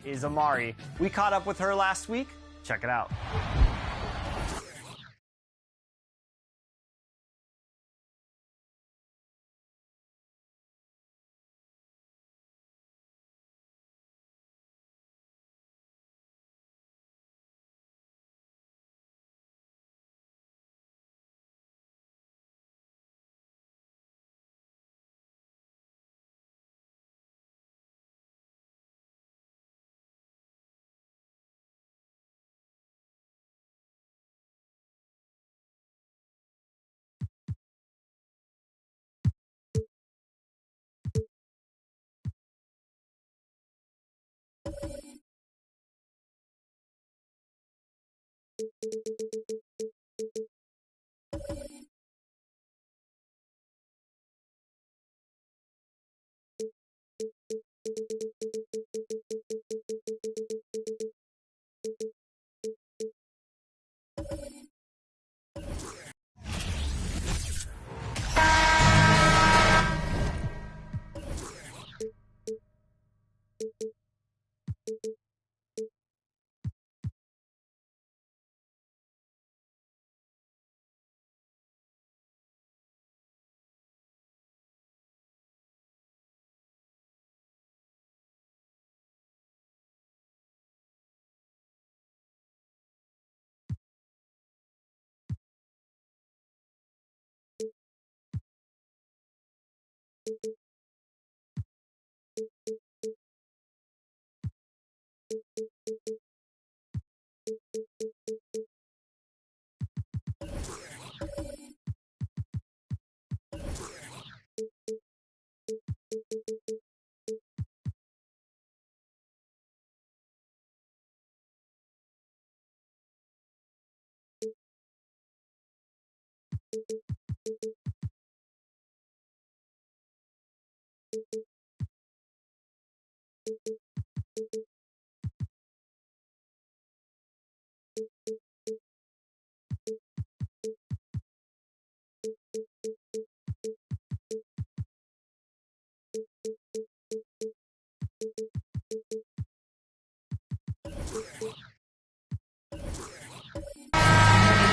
is Amari. We caught up with her last week. Check it out.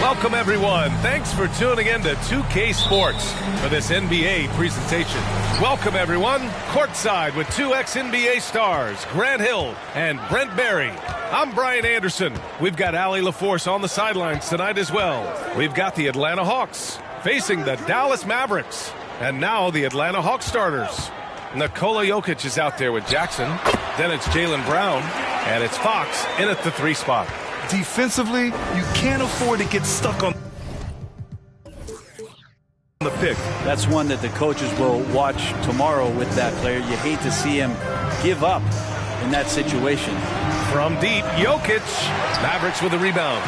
Welcome, everyone. Thanks for tuning in to 2K Sports for this NBA presentation. Welcome, everyone. Courtside with two ex-NBA stars, Grant Hill and Brent Barry. I'm Brian Anderson. We've got Allie LaForce on the sidelines tonight as well. We've got the Atlanta Hawks facing the Dallas Mavericks. And now the Atlanta Hawks starters. Nikola Jokic is out there with Jackson. Then it's Jaylen Brown. And it's Fox in at the 3 spot. Defensively, you can't afford to get stuck on the pick. That's one that the coaches will watch tomorrow with that player. You hate to see him give up in that situation. From deep, Jokic. Mavericks with a rebound.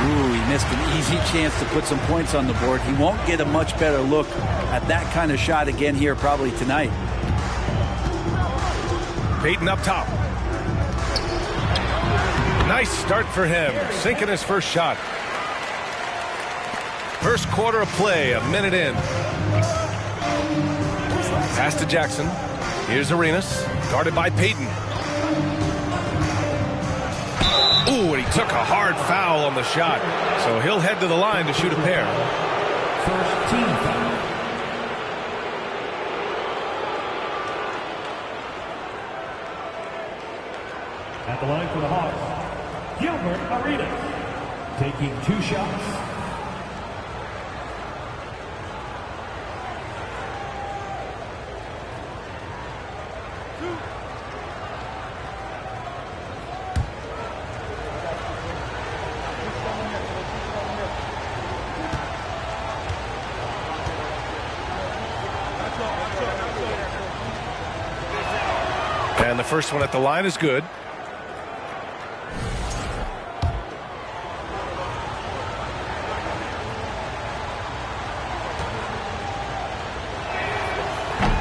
Ooh, he missed an easy chance to put some points on the board. He won't get a much better look at that kind of shot again here probably tonight. Payton up top. Nice start for him, sinking his first shot. First quarter of play, a minute in. Pass to Jackson. Here's Arenas, guarded by Payton. Ooh, and he took a hard foul on the shot. So he'll head to the line to shoot a pair. First team foul. At the line for the Hawks, Gilbert Arenas, taking 2 shots. And the first one at the line is good.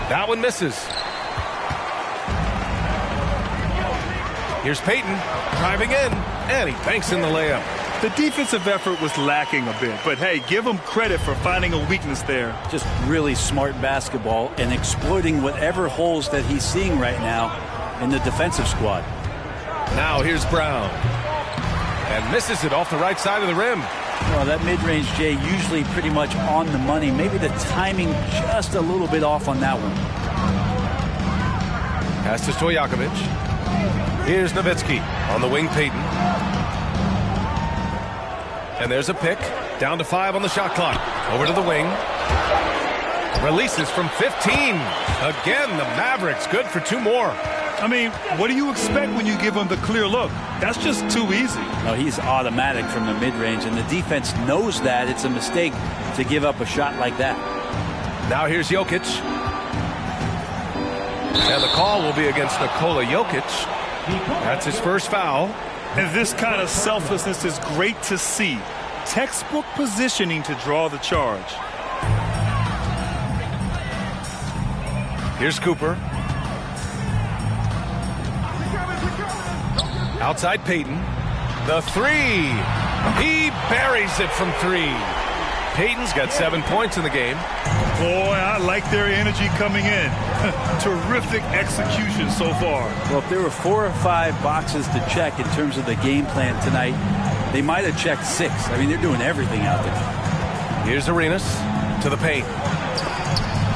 That one misses. Here's Payton driving in, and he banks in the layup. The defensive effort was lacking a bit, but hey, give him credit for finding a weakness there. Just really smart basketball and exploiting whatever holes that he's seeing right now in the defensive squad. Now here's Brown. And misses it off the right side of the rim. Well, that mid-range, Jay, usually pretty much on the money. Maybe the timing just a little bit off on that one. Pass to Stojakovic. Here's Nowitzki on the wing, Payton. And there's a pick. Down to 5 on the shot clock. Over to the wing. Releases from 15. Again, the Mavericks good for 2 more. I mean, what do you expect when you give him the clear look? That's just too easy. No, he's automatic from the mid-range, and the defense knows that. It's a mistake to give up a shot like that. Now here's Jokic. And the call will be against Nikola Jokic. That's his first foul. And this kind of selflessness is great to see. Textbook positioning to draw the charge. Here's Cooper. Outside Payton. The 3. He buries it from 3. Payton's got 7 points in the game. Boy, I like their energy coming in. Terrific execution so far. Well, if there were 4 or 5 boxes to check in terms of the game plan tonight, they might have checked 6. I mean, they're doing everything out there. Here's Arenas to the paint.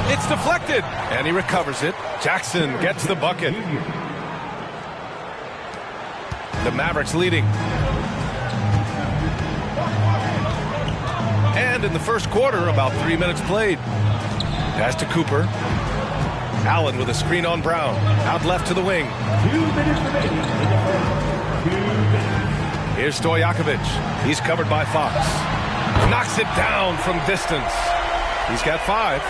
It's deflected, and he recovers it. Jackson gets the bucket. The Mavericks leading. And in the first quarter, about 3 minutes played. Pass to Cooper. Allen with a screen on Brown. Out left to the wing. 2 minutes remaining in the first. 2 minutes. Here's Stojakovic. He's covered by Fox. Knocks it down from distance. He's got 5.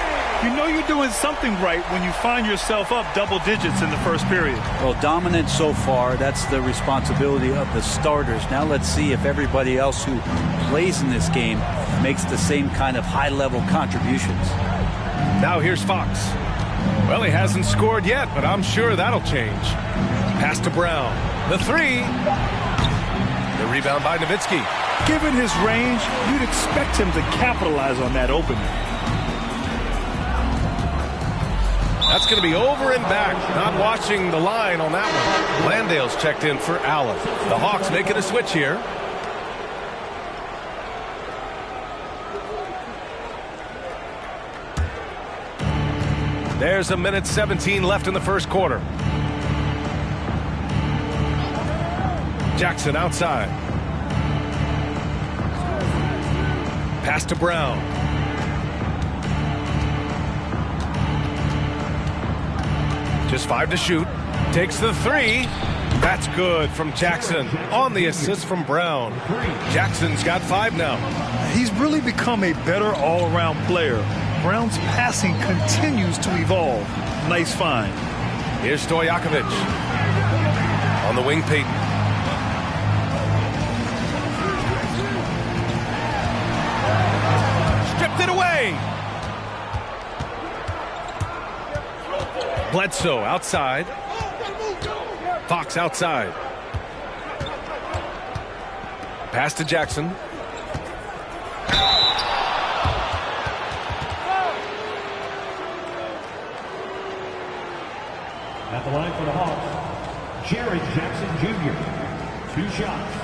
You know you're doing something right when you find yourself up double digits in the first period. Well, dominant so far. That's the responsibility of the starters. Now let's see if everybody else who plays in this game makes the same kind of high-level contributions. Now here's Fox. Well, he hasn't scored yet, but I'm sure that'll change. Pass to Brown. The 3. The rebound by Nowitzki. Given his range, you'd expect him to capitalize on that opening. That's going to be over and back. Not watching the line on that one. Landale's checked in for Allen. The Hawks making a switch here. There's a minute 17 left in the first quarter. Jackson outside. Pass to Brown. Just 5 to shoot. Takes the 3. That's good from Jackson. On the assist from Brown. Jackson's got 5 now. He's really become a better all-around player. Brown's passing continues to evolve. Nice find. Here's Stojakovic. On the wing, Payton. Stripped it away. Bledsoe outside. Fox outside. Pass to Jackson. At the line for the Hawks, Jared Jackson Jr. 2 shots.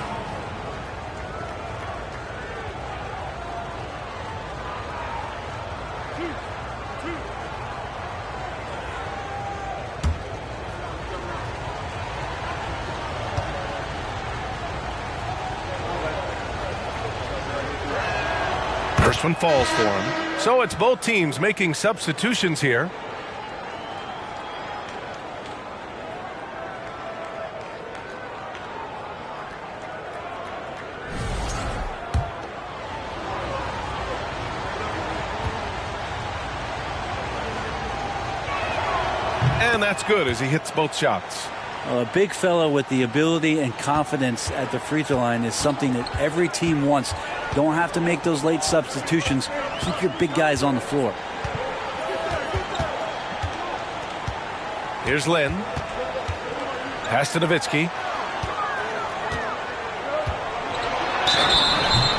First one falls for him. So it's both teams making substitutions here. And that's good as he hits both shots. A big fella with the ability and confidence at the free throw line is something that every team wants. Don't have to make those late substitutions. Keep your big guys on the floor. Here's Lynn. Pass to Nowitzki.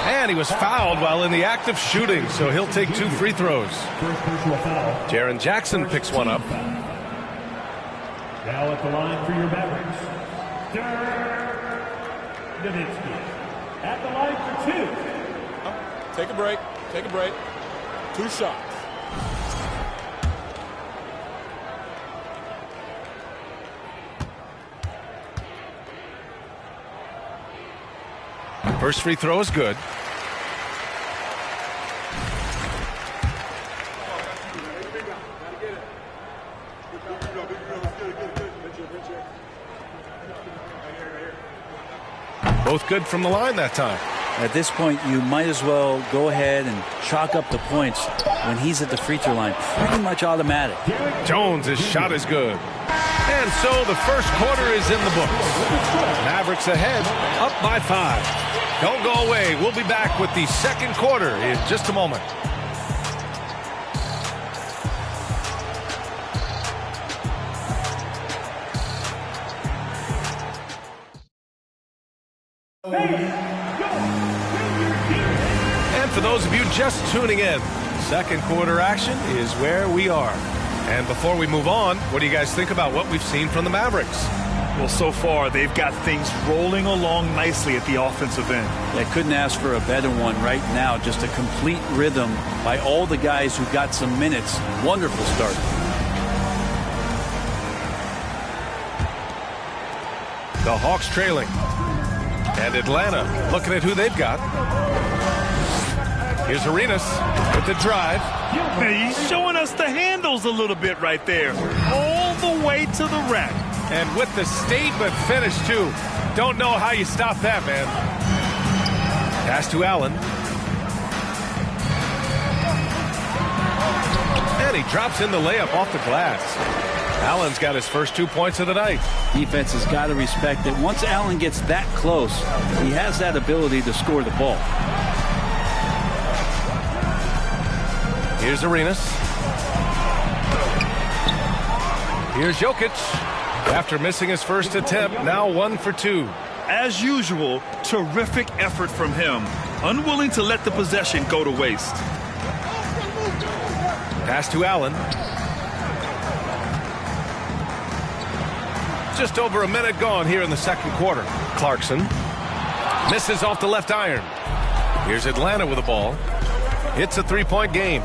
And he was fouled while in the act of shooting, so he'll take 2 free throws. First personal foul. Jaren Jackson picks one up. Now at the line for your Mavericks, Dirk Nowitzki. At the line for two. Take a break. Take a break. 2 shots. First free throw is good. Both good from the line that time. At this point, you might as well go ahead and chalk up the points when he's at the free throw line. Pretty much automatic. Jones' shot is good. And so the first quarter is in the books. Mavericks ahead, up by 5. Don't go away. We'll be back with the second quarter in just a moment. And for those of you just tuning in, second quarter action is where we are. And before we move on, what do you guys think about what we've seen from the Mavericks? Well, so far, they've got things rolling along nicely at the offensive end. I couldn't ask for a better one right now. Just a complete rhythm by all the guys who got some minutes. Wonderful start. The Hawks trailing. And Atlanta looking at who they've got. Here's Arenas with the drive. Hey, he's showing us the handles a little bit right there. All the way to the rack. And with the statement finish, too. Don't know how you stop that, man. Pass to Allen. And he drops in the layup off the glass. Allen's got his first 2 points of the night. Defense has got to respect that once Allen gets that close, he has that ability to score the ball. Here's Arenas. Here's Jokic. After missing his first attempt, now 1 for 2. As usual, terrific effort from him. Unwilling to let the possession go to waste. Pass to Allen. Just over a minute gone here in the second quarter. Clarkson misses off the left iron. Here's Atlanta with the ball. It's a 3-point game.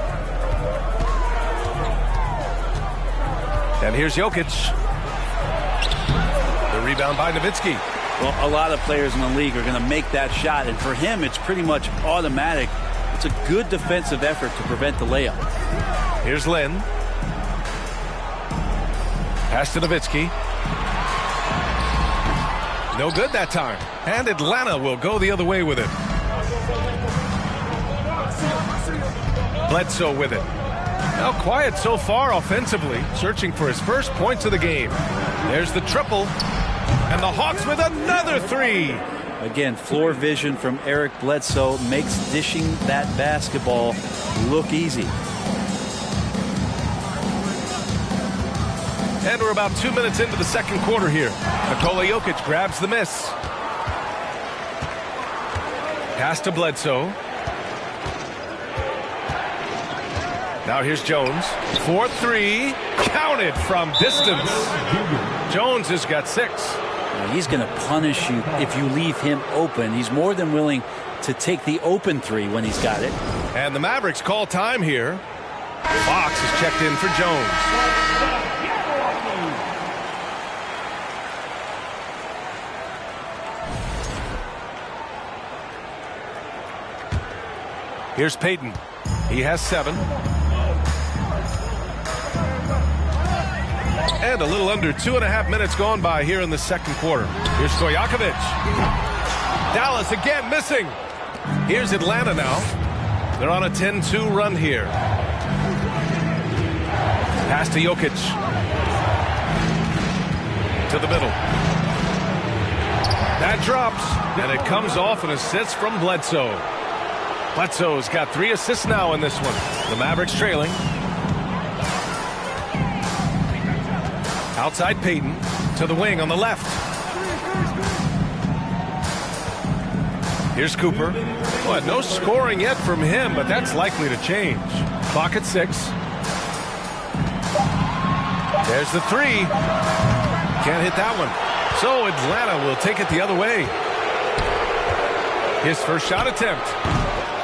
And here's Jokic. The rebound by Nowitzki. Well, a lot of players in the league are going to make that shot, and for him, it's pretty much automatic. It's a good defensive effort to prevent the layup. Here's Lynn. Pass to Nowitzki. No good that time. And Atlanta will go the other way with it. Bledsoe with it. Now quiet so far offensively, searching for his first points of the game. There's the triple. And the Hawks with another 3. Again, floor vision from Eric Bledsoe makes dishing that basketball look easy. And we're about 2 minutes into the second quarter here. Nikola Jokic grabs the miss. Pass to Bledsoe. Now here's Jones. 4-3. Counted from distance. Jones has got 6. He's going to punish you if you leave him open. He's more than willing to take the open 3 when he's got it. And the Mavericks call time here. Fox is checked in for Jones. Here's Payton. He has 7. And a little under 2.5 minutes gone by here in the second quarter. Here's Stojakovic. Dallas again missing. Here's Atlanta now. They're on a 10-2 run here. Pass to Jokic. To the middle. That drops. And it comes off an assist from Bledsoe. Bledsoe's got 3 assists now in this one. The Mavericks trailing. Outside Payton to the wing on the left. Here's Cooper. Well, no scoring yet from him, but that's likely to change. Clock at 6. There's the 3. Can't hit that one. So Atlanta will take it the other way. His first shot attempt.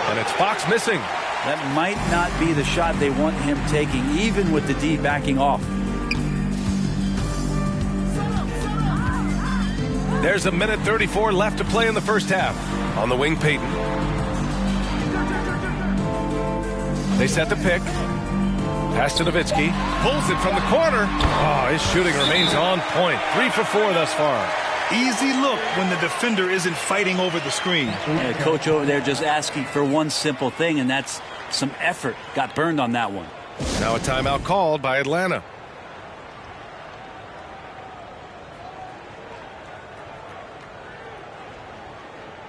And it's Fox missing. That might not be the shot they want him taking, even with the D backing off. There's a minute 34 left to play in the first half. On the wing, Payton. They set the pick. Pass to Nowitzki. Pulls it from the corner. Oh, his shooting remains on point. 3 for 4 thus far. Easy look when the defender isn't fighting over the screen. Yeah, coach over there just asking for one simple thing, and that's some effort. Got burned on that one. Now a timeout called by Atlanta.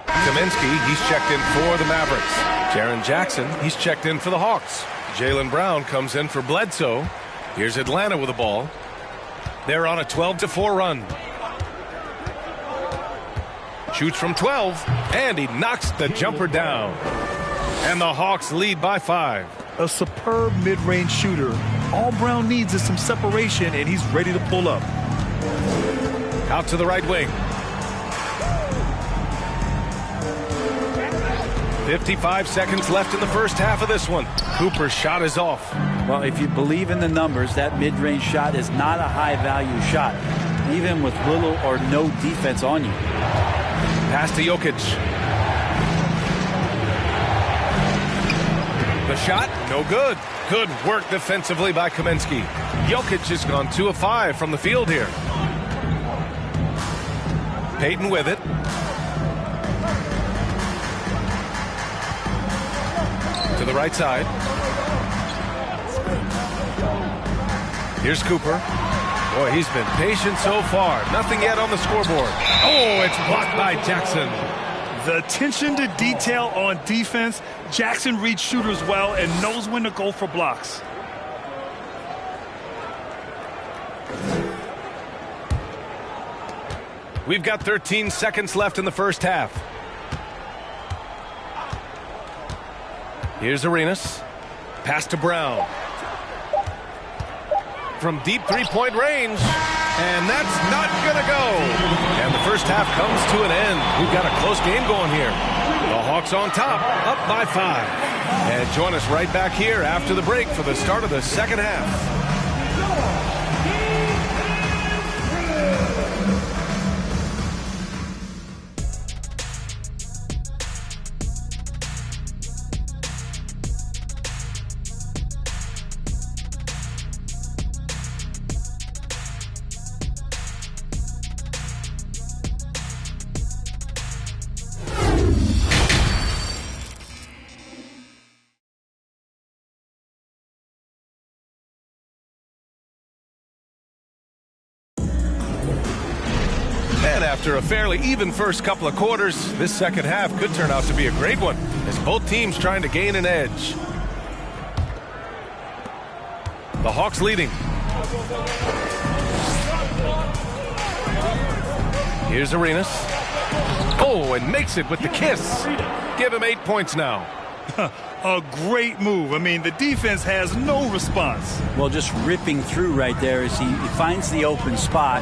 Kaminsky, he's checked in for the Mavericks. Jaren Jackson, he's checked in for the Hawks. Jaylen Brown comes in for Bledsoe. Here's Atlanta with the ball. They're on a 12-4 run. Shoots from 12, and he knocks the jumper down. And the Hawks lead by 5. A superb mid-range shooter. All Brown needs is some separation, and he's ready to pull up. Out to the right wing. 55 seconds left in the first half of this one. Cooper's shot is off. Well, if you believe in the numbers, that mid-range shot is not a high-value shot, even with little or no defense on you. Pass to Jokic. The shot, no good. Good work defensively by Kaminsky. Jokic has gone 2 of 5 from the field here. Payton with it. To the right side. Here's Cooper. Boy, he's been patient so far. Nothing yet on the scoreboard. Oh, it's blocked by Jackson. The attention to detail on defense. Jackson reads shooters well and knows when to go for blocks. We've got 13 seconds left in the first half. Here's Arenas. Pass to Brown. From deep three-point range. And that's not going to go. And the first half comes to an end. We've got a close game going here. The Hawks on top, up by 5. And join us right back here after the break for the start of the second half. And after a fairly even first couple of quarters, this second half could turn out to be a great one, as both teams trying to gain an edge. The Hawks leading. Here's Arenas. Oh, and makes it with the kiss. Give him 8 points now. A great move. I mean, the defense has no response. Well, just ripping through right there as he finds the open spot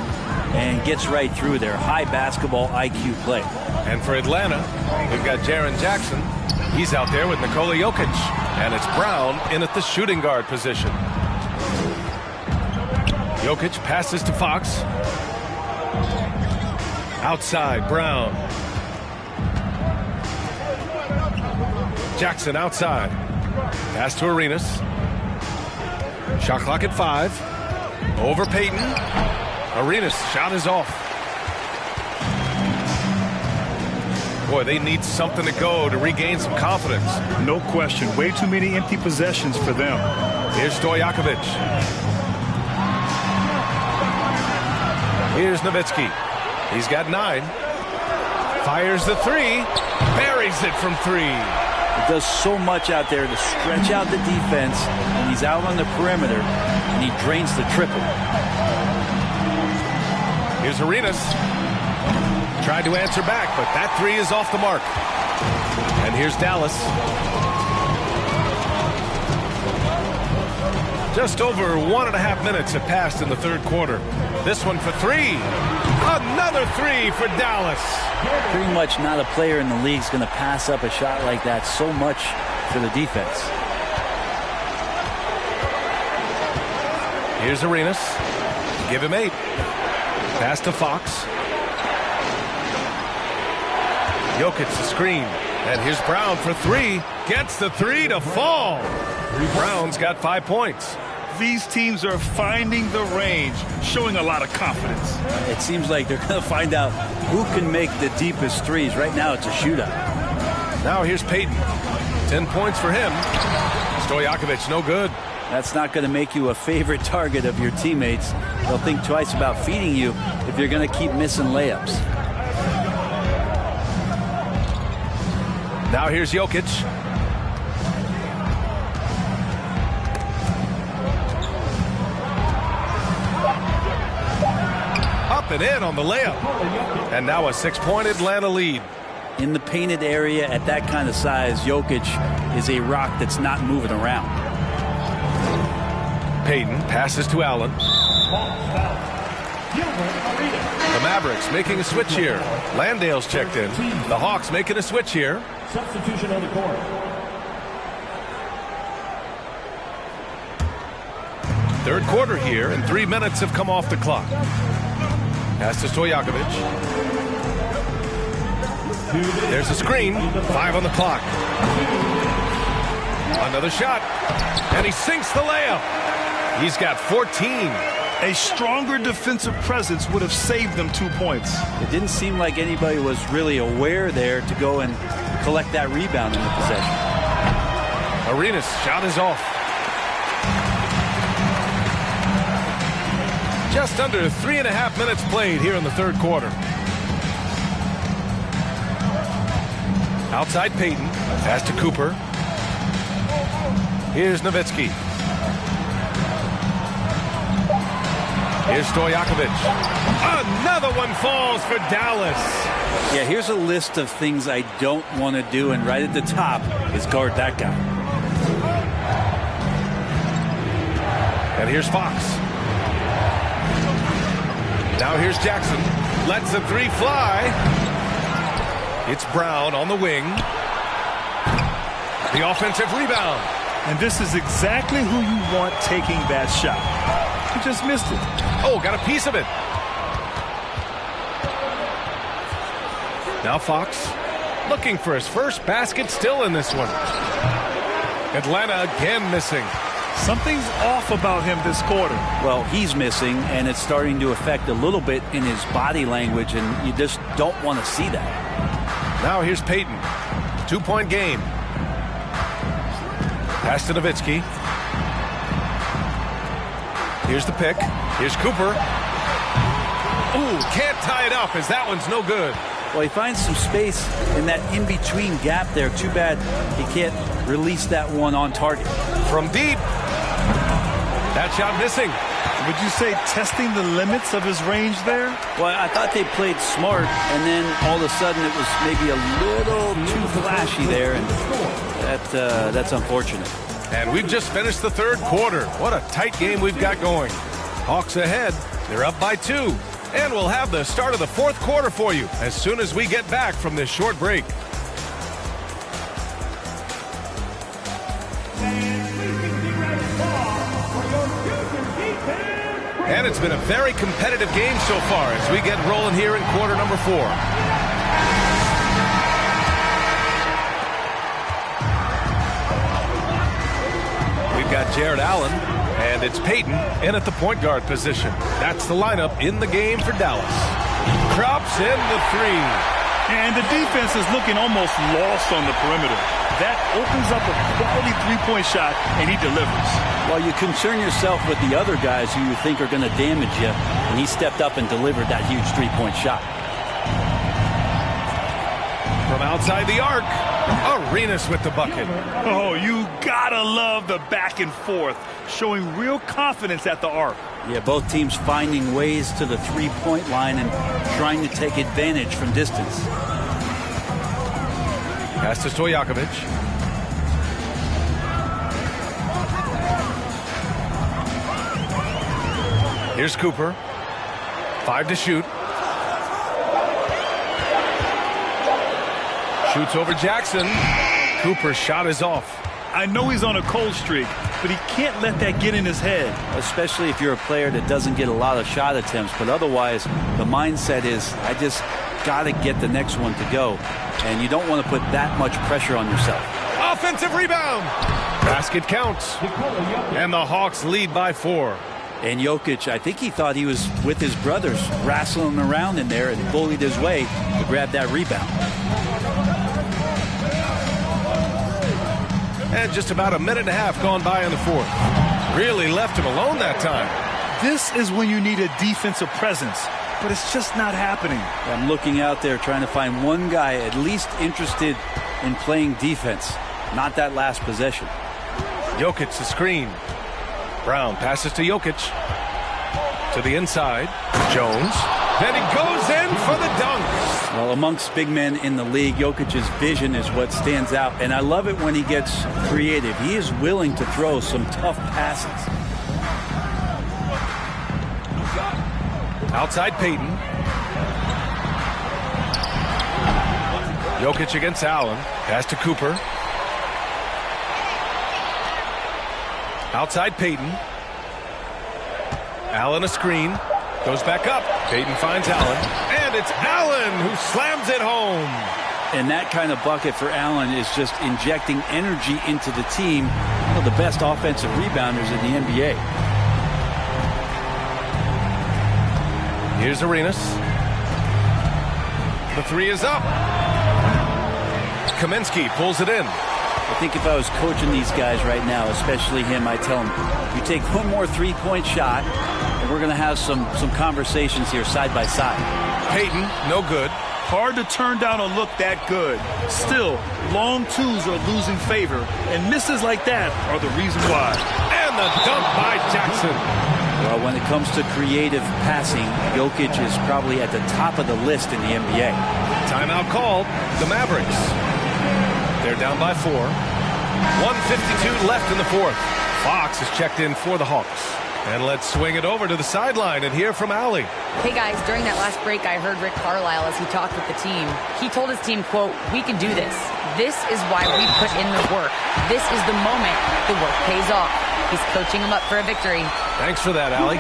and gets right through there. High basketball IQ play. And for Atlanta, we've got Jaren Jackson. He's out there with Nikola Jokic. And it's Brown in at the shooting guard position. Jokic passes to Fox. Outside, Brown. Jackson outside. Pass to Arenas. Shot clock at 5. Over Payton. Arenas' shot is off. Boy, they need something to go to regain some confidence. No question. Way too many empty possessions for them. Here's Stojakovic. Here's Nowitzki. He's got 9. Fires the 3. Buries it from 3. It does so much out there to stretch out the defense, and he's out on the perimeter, and he drains the triple. Here's Arenas. Tried to answer back, but that 3 is off the mark. And here's Dallas. Just over 1.5 minutes have passed in the third quarter. This one for three. Another three for Dallas. Pretty much not a player in the league is going to pass up a shot like that so much for the defense. Here's Arenas. Give him 8. Pass to Fox. Jokic the screen. And here's Brown for 3. Gets the 3 to fall. Brown's got 5 points. These teams are finding the range, showing a lot of confidence. It seems like they're going to find out who can make the deepest threes. Right now it's a shootout. Now here's Payton. 10 points for him. Stojakovic no good. That's not going to make you a favorite target of your teammates. They'll think twice about feeding you if you're going to keep missing layups. Now here's Jokic. Up and in on the layup. And now a 6-point Atlanta lead. In the painted area at that kind of size, Jokic is a rock that's not moving around. Payton passes to Allen. The Mavericks making a switch here. Landale's checked in. The Hawks making a switch here. Substitution on the court. Third quarter here, and 3 minutes have come off the clock. Pass to Stojakovic. There's a screen. 5 on the clock. Another shot. And he sinks the layup. He's got 14. A stronger defensive presence would have saved them 2 points. It didn't seem like anybody was really aware there to go and collect that rebound in the possession. Arenas' shot is off. Just under 3.5 minutes played here in the third quarter. Outside Payton. Pass to Cooper. Here's Nowitzki. Here's Stojakovic. Another one falls for Dallas. Yeah, here's a list of things I don't want to do, and right at the top is guard that guy. And here's Fox. Now here's Jackson. Lets the 3 fly. It's Brown on the wing. The offensive rebound. And this is exactly who you want taking that shot. He just missed it. Oh, got a piece of it. Now Fox looking for his first basket, still in this one. Atlanta again missing. Something's off about him this quarter. Well, he's missing, and it's starting to affect a little bit in his body language, and you just don't want to see that. Now here's Payton. 2-point game. Pass to Nowitzki. Here's the pick. Here's Cooper. Ooh, can't tie it up as that one's no good. Well, he finds some space in that in-between gap there. Too bad he can't release that one on target. From deep. That shot missing. Would you say testing the limits of his range there? Well, I thought they played smart, and then all of a sudden it was maybe a little too flashy there, and that's unfortunate. And we've just finished the third quarter. What a tight game we've got going. Hawks ahead. They're up by 2. And we'll have the start of the fourth quarter for you as soon as we get back from this short break. And it's been a very competitive game so far as we get rolling here in quarter number 4. We've got Jared Allen, and it's Payton in at the point guard position. That's the lineup in the game for Dallas. Drops in the 3. And the defense is looking almost lost on the perimeter. That opens up a quality three-point shot, and he delivers. Well, you concern yourself with the other guys who you think are going to damage you, and he stepped up and delivered that huge three-point shot. From outside the arc, Arenas with the bucket. Oh, you gotta love the back and forth, showing real confidence at the arc. Yeah, both teams finding ways to the three-point line and trying to take advantage from distance. Pass to Stojakovic. Here's Cooper. 5 to shoot. Shoots over Jackson. Cooper's shot is off. I know he's on a cold streak, but he can't let that get in his head. Especially if you're a player that doesn't get a lot of shot attempts. But otherwise, the mindset is, I just got to get the next one to go. And you don't want to put that much pressure on yourself. Offensive rebound. Basket counts. And the Hawks lead by 4. And Jokic, I think he thought he was with his brothers, wrestling around in there and bullied his way to grab that rebound. And just about a minute and a half gone by in the fourth. Really left him alone that time. This is when you need a defensive presence, but it's just not happening. I'm looking out there trying to find one guy at least interested in playing defense. Not that last possession. Jokic the screen. Brown passes to Jokic. To the inside. Jones. Then he goes in for the dunk. Well, amongst big men in the league, Jokic's vision is what stands out. And I love it when he gets creative. He is willing to throw some tough passes. Outside Payton. Jokic against Allen. Pass to Cooper. Outside Payton. Allen a screen. Goes back up. Payton finds Allen. And it's Allen who slams it home. And that kind of bucket for Allen is just injecting energy into the team. One of the best offensive rebounders in the NBA. Here's Arenas. The 3 is up. Kaminsky pulls it in. I think if I was coaching these guys right now, especially him, I tell him, you take one more three-point shot, and we're going to have some conversations here side by side. Payton, no good. Hard to turn down a look that good. Still, long twos are losing favor, and misses like that are the reason why. And the dunk by Jackson. Well, when it comes to creative passing, Jokic is probably at the top of the list in the NBA. Timeout called. The Mavericks. They're down by 4. 1:52 left in the fourth. Fox is checked in for the Hawks. And let's swing it over to the sideline and hear from Allie. Hey guys, during that last break, I heard Rick Carlisle as he talked with the team. He told his team, quote, "We can do this. This is why we put in the work. This is the moment the work pays off." He's coaching them up for a victory. Thanks for that, Allie.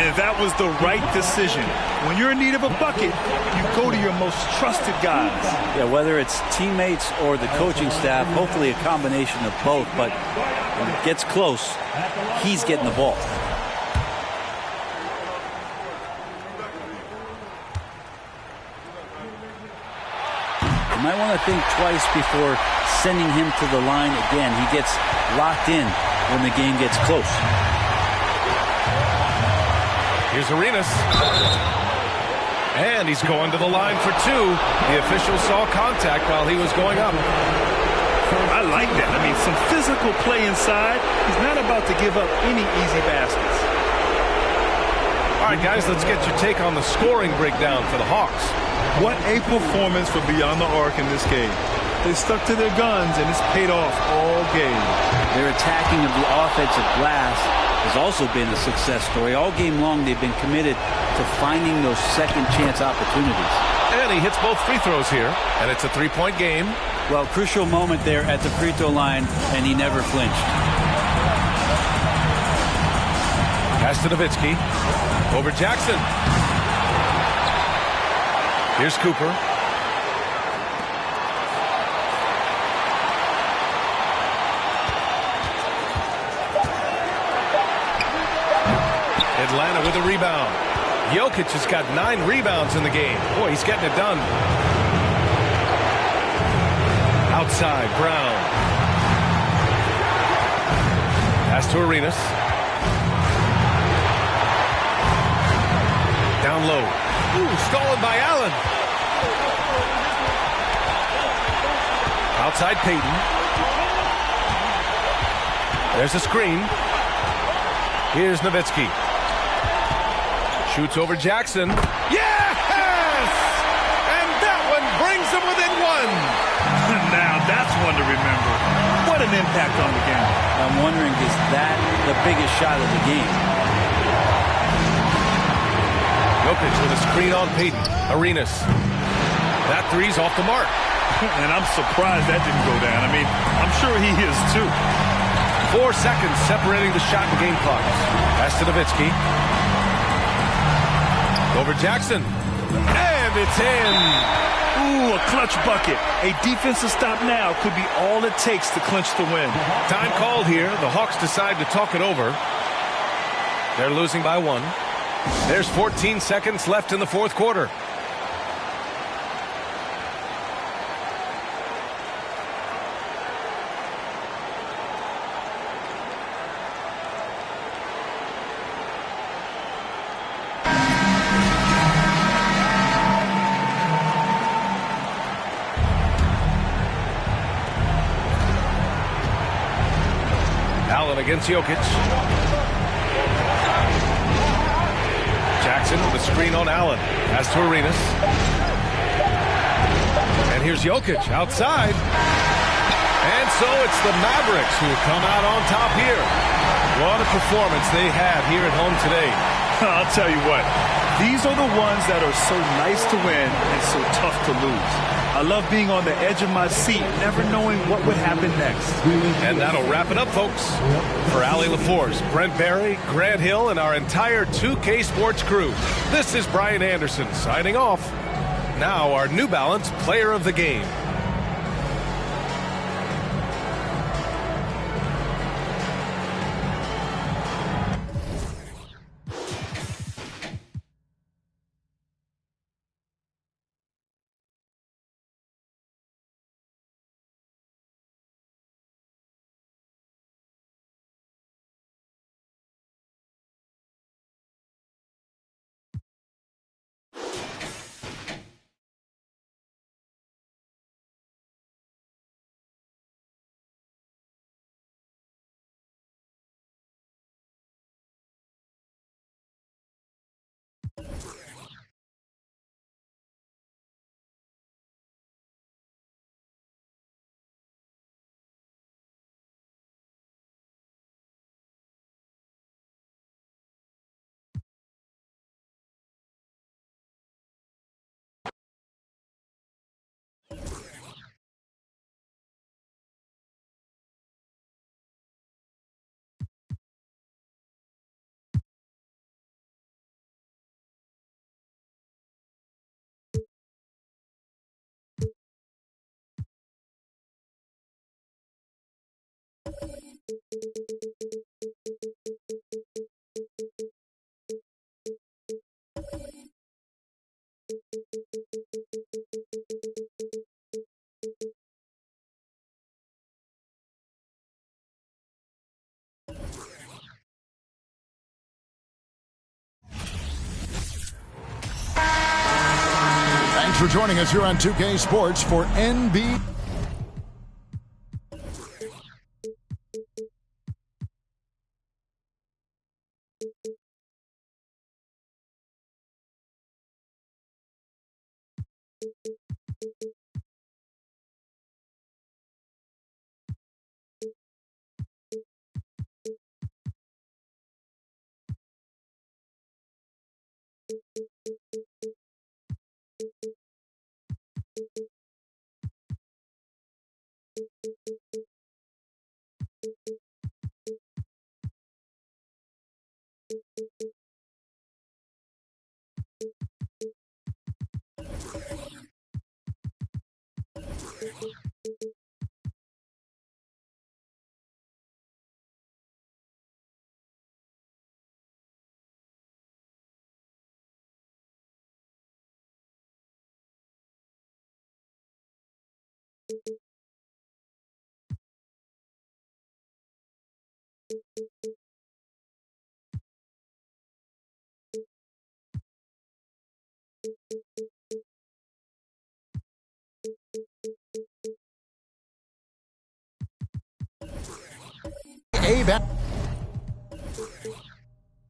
And that was the right decision. When you're in need of a bucket, you go to your most trusted guys. Yeah, whether it's teammates or the coaching staff, hopefully a combination of both. But when it gets close, he's getting the ball. You might want to think twice before sending him to the line again. He gets locked in when the game gets close. Here's Arenas. And he's going to the line for 2. The official saw contact while he was going up. I like that. I mean, some physical play inside. He's not about to give up any easy baskets. All right, guys, let's get your take on the scoring breakdown for the Hawks. What a performance for Beyond the Arc in this game. They stuck to their guns, and it's paid off all game. Their attacking of the offensive glass has also been a success story. All game long, they've been committed to finding those second chance opportunities. And he hits both free throws here, and it's a 3-point game. Well, crucial moment there at the free throw line, and he never flinched. Pass to Nowitzki. Over Jackson. Here's Cooper. Atlanta with a rebound. Jokic has got 9 rebounds in the game. Boy, he's getting it done. Outside, Brown. Pass to Arenas. Down low. Ooh, stolen by Allen. Outside Payton. There's a screen. Here's Nowitzki. Shoots over Jackson. Yes! And that one brings them within 1. Now that's one to remember. What an impact on the game. I'm wondering, is that the biggest shot of the game? Jokic with a screen on Payton. Arenas. That three's off the mark. And I'm surprised that didn't go down. I mean, I'm sure he is too. 4 seconds separating the shot and game clocks. Pass to Nowitzki. Over Jackson. And it's in. Ooh, a clutch bucket. A defensive stop now could be all it takes to clinch the win. Time called here. The Hawks decide to talk it over. They're losing by 1. There's 14 seconds left in the fourth quarter. Allen against Jokic. Jackson with a screen on Allen. Pass to Arenas. And here's Jokic outside. And so it's the Mavericks who come out on top here. What a performance they have here at home today. I'll tell you what. These are the ones that are so nice to win and so tough to lose. I love being on the edge of my seat, never knowing what would happen next. And that'll wrap it up, folks. For Allie LaForce, Brent Barry, Grant Hill, and our entire 2K Sports crew, this is Brian Anderson signing off. Now our New Balance Player of the Game. Thanks for joining us here on 2K Sports for NBA.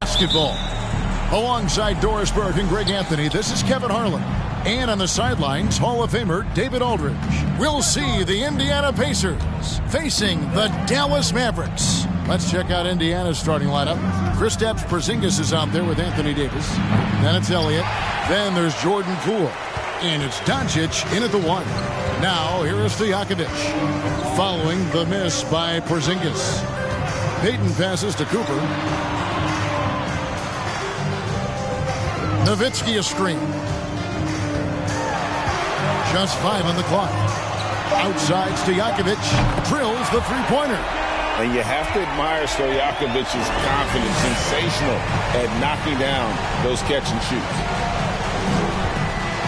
Basketball. Alongside Doris Burke and Greg Anthony, this is Kevin Harlan. And on the sidelines, Hall of Famer David Aldridge. We'll see the Indiana Pacers facing the Dallas Mavericks. Let's check out Indiana's starting lineup. Kristaps Porzingis is out there with Anthony Davis. Then it's Elliott. Then there's Jordan Poole. And it's Doncic in at the 1. Now, here is Stojakovic. Following the miss by Porzingis. Payton passes to Cooper. Nowitzki a screen. Just 5 on the clock. Outside, Stojakovic drills the three-pointer. And you have to admire Stojakovic's confidence. Sensational at knocking down those catch and shoots.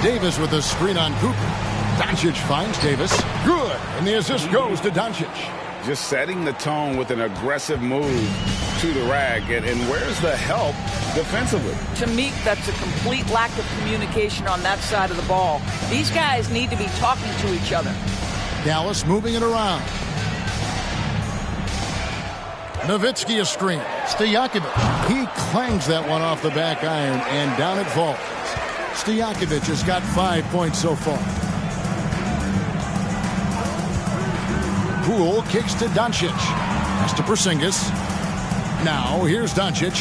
Davis with a screen on Cooper. Doncic finds Davis. Good. And the assist goes to Doncic. Just setting the tone with an aggressive move to the rack. And where's the help defensively? To me, that's a complete lack of communication on that side of the ball. These guys need to be talking to each other. Dallas moving it around. Nowitzki a screen. Stojakovic. He clangs that one off the back iron, and down it falls. Stojakovic has got 5 points so far. Poole kicks to Doncic. Pass to Porzingis. Now here's Doncic.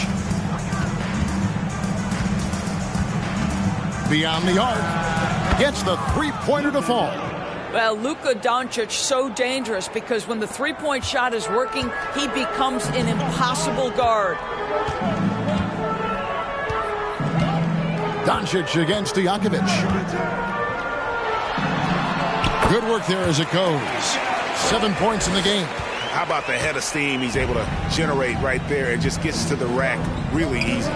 Beyond the arc. Gets the three-pointer to fall. Well, Luka Doncic so dangerous because when the three-point shot is working, he becomes an impossible guard. Doncic against Stojakovic. Good work there as it goes. 7 points in the game. How about the head of steam he's able to generate right there and just gets to the rack really easy.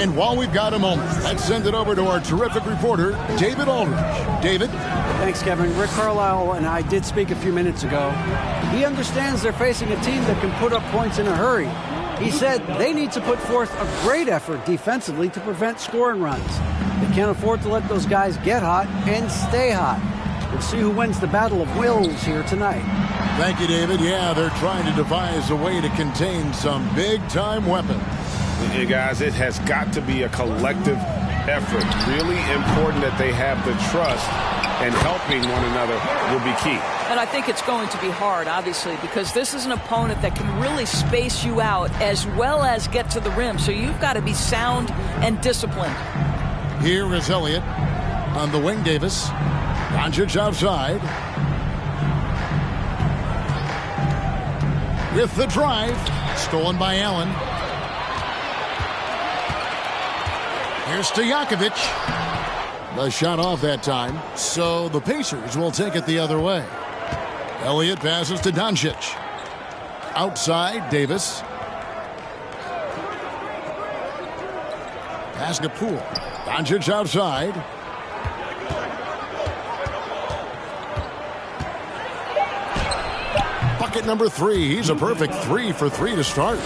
And while we've got a moment, let's send it over to our terrific reporter, David Aldridge. David? Thanks, Kevin. Rick Carlisle and I did speak a few minutes ago. He understands they're facing a team that can put up points in a hurry. He said they need to put forth a great effort defensively to prevent scoring runs. They can't afford to let those guys get hot and stay hot. We'll see who wins the battle of wills here tonight. Thank you, David. Yeah, they're trying to devise a way to contain some big-time weapons. You guys, it has got to be a collective effort. Really important that they have the trust, and helping one another will be key. And I think it's going to be hard, obviously, because this is an opponent that can really space you out as well as get to the rim. So you've got to be sound and disciplined. Here is Elliott on the wing. Davis. Doncic outside. With the drive. Stolen by Allen. Here's Stojakovic. The shot off that time. So the Pacers will take it the other way. Elliott passes to Doncic. Outside, Davis. Pass to Poole. Doncic outside. Bucket number 3. He's a perfect 3 for 3 to start.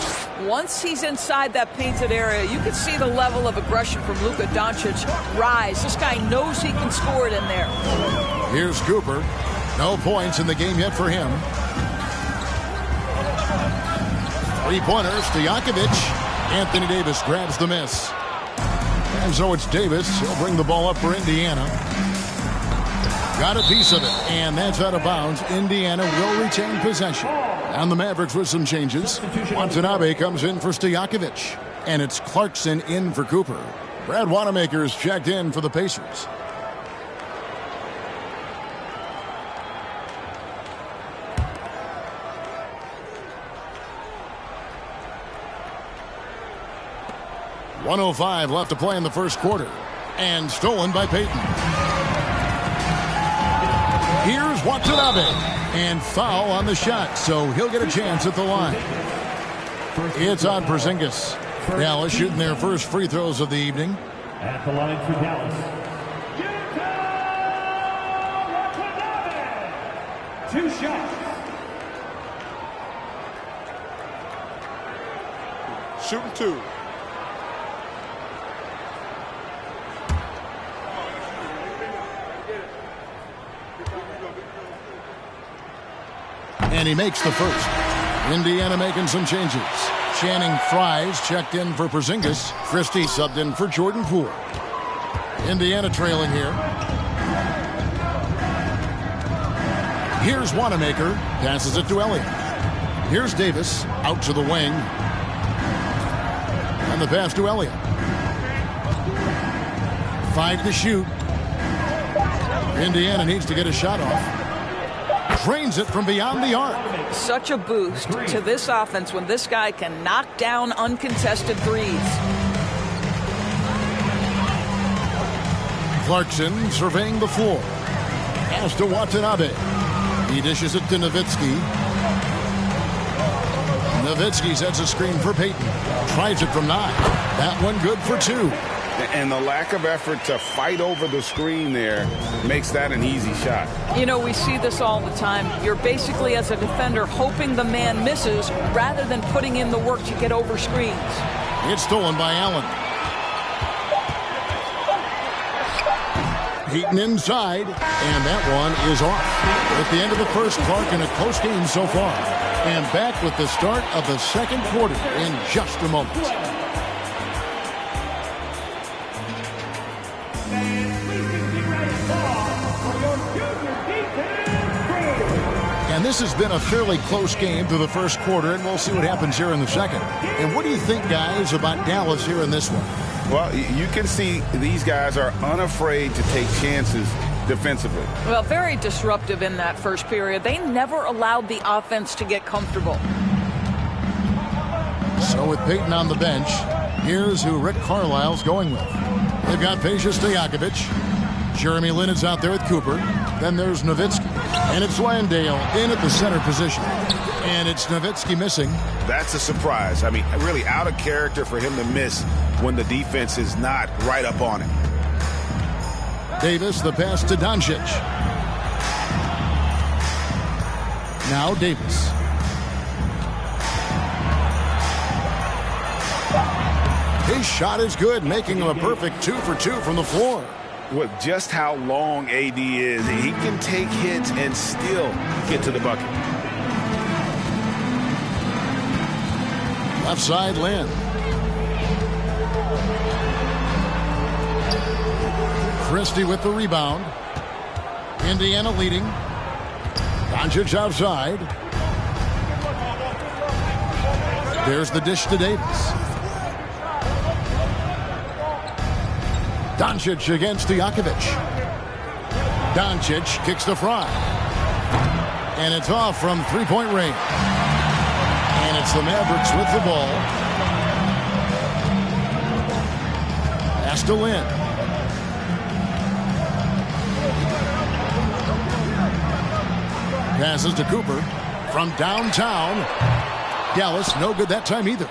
Once he's inside that painted area, you can see the level of aggression from Luka Doncic rise. This guy knows he can score it in there. Here's Cooper. No points in the game yet for him. Three-pointer, Stojakovic. Anthony Davis grabs the miss. And so it's Davis. He'll bring the ball up for Indiana. Got a piece of it, and that's out of bounds. Indiana will retain possession. And the Mavericks with some changes. Watanabe comes in for Stojakovic. And it's Clarkson in for Cooper. Brad Wanamaker is checked in for the Pacers. .105 left to play in the first quarter. And stolen by Payton. Here's Watanabe. And foul on the shot, so he'll get a chance at the line. It's on Porzingis. Dallas shooting their first free throws of the evening. At the line for Dallas. Two shots. Shooting 2. And he makes the first. Indiana making some changes. Channing Fries checked in for Porzingis. Christie subbed in for Jordan Poole. Indiana trailing here. Here's Wanamaker. Passes it to Elliott. Here's Davis out to the wing. And the pass to Elliott. 5 to shoot. Indiana needs to get a shot off. Drains it from beyond the arc. Such a boost to this offense when this guy can knock down uncontested threes. Clarkson surveying the floor. Pass to Watanabe. He dishes it to Nowitzki. Nowitzki sets a screen for Payton. Tries it from 9. That one good for 2. And the lack of effort to fight over the screen there makes that an easy shot. You know, we see this all the time. You're basically, as a defender, hoping the man misses rather than putting in the work to get over screens. It's stolen by Allen. Payton inside, and that one is off. At the end of the first, Clark in a close game so far. And back with the start of the second quarter in just a moment. And this has been a fairly close game through the first quarter, and we'll see what happens here in the second. And what do you think, guys, about Dallas here in this one? Well, you can see these guys are unafraid to take chances defensively. Well, very disruptive in that first period. They never allowed the offense to get comfortable. So with Payton on the bench, here's who Rick Carlisle's going with. They've got Peja Stojakovic. Jeremy Lin is out there with Cooper. Then there's Nowitzki. And it's Landale in at the center position. And it's Nowitzki missing. That's a surprise. I mean, really out of character for him to miss when the defense is not right up on him. Davis, the pass to Doncic. Now Davis. His shot is good, making him a perfect 2 for 2 from the floor. With just how long AD is, he can take hits and still get to the bucket. Left side, Lin. Christie with the rebound. Indiana leading. Doncic outside. There's the dish to Davis. Doncic against Stojakovic. Doncic kicks the front. And it's off from three-point range. And it's the Mavericks with the ball. Pass to Lin. Passes to Cooper from downtown. Dallas, no good that time either.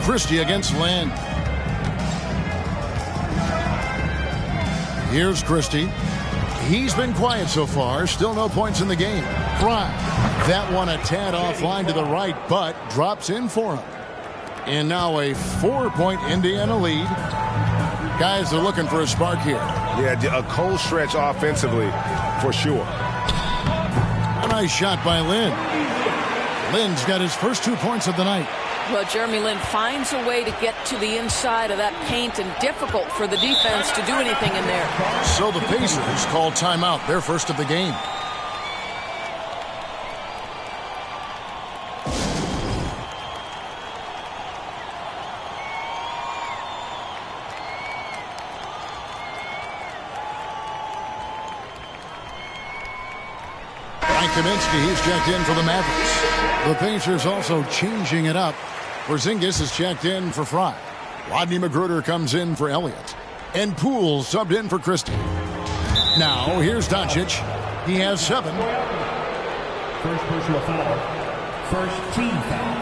Christie against Lin. Here's Christie. He's been quiet so far. Still no points in the game. Frye. That one a tad offline to the right, but drops in for him. And now a 4-point Indiana lead. Guys are looking for a spark here. Yeah, a cold stretch offensively for sure. A nice shot by Lin. Lin's got his first 2 points of the night. Well, Jeremy Lin finds a way to get to the inside of that paint, and difficult for the defense to do anything in there. So the Pacers call timeout, their first of the game. Kaminsky, he's checked in for the Mavericks. The Pacers also changing it up. Porzingis is checked in for Frye. Rodney McGruder comes in for Elliott. And Poole subbed in for Christie. Now, here's Doncic. He has 7. First personal foul. First team foul.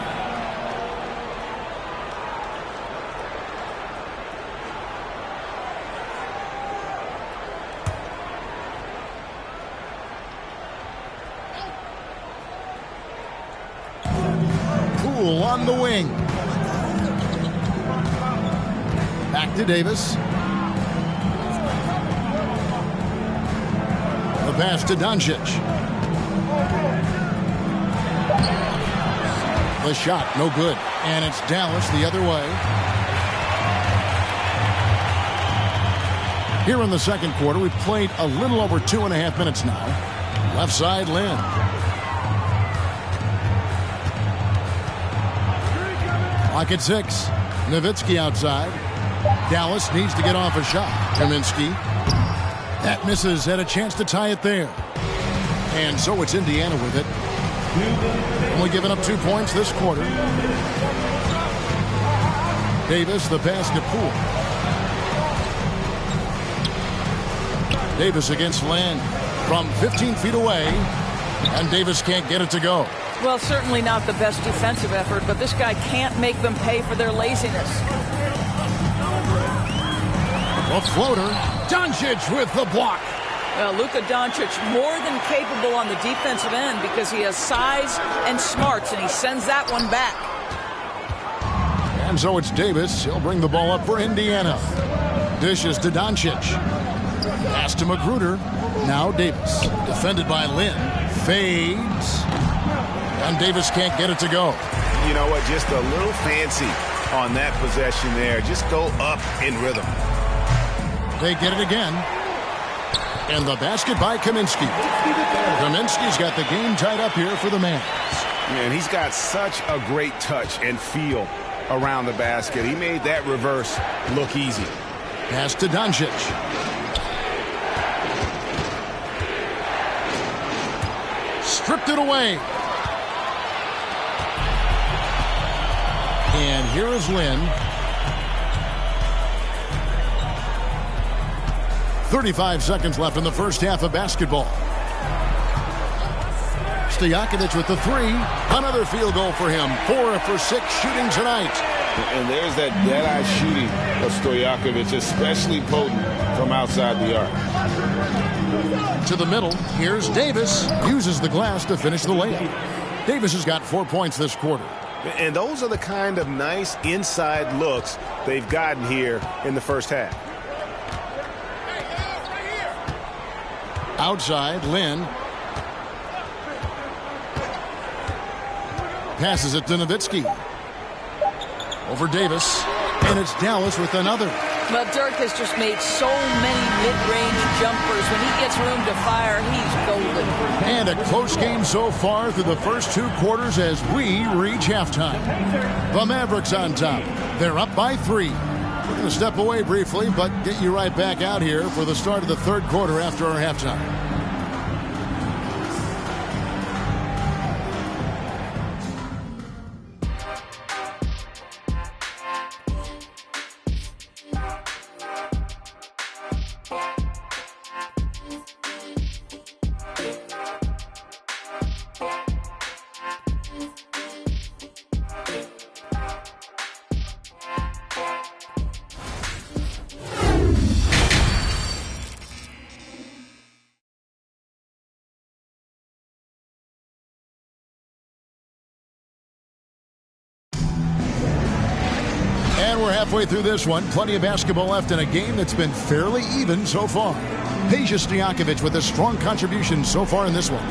On the wing. Back to Davis. The pass to Doncic. The shot, no good. And it's Dallas the other way. Here in the second quarter, we've played a little over 2.5 minutes now. Left side, Lynn. Clock at 6. Nowitzki outside. Dallas needs to get off a shot. Kaminsky. That misses. Had a chance to tie it there. And so it's Indiana with it. Only giving up 2 points this quarter. Davis, the pass to Poole. Davis against Land from 15 feet away. And Davis can't get it to go. Well, certainly not the best defensive effort, but this guy can't make them pay for their laziness. A floater. Doncic with the block. Well, Luka Doncic more than capable on the defensive end because he has size and smarts, and he sends that one back. And so it's Davis. He'll bring the ball up for Indiana. Dishes to Doncic. Pass to Magruder. Now Davis. Defended by Lynn. Fades. And Davis can't get it to go. You know what? Just a little fancy on that possession there. Just go up in rhythm. They get it again. And the basket by Kaminsky. Kaminsky's got the game tied up here for the Mavs. Man, he's got such a great touch and feel around the basket. He made that reverse look easy. Pass to Doncic. Stripped it away. And here is Lynn. 35 seconds left in the first half of basketball. Stojakovic with the 3. Another field goal for him. 4 for 6 shooting tonight. And there's that dead-eye shooting of Stojakovic, especially potent from outside the arc. To the middle. Here's Davis. Uses the glass to finish the layup. Davis has got 4 points this quarter. And those are the kind of nice inside looks they've gotten here in the first half. Outside, Lynn. Passes it to Nowitzki. Over Davis. And it's Dallas with another. Well, Dirk has just made so many mid-range jumpers. When he gets room to fire, he's golden. And a close game so far through the first 2 quarters as we reach halftime. The Mavericks on top. They're up by 3. We're going to step away briefly, but get you right back out here for the start of the third quarter after our halftime. We're halfway through this one. Plenty of basketball left in a game that's been fairly even so far. Peja Stojakovic with a strong contribution so far in this one.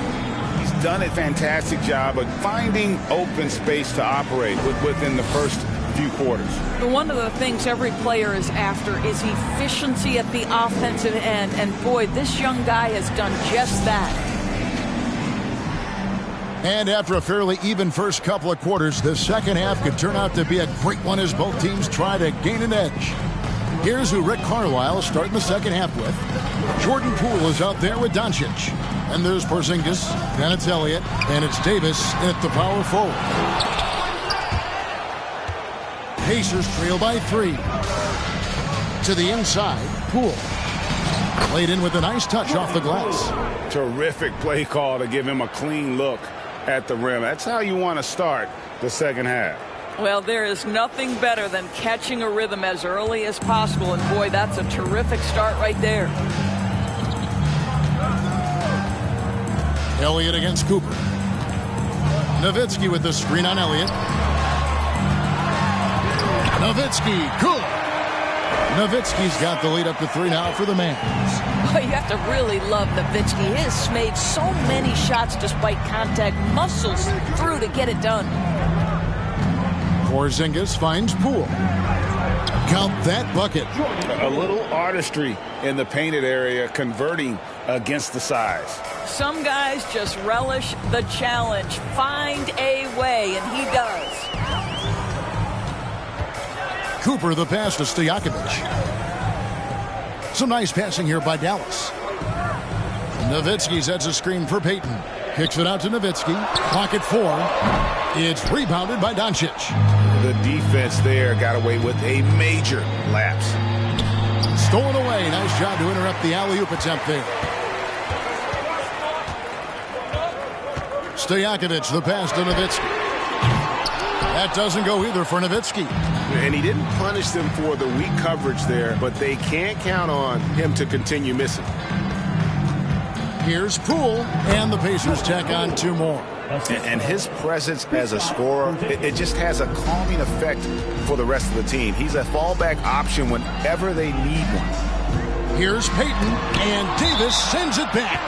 He's done a fantastic job of finding open space to operate within the first few quarters. One of the things every player is after is efficiency at the offensive end. And boy, this young guy has done just that. And after a fairly even first couple of quarters, the second half could turn out to be a great one as both teams try to gain an edge. Here's who Rick Carlisle is starting the second half with. Jordan Poole is out there with Doncic. And there's Porzingis, then it's Elliott, and it's Davis at the power forward. Pacers trail by 3. To the inside, Poole. Laid in with a nice touch off the glass. Terrific play call to give him a clean look at the rim. That's how you want to start the second half. Well, there is nothing better than catching a rhythm as early as possible. And boy, that's a terrific start right there. Elliott against Cooper. Nowitzki with the screen on Elliott. Nowitzki, cool. Nowitzki's got the lead up to 3 now for the Mavs. Oh, you have to really love Nowitzki. He has made so many shots despite contact. Muscles through to get it done. Porzingis finds Poole. Count that bucket. A little artistry in the painted area, converting against the size. Some guys just relish the challenge. Find a way, and he does. Cooper the pass to Stojakovic. Some nice passing here by Dallas. Nowitzki sets a screen for Payton. Kicks it out to Nowitzki. Clock at 4. It's rebounded by Doncic. The defense there got away with a major lapse. Stolen away. Nice job to interrupt the alley-oop attempt there. Stojakovic the pass to Nowitzki. That doesn't go either for Nowitzki. And he didn't punish them for the weak coverage there, but they can't count on him to continue missing. Here's Poole, and the Pacers tack on 2 more. And his presence as a scorer, it just has a calming effect for the rest of the team. He's a fallback option whenever they need one. Here's Payton, and Davis sends it back.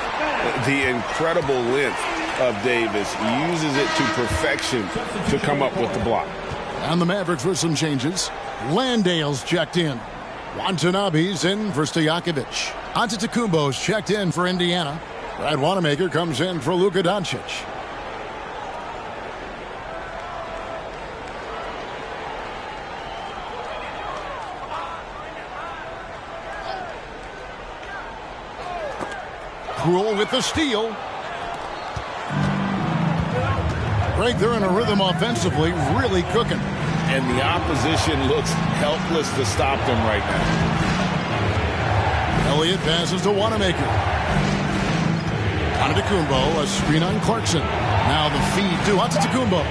The incredible length of Davis uses it to perfection to come up with the block. And the Mavericks with some changes. Landale's checked in. Watanabe's in for Stojakovic. Antetokounmpo's checked in for Indiana. Brad Wanamaker comes in for Luka Doncic. Poole with the steal. Right there in a rhythm offensively, really cooking. And the opposition looks helpless to stop them right now. Elliott passes to Wanamaker. Antetokounmpo, a screen on Clarkson. Now the feed to Antetokounmpo.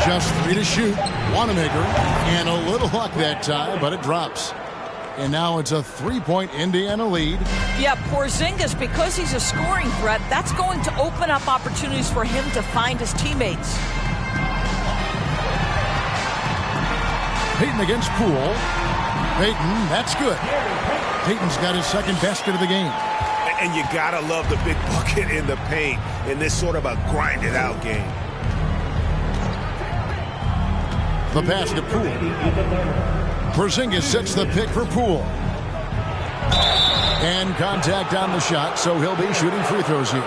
Just 3 to shoot. Wanamaker, and a little luck that time, but it drops. And now it's a 3-point Indiana lead. Yeah, Porzingis, because he's a scoring threat, that's going to open up opportunities for him to find his teammates. Payton against Poole. Payton, that's good. Payton's got his second basket of the game. And you gotta love the big bucket in the paint in this sort of a grinded out game. The pass to Poole. Porzingis sets the pick for Poole. And contact on the shot, so he'll be shooting free throws here.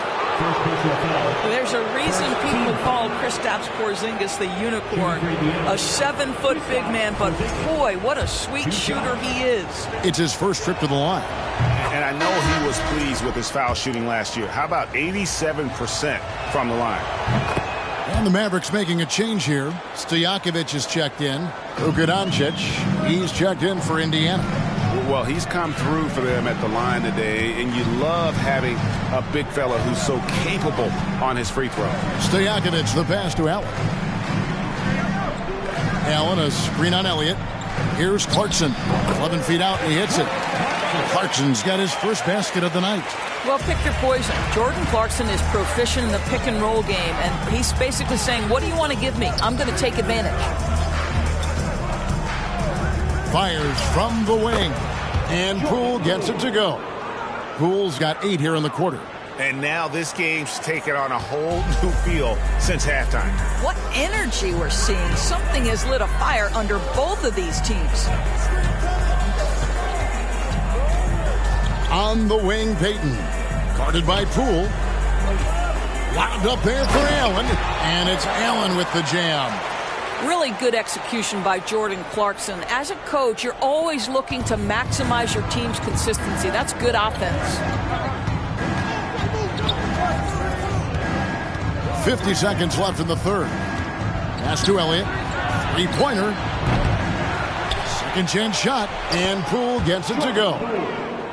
There's a reason people call Kristaps Porzingis the unicorn. A 7-foot big man, but boy, what a sweet shooter he is. It's his first trip to the line. And I know he was pleased with his foul shooting last year. How about 87% from the line? And the Mavericks making a change here. Stojakovic is checked in. Luka Doncic, he's checked in for Indiana. Well, he's come through for them at the line today, and you love having a big fella who's so capable on his free throw. Stojakovic, the pass to Allen. Allen, a screen on Elliott. Here's Clarkson. 11 feet out, and he hits it. Clarkson's got his first basket of the night. Well, pick your poison. Jordan Clarkson is proficient in the pick-and-roll game, and he's basically saying, what do you want to give me? I'm going to take advantage. Fires from the wing, and Poole gets it to go. Poole's got 8 here in the quarter. And now this game's taken on a whole new feel since halftime. What energy we're seeing. Something has lit a fire under both of these teams. On the wing, Payton. Guarded by Poole. Lobbed up there for Allen, and it's Allen with the jam. Really good execution by Jordan Clarkson. As a coach, you're always looking to maximize your team's consistency. That's good offense. 50 seconds left in the third. Pass to Elliott. 3-pointer. Second chance shot, and Poole gets it to go.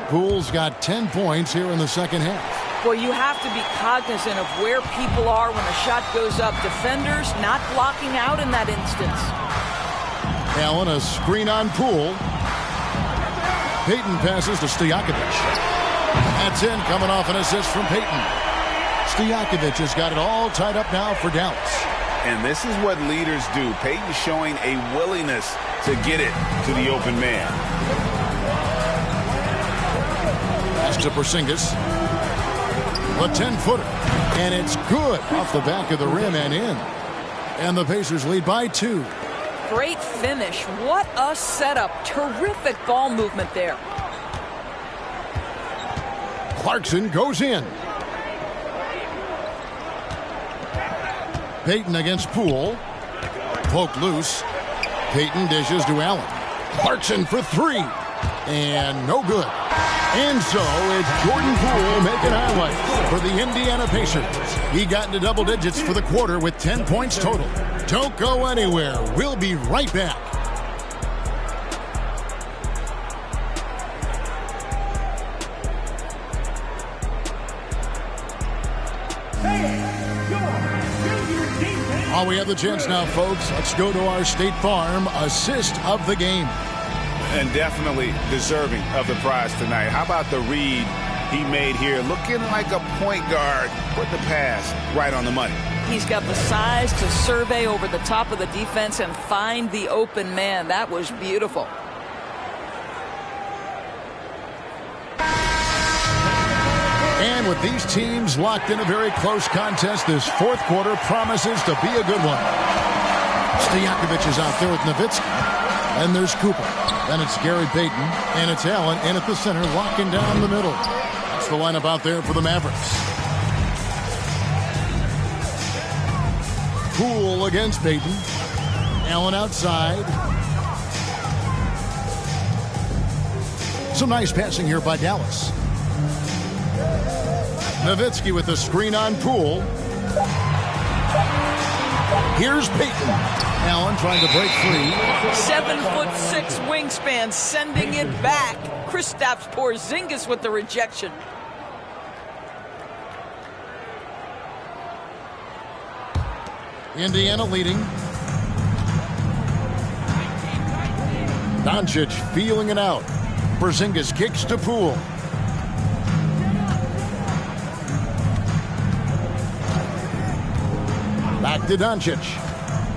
Poole's got 10 points here in the second half. Well, you have to be cognizant of where people are when a shot goes up. Defenders not blocking out in that instance. Allen, a screen on Poole. Payton passes to Stojakovic. That's in, coming off an assist from Payton. Stojakovic has got it all tied up now for Dallas. And this is what leaders do. Payton showing a willingness to get it to the open man. Pass to Porzingis. A 10-footer. And it's good off the back of the rim and in. And the Pacers lead by 2. great finish. What a setup. Terrific ball movement there. Clarkson goes in. Payton against Poole. Poked loose. Payton dishes to Allen. Clarkson for three. And no good. And so it's Jordan Poole making highlights for the Indiana Pacers. He got into double digits for the quarter with 10 points total. Don't go anywhere. We'll be right back. While we have the chance now, folks, let's go to our State Farm assist of the game. And definitely deserving of the prize tonight. How about the read he made here? Looking like a point guard. Put the pass right on the money. He's got the size to survey over the top of the defense and find the open man. That was beautiful. And with these teams locked in a very close contest, this fourth quarter promises to be a good one. Stojakovic is out there with Nowitzki. And there's Cooper. Then it's Gary Payton. And it's Allen in at the center, locking down the middle. That's the lineup out there for the Mavericks. Poole against Payton. Allen outside. Some nice passing here by Dallas. Nowitzki with the screen on Poole. Here's Payton. Allen trying to break free. 7'6" wingspan, sending it back. Kristaps Porzingis with the rejection. Indiana leading. Doncic feeling it out. Porzingis kicks to Poole. Back to Doncic.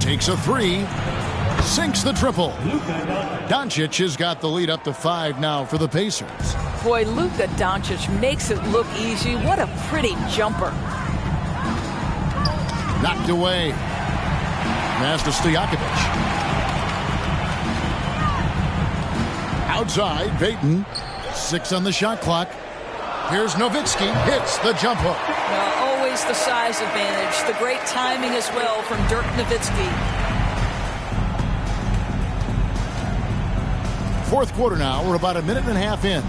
Takes a three. Sinks the triple. Doncic has got the lead up to 5 now for the Pacers. Boy, Luka Doncic makes it look easy. What a pretty jumper. Knocked away. Pass to Stojakovic. Outside, Payton. 6 on the shot clock. Here's Nowitzki. Hits the jump hook. Always the size advantage. The great timing as well from Dirk Nowitzki. Fourth quarter now. We're about a minute and a half in.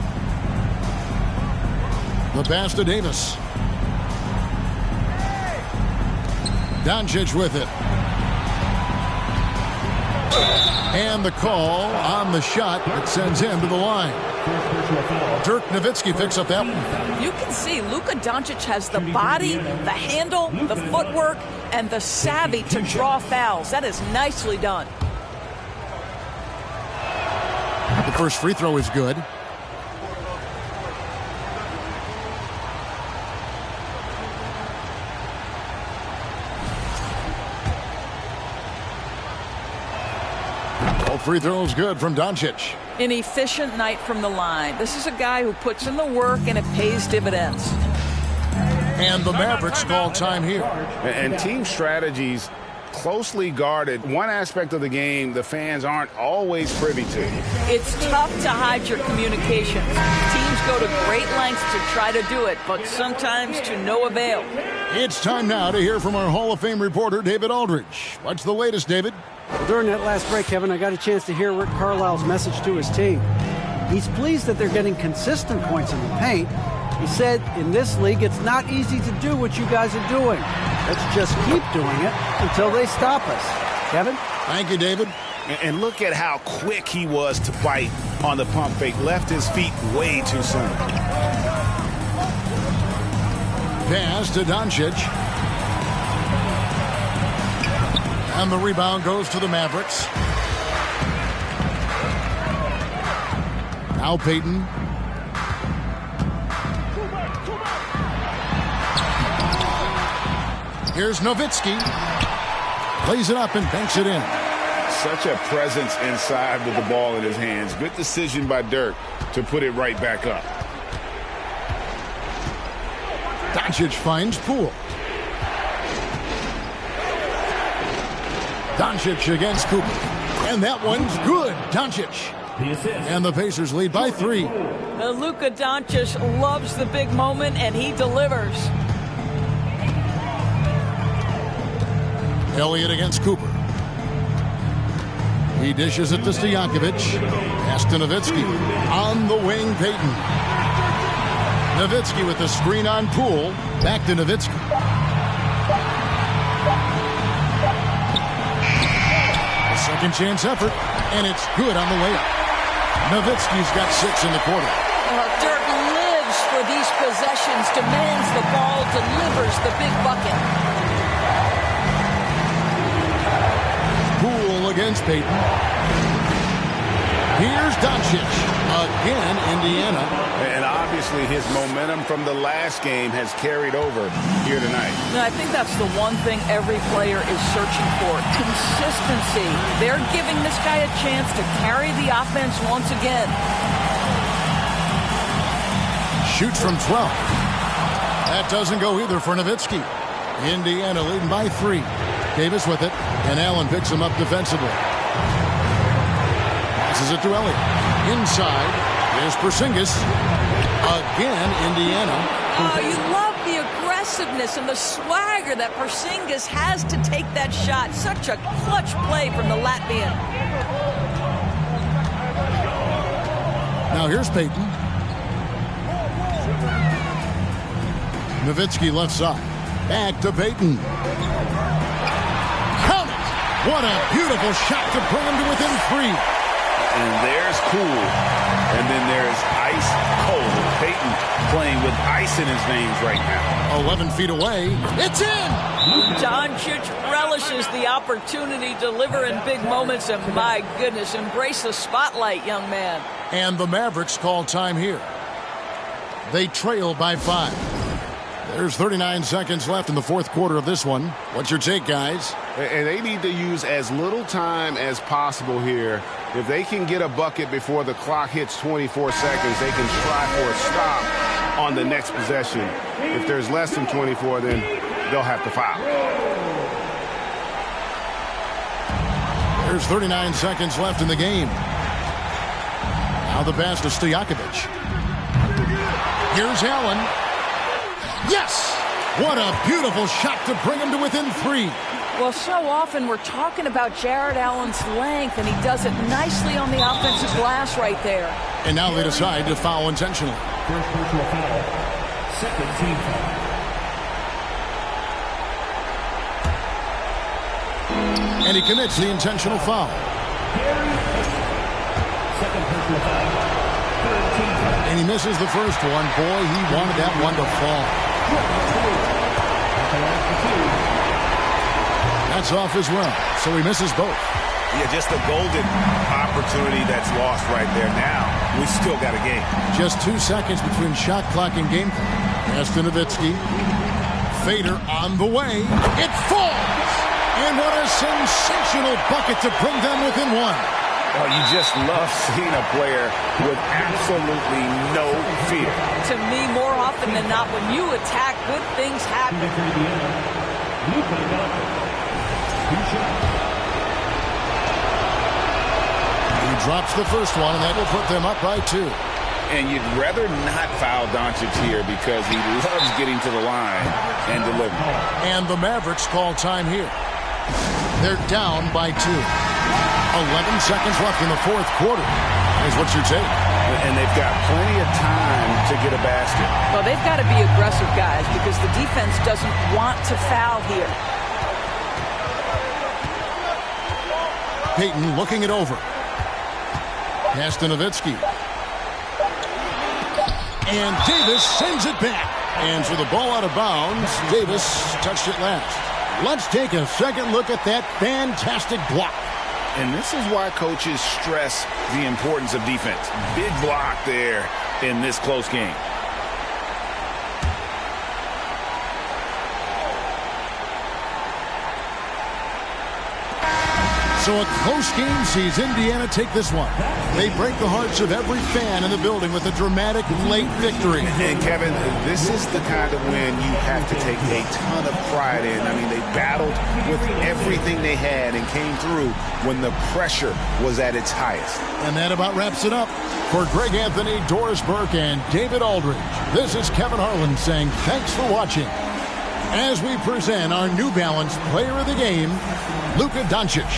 The pass to Davis. Doncic with it. And the call on the shot that sends him to the line. Dirk Nowitzki picks up that one. You can see Luka Doncic has the body, the handle, the footwork, and the savvy to draw fouls. That is nicely done. The first free throw is good. All free throws good from Doncic. An efficient night from the line. This is a guy who puts in the work and it pays dividends. And the Mavericks call time here. And team strategies closely guarded. One aspect of the game the fans aren't always privy to. It's tough to hide your communication. Teams go to great lengths to try to do it, but sometimes to no avail. It's time now to hear from our Hall of Fame reporter, David Aldridge. What's the latest, David? Well, during that last break, Kevin, I got a chance to hear Rick Carlisle's message to his team. He's pleased that they're getting consistent points in the paint. He said, in this league, it's not easy to do what you guys are doing. Let's just keep doing it until they stop us. Kevin? Thank you, David. And look at how quick he was to bite on the pump fake. Left his feet way too soon. Pass to Doncic. And the rebound goes to the Mavericks. Now Payton. Here's Nowitzki. Plays it up and banks it in. Such a presence inside with the ball in his hands. Good decision by Dirk to put it right back up. Doncic finds Poole. Doncic against Cooper. And that one's good. Doncic. The assist. And the Pacers lead by 3. Luka Doncic loves the big moment, and he delivers. Elliott against Cooper. He dishes it to Stojakovic. Pass to Nowitzki. On the wing, Payton. Nowitzki with the screen on Poole. Back to Nowitzki. A second chance effort, and it's good on the way up. Nowitzki's got 6 in the quarter. Dirk lives for these possessions, demands the ball, delivers the big bucket. Poole against Payton. Here's Doncic. Again, Indiana. And obviously his momentum from the last game has carried over here tonight. I think that's the one thing every player is searching for. Consistency. They're giving this guy a chance to carry the offense once again. Shoots from 12. That doesn't go either for Nowitzki. Indiana leading by 3. Davis with it, and Allen picks him up defensively. Passes it to Elliott. Inside, there's Porzingis. Again, Indiana. Oh, you love the aggressiveness and the swagger that Porzingis has to take that shot. Such a clutch play from the Latvian. Now here's Payton. Nowitzki left side. Back to Payton. Count it! What a beautiful shot to bring him to within 3. And there's cool. And then there's ice cold. Payton playing with ice in his veins right now. 11 feet away. It's in! Doncic relishes the opportunity to deliver in big moments, and my goodness, embrace the spotlight, young man. And the Mavericks call time here. They trail by 5. There's 39 seconds left in the fourth quarter of this one. What's your take, guys? And they need to use as little time as possible here. If they can get a bucket before the clock hits 24 seconds, they can try for a stop on the next possession. If there's less than 24, then they'll have to foul. There's 39 seconds left in the game. Now the pass to Stojakovic. Here's Allen. Yes! What a beautiful shot to bring him to within 3. Well, so often we're talking about Jared Allen's length, and he does it nicely on the offensive glass right there. And now they decide to foul intentionally. First personal foul. Second team foul. And he commits the intentional foul. Second personal foul. Third team foul. And he misses the first one. Boy, he wanted that one to fall. That's off as well. So he misses both. Yeah, just a golden opportunity that's lost right there. Now, we still got a game. Just 2 seconds between shot clock and game clock. Pass to Nowitzki. Fader on the way. It falls! And what a sensational bucket to bring them within 1. Oh, you just love seeing a player with absolutely no fear. To me, more often than not, when you attack, good things happen. He drops the first one, and that will put them up by 2. And you'd rather not foul Doncic here because he loves getting to the line and delivering. And the Mavericks call time here. They're down by 2. 11 seconds left in the fourth quarter. Here's what's your take? And they've got plenty of time to get a basket. Well, they've got to be aggressive, guys, because the defense doesn't want to foul here. Payton looking it over. Pass to Nowitzki. And Davis sends it back. And for the ball out of bounds, Davis touched it last. Let's take a second look at that fantastic block. And this is why coaches stress the importance of defense. Big block there in this close game. So a close game sees Indiana take this one. They break the hearts of every fan in the building with a dramatic late victory. And Kevin, this is the kind of win you have to take a ton of pride in. I mean, they battled with everything they had and came through when the pressure was at its highest. And that about wraps it up. For Greg Anthony, Doris Burke, and David Aldridge, this is Kevin Harlan saying thanks for watching as we present our New Balance Player of the Game, Luka Doncic.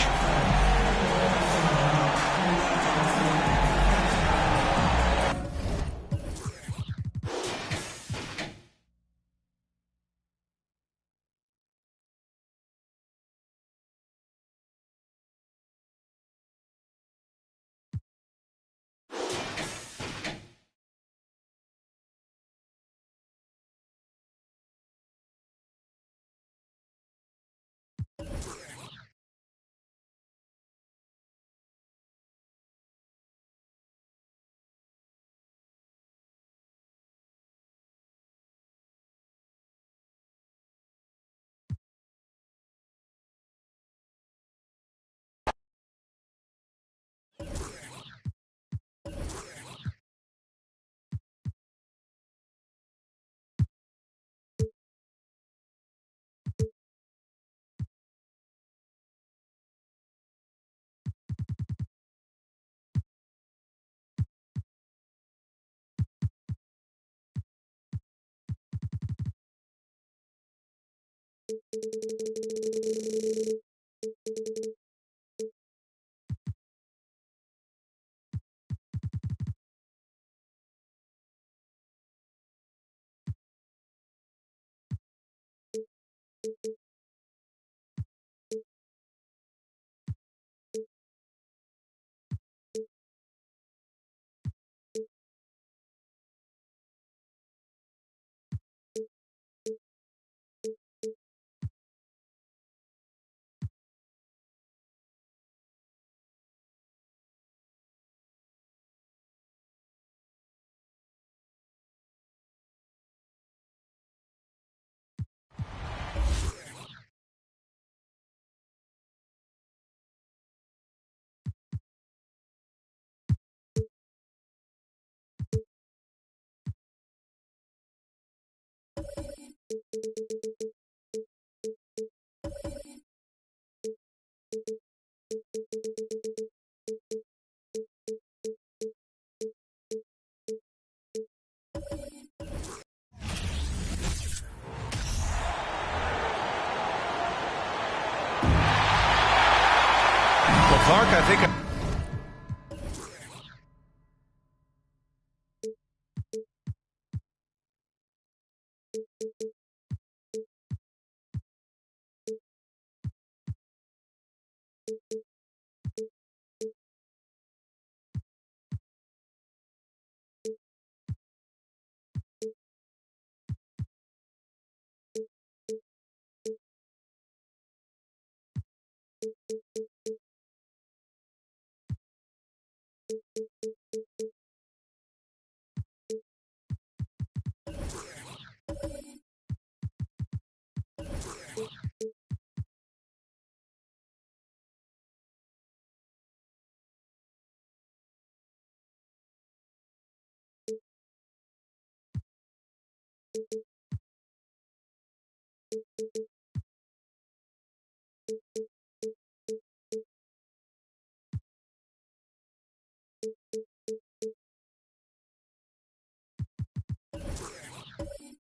Well, Clark, I think...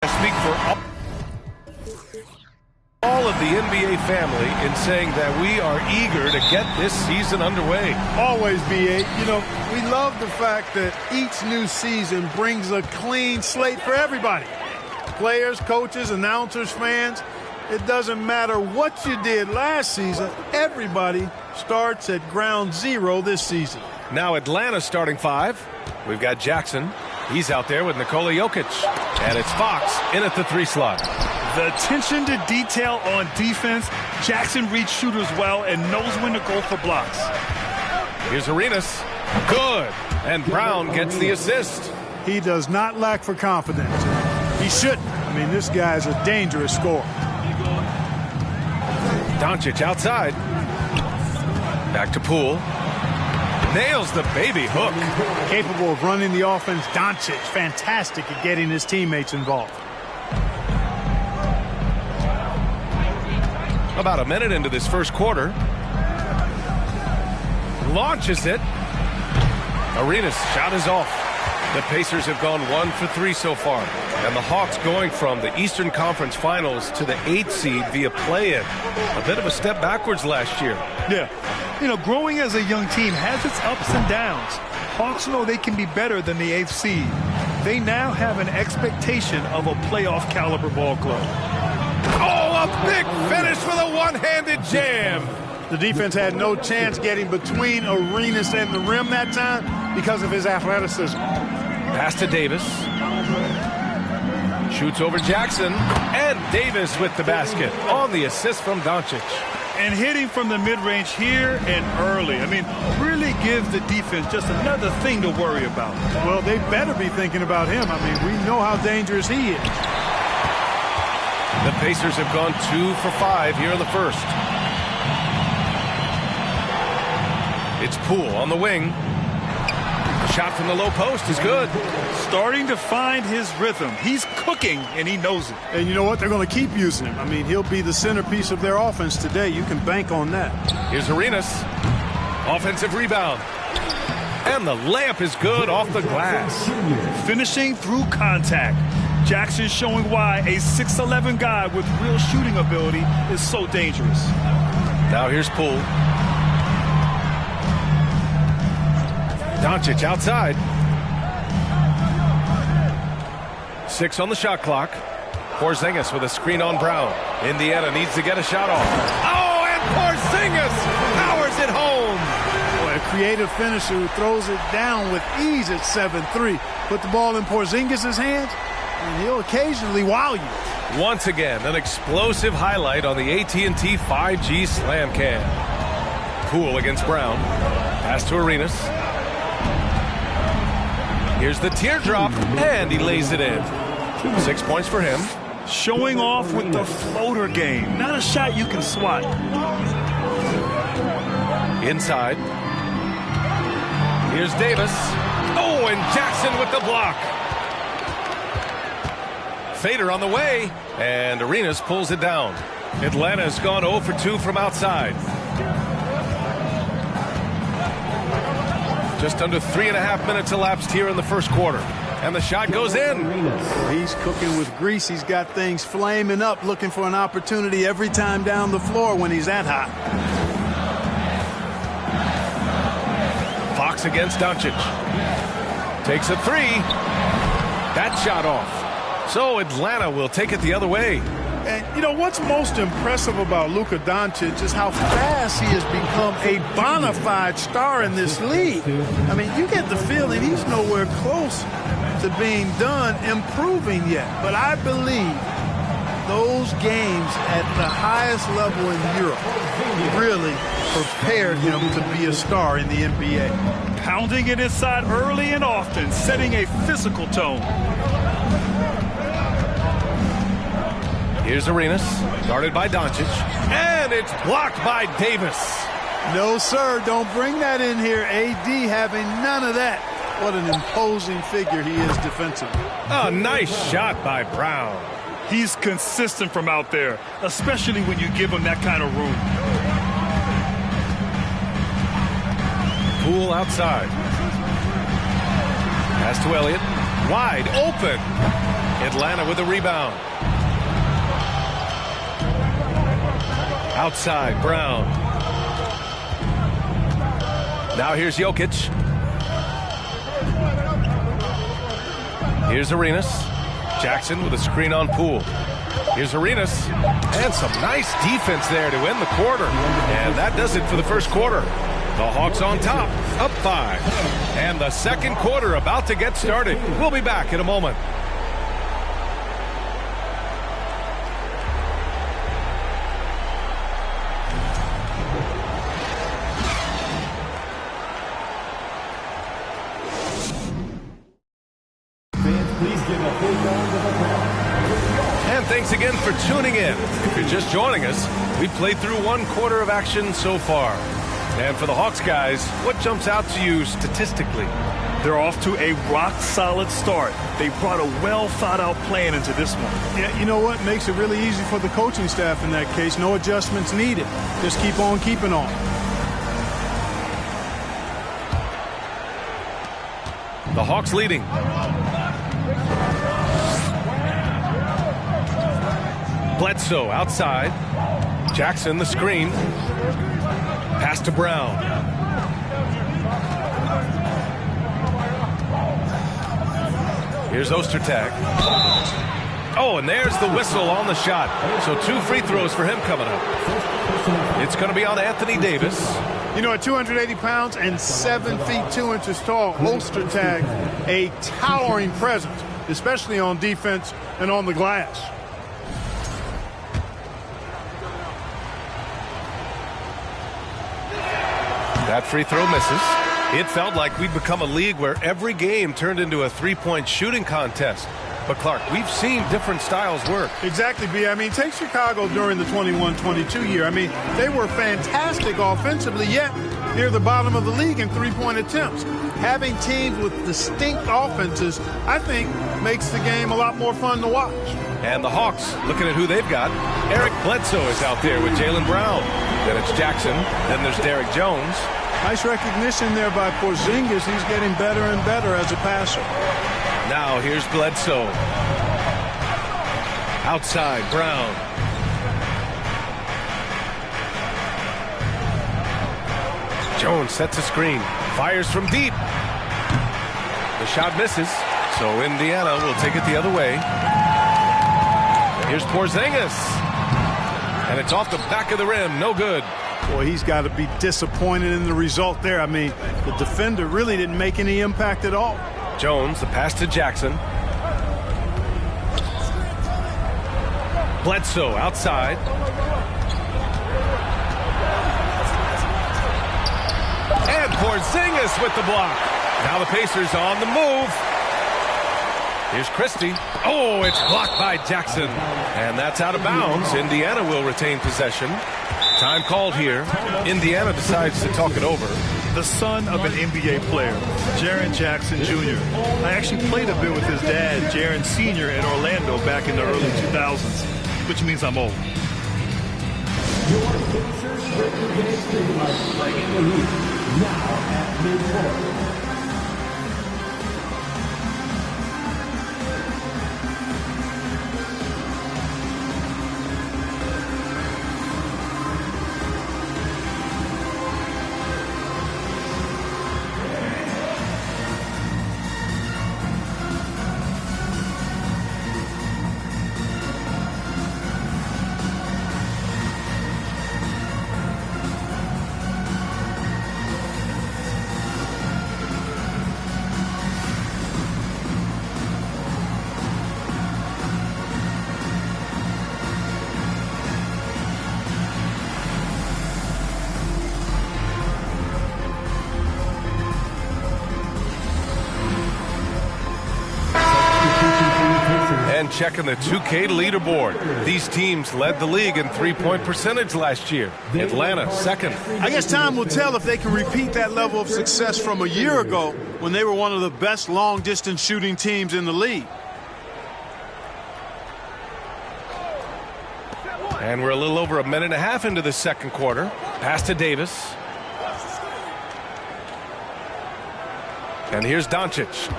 I speak for all of the NBA family in saying that we are eager to get this season underway. Always, B.A. You know, we love the fact that each new season brings a clean slate for everybody. Players, coaches, announcers, fans. It doesn't matter what you did last season. Everybody starts at ground zero this season. Now Atlanta starting five. We've got Jackson. He's out there with Nikola Jokic. And it's Fox in at the 3 slot. The attention to detail on defense. Jackson reads shooters well and knows when to go for blocks. Here's Arenas. Good. And Brown gets the assist. He does not lack for confidence. He shouldn't. I mean, this guy's a dangerous scorer. Doncic outside. Back to Poole. Nails the baby hook. Capable of running the offense. Doncic, fantastic at getting his teammates involved. About a minute into this first quarter. Launches it. Arenas' shot is off. The Pacers have gone 1 for 3 so far. And the Hawks going from the Eastern Conference Finals to the 8th seed via play-in. A bit of a step backwards last year. Yeah. You know, growing as a young team has its ups and downs. Hawks know they can be better than the 8th seed. They now have an expectation of a playoff caliber ball club. Oh, a big finish with a one-handed jam. The defense had no chance getting between Arenas and the rim that time because of his athleticism. Pass to Davis. Shoots over Jackson. And Davis with the basket on the assist from Doncic. And hitting from the mid-range here and early. I mean, really gives the defense just another thing to worry about. Well, they better be thinking about him. I mean, we know how dangerous he is. The Pacers have gone 2 for 5 here in the first. It's Poole on the wing. Shot from the low post is good. Starting to find his rhythm. He's cooking, and he knows it. And you know what? They're going to keep using him. I mean, he'll be the centerpiece of their offense today. You can bank on that. Here's Arenas. Offensive rebound. And the layup is good off the glass. Finishing through contact. Jackson showing why a 6'11" guy with real shooting ability is so dangerous. Now here's Poole. Doncic outside. 6 on the shot clock. Porzingis with a screen on Brown. Indiana needs to get a shot off. Oh, and Porzingis powers it home. Boy, a creative finisher who throws it down with ease at 7-3. Put the ball in Porzingis' hands, and he'll occasionally wow you. Once again, an explosive highlight on the AT&T 5G Slam Cam. Poole against Brown. Pass to Arenas. Here's the teardrop, and he lays it in. 6 points for him. Showing off with the floater game. Not a shot you can swat. Inside. Here's Davis. Oh, and Jackson with the block. Fader on the way, and Arenas pulls it down. Atlanta's gone 0 for 2 from outside. Just under 3.5 minutes elapsed here in the first quarter. And the shot goes in. He's cooking with grease. He's got things flaming up, looking for an opportunity every time down the floor when he's that hot. Fox against Doncic. Takes a 3. That shot off. So Atlanta will take it the other way. And, you know, what's most impressive about Luka Doncic is how fast he has become a bona fide star in this league. I mean, you get the feeling he's nowhere close to being done improving yet. But I believe those games at the highest level in Europe really prepared him to be a star in the NBA. Pounding it inside early and often, setting a physical tone. Here's Arenas, guarded by Doncic, and it's blocked by Davis. No, sir, don't bring that in here. AD having none of that. What an imposing figure he is defensively. A nice shot by Brown. He's consistent from out there, especially when you give him that kind of room. Poole outside. Pass to Elliott. Wide open. Atlanta with a rebound. Outside, Brown. Now here's Jokic. Here's Arenas. Jackson with a screen on Poole. Here's Arenas. And some nice defense there to end the quarter. And that does it for the first quarter. The Hawks on top, up 5. And the second quarter about to get started. We'll be back in a moment. And thanks again for tuning in. If you're just joining us, we've played through 1 quarter of action so far. And for the Hawks guys, what jumps out to you statistically? They're off to a rock-solid start. They brought a well-thought-out plan into this one. Yeah, you know what? Makes it really easy for the coaching staff in that case. No adjustments needed. Just keep on keeping on. The Hawks leading. Bledsoe outside. Jackson the screen. Pass to Brown. Here's Ostertag. Oh, and there's the whistle on the shot. So 2 free throws for him coming up. It's going to be on Anthony Davis. You know, at 280 pounds and 7 feet 2 inches tall, Ostertag, a towering presence, especially on defense and on the glass. That free throw misses. It felt like we'd become a league where every game turned into a three-point shooting contest. But, Clark, we've seen different styles work. Exactly, B. I mean, take Chicago during the 21-22 year. I mean, they were fantastic offensively, yet near the bottom of the league in three-point attempts. Having teams with distinct offenses, I think, makes the game a lot more fun to watch. And the Hawks, looking at who they've got, Eric Bledsoe is out there with Jaylen Brown. Then it's Jackson. Then there's Derek Jones. Nice recognition there by Porzingis. He's getting better and better as a passer. Now here's Bledsoe. Outside, Brown. Jones sets a screen. Fires from deep. The shot misses. So Indiana will take it the other way. Here's Porzingis. And it's off the back of the rim. No good. Boy, he's got to be disappointed in the result there. I mean, the defender really didn't make any impact at all. Jones, the pass to Jackson. Bledsoe outside. And Porzingis with the block. Now the Pacers on the move. Here's Christie. Oh, it's blocked by Jackson. And that's out of bounds. Indiana will retain possession. Time called here. Indiana decides to talk it over. The son of an NBA player, Jaren Jackson Jr. I actually played a bit with his dad, Jaren Sr. in Orlando back in the early 2000s, which means I'm old. Now at midcourt. And checking the 2K leaderboard. These teams led the league in three-point percentage last year. Atlanta, second. I guess time will tell if they can repeat that level of success from a year ago when they were one of the best long-distance shooting teams in the league. And we're a little over a minute and a half into the second quarter. Pass to Davis. And here's Doncic.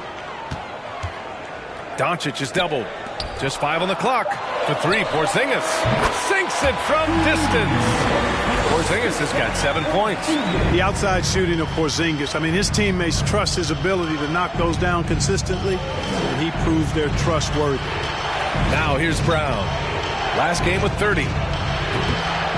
Doncic is doubled. Just 5 on the clock. For 3, Porzingis sinks it from distance. Porzingis has got 7 points. The outside shooting of Porzingis. I mean, his teammates trust his ability to knock those down consistently, and he proves they're trustworthy. Now here's Brown. Last game with 30.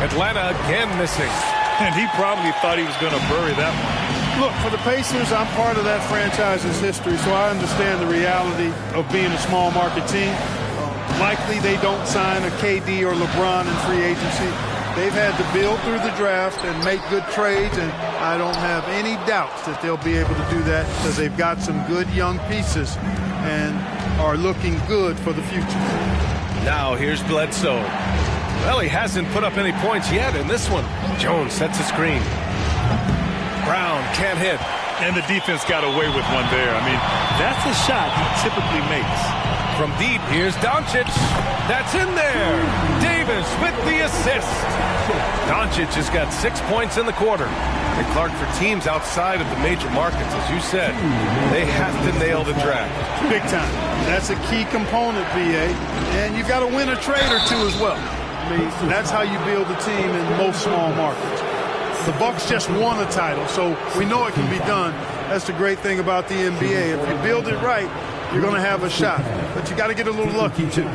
Atlanta again missing. And he probably thought he was going to bury that one. Look, for the Pacers, I'm part of that franchise's history, so I understand the reality of being a small market team. Likely they don't sign a KD or LeBron in free agency. They've had to build through the draft and make good trades, and I don't have any doubts that they'll be able to do that because they've got some good young pieces and are looking good for the future. Now here's Bledsoe. Well, he hasn't put up any points yet in this one. Jones sets a screen. Brown can't hit. And the defense got away with one there. I mean, that's a shot he typically makes. From deep, here's Doncic. That's in there. Davis with the assist. Doncic has got 6 points in the quarter. And Clark, for teams outside of the major markets, as you said, they have to nail the draft. Big time. That's a key component, VA. And you got to win a trade or two as well. I mean, that's how you build a team in most small markets. The Bucks just won a title, so we know it can be done. That's the great thing about the NBA. If you build it right, you're going to have a shot. But you got to get a little lucky, too.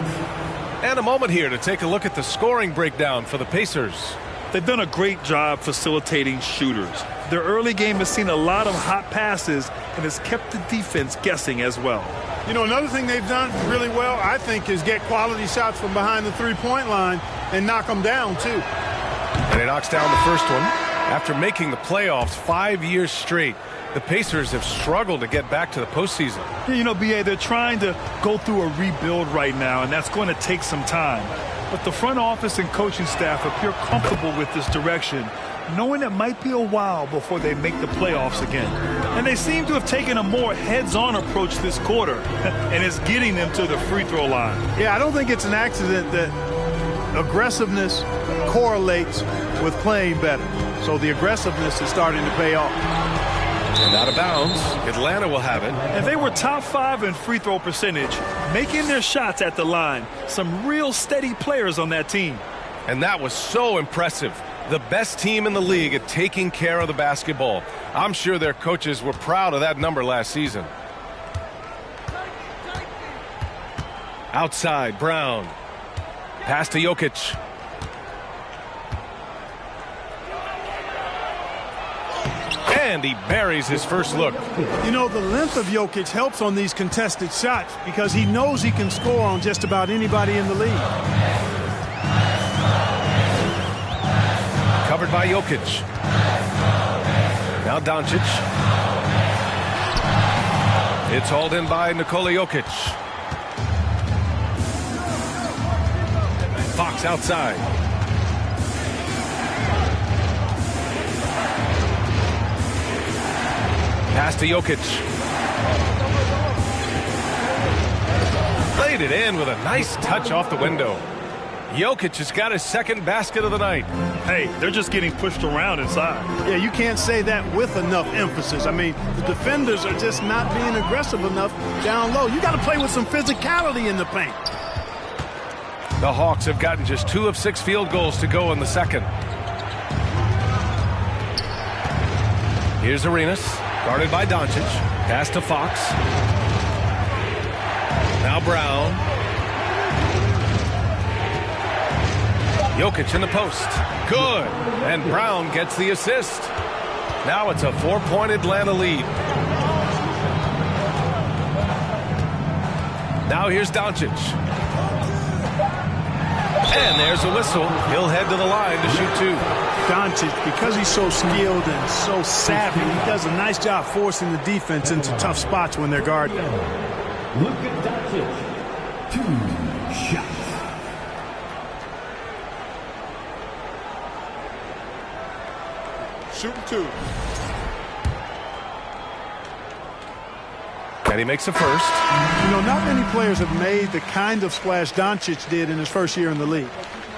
And a moment here to take a look at the scoring breakdown for the Pacers. They've done a great job facilitating shooters. Their early game has seen a lot of hot passes and has kept the defense guessing as well. You know, another thing they've done really well, I think, is get quality shots from behind the three-point line and knock them down, too. And he knocks down the first one. After making the playoffs 5 years straight, the Pacers have struggled to get back to the postseason. You know, B.A., they're trying to go through a rebuild right now, and that's going to take some time. But the front office and coaching staff appear comfortable with this direction, knowing it might be a while before they make the playoffs again. And they seem to have taken a more heads-on approach this quarter, and it's getting them to the free throw line. Yeah, I don't think it's an accident that aggressiveness correlates with playing better. So the aggressiveness is starting to pay off. And out of bounds, Atlanta will have it. And they were top 5 in free throw percentage, making their shots at the line. Some real steady players on that team. And that was so impressive. The best team in the league at taking care of the basketball. I'm sure their coaches were proud of that number last season. Outside, Brown. Pass to Jokic. And he buries his first look. You know, the length of Jokic helps on these contested shots because he knows he can score on just about anybody in the league. Covered by Jokic. Now Doncic. It's hauled in by Nikola Jokic. Fox outside. Pass to Jokic. Laid it in with a nice touch off the window. Jokic has got his second basket of the night. Hey, they're just getting pushed around inside. Yeah, you can't say that with enough emphasis. I mean, the defenders are just not being aggressive enough down low. You got to play with some physicality in the paint. The Hawks have gotten just 2 of 6 field goals to go in the second. Here's Arenas, guarded by Doncic. Pass to Fox. Now Brown. Jokic in the post. Good. And Brown gets the assist. Now it's a 4-point Atlanta lead. Now here's Doncic. And there's a whistle. He'll head to the line to shoot 2. Doncic, because he's so skilled and so savvy, he does a nice job forcing the defense into tough spots when they're guarding. Look at Doncic. 2 shots. Shooting 2. And he makes the first. You know, not many players have made the kind of splash Doncic did in his first year in the league.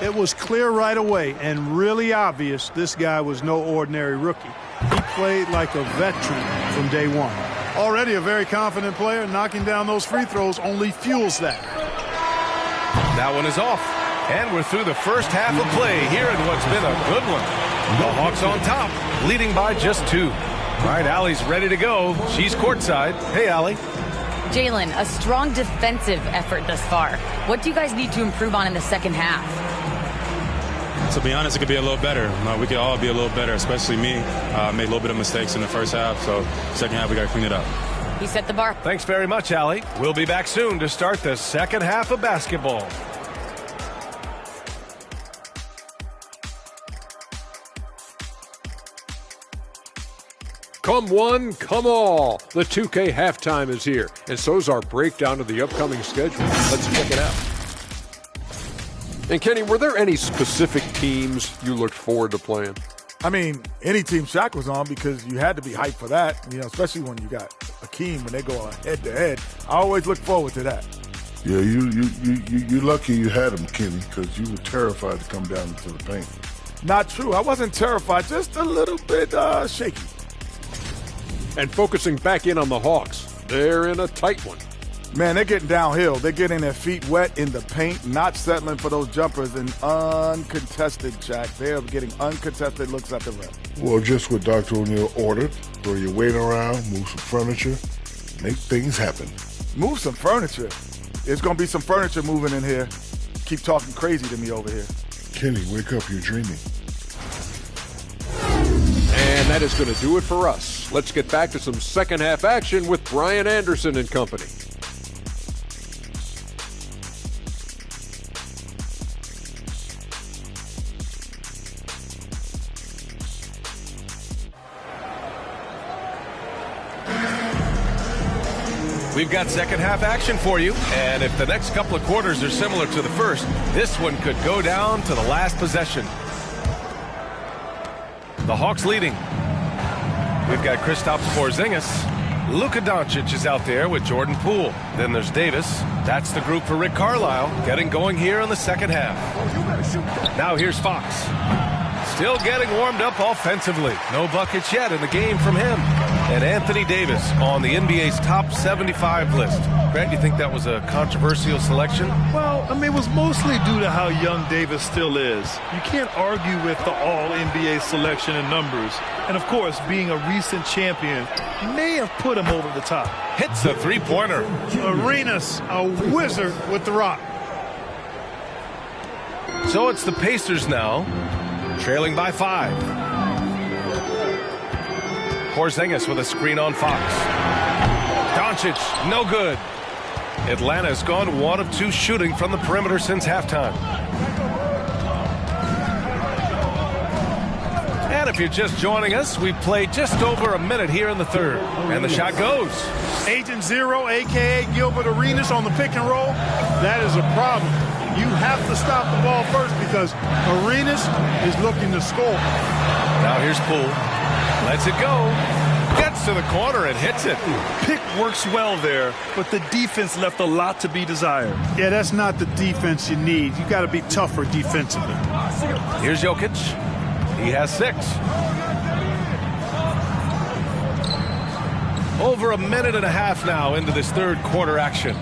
It was clear right away and really obvious this guy was no ordinary rookie. He played like a veteran from day one. Already a very confident player, knocking down those free throws only fuels that. That one is off. And we're through the first half of play here in what's been a good one. The Hawks on top, leading by just 2. All right, Allie's ready to go. She's courtside. Hey, Allie. Jalen, a strong defensive effort thus far. What do you guys need to improve on in the second half? To be honest, it could be a little better. We could all be a little better, especially me. Made a little bit of mistakes in the first half, so second half we got to clean it up. He set the bar. Thanks very much, Allie. We'll be back soon to start the second half of basketball. Come one, come all. The 2K halftime is here, and so's our breakdown of the upcoming schedule. Let's check it out. And Kenny, were there any specific teams you looked forward to playing? I mean, any team Shaq was on, because you had to be hyped for that, especially when you got Akeem when they go head-to-head. I always look forward to that. Yeah, you lucky you had him, Kenny, because you were terrified to come down into the paint. Not true. I wasn't terrified, just a little bit shaky. And focusing back in on the Hawks, they're in a tight one. Man, they're getting downhill. They're getting their feet wet in the paint, not settling for those jumpers, and uncontested, Jack. They're getting uncontested looks at the rim. Well, just what Dr. O'Neal ordered. Throw your weight around, move some furniture, make things happen. Move some furniture? There's going to be some furniture moving in here. Keep talking crazy to me over here. Kenny, wake up. You're dreaming. And that is going to do it for us. Let's get back to some second half action with Brian Anderson and company. We've got second half action for you, and if the next couple of quarters are similar to the first, this one could go down to the last possession. The Hawks leading. We've got Kristaps Porzingis. Luka Doncic is out there with Jordan Poole. Then there's Davis. That's the group for Rick Carlisle, getting going here in the second half. Now here's Fox. Still getting warmed up offensively. No buckets yet in the game from him. And Anthony Davis on the NBA's top 75 list. Grant, you think that was a controversial selection? Well, I mean, it was mostly due to how young Davis still is. You can't argue with the all-NBA selection and numbers. And, of course, being a recent champion may have put him over the top. Hits a three-pointer. Arenas, a wizard with the rock. So it's the Pacers now, trailing by 5. Porzingis with a screen on Fox. Doncic, no good. Atlanta's gone 1 of 2 shooting from the perimeter since halftime. And if you're just joining us, we've played just over a minute here in the third. And the shot goes. Agent Zero, a.k.a. Gilbert Arenas on the pick and roll. That is a problem. You have to stop the ball first because Arenas is looking to score. Now here's Poole. Lets it go. Gets to the corner and hits it. Pick works well there, but the defense left a lot to be desired. Yeah, that's not the defense you need. You got to be tougher defensively. Here's Jokic. He has 6. Over a minute and a half now into this third quarter action.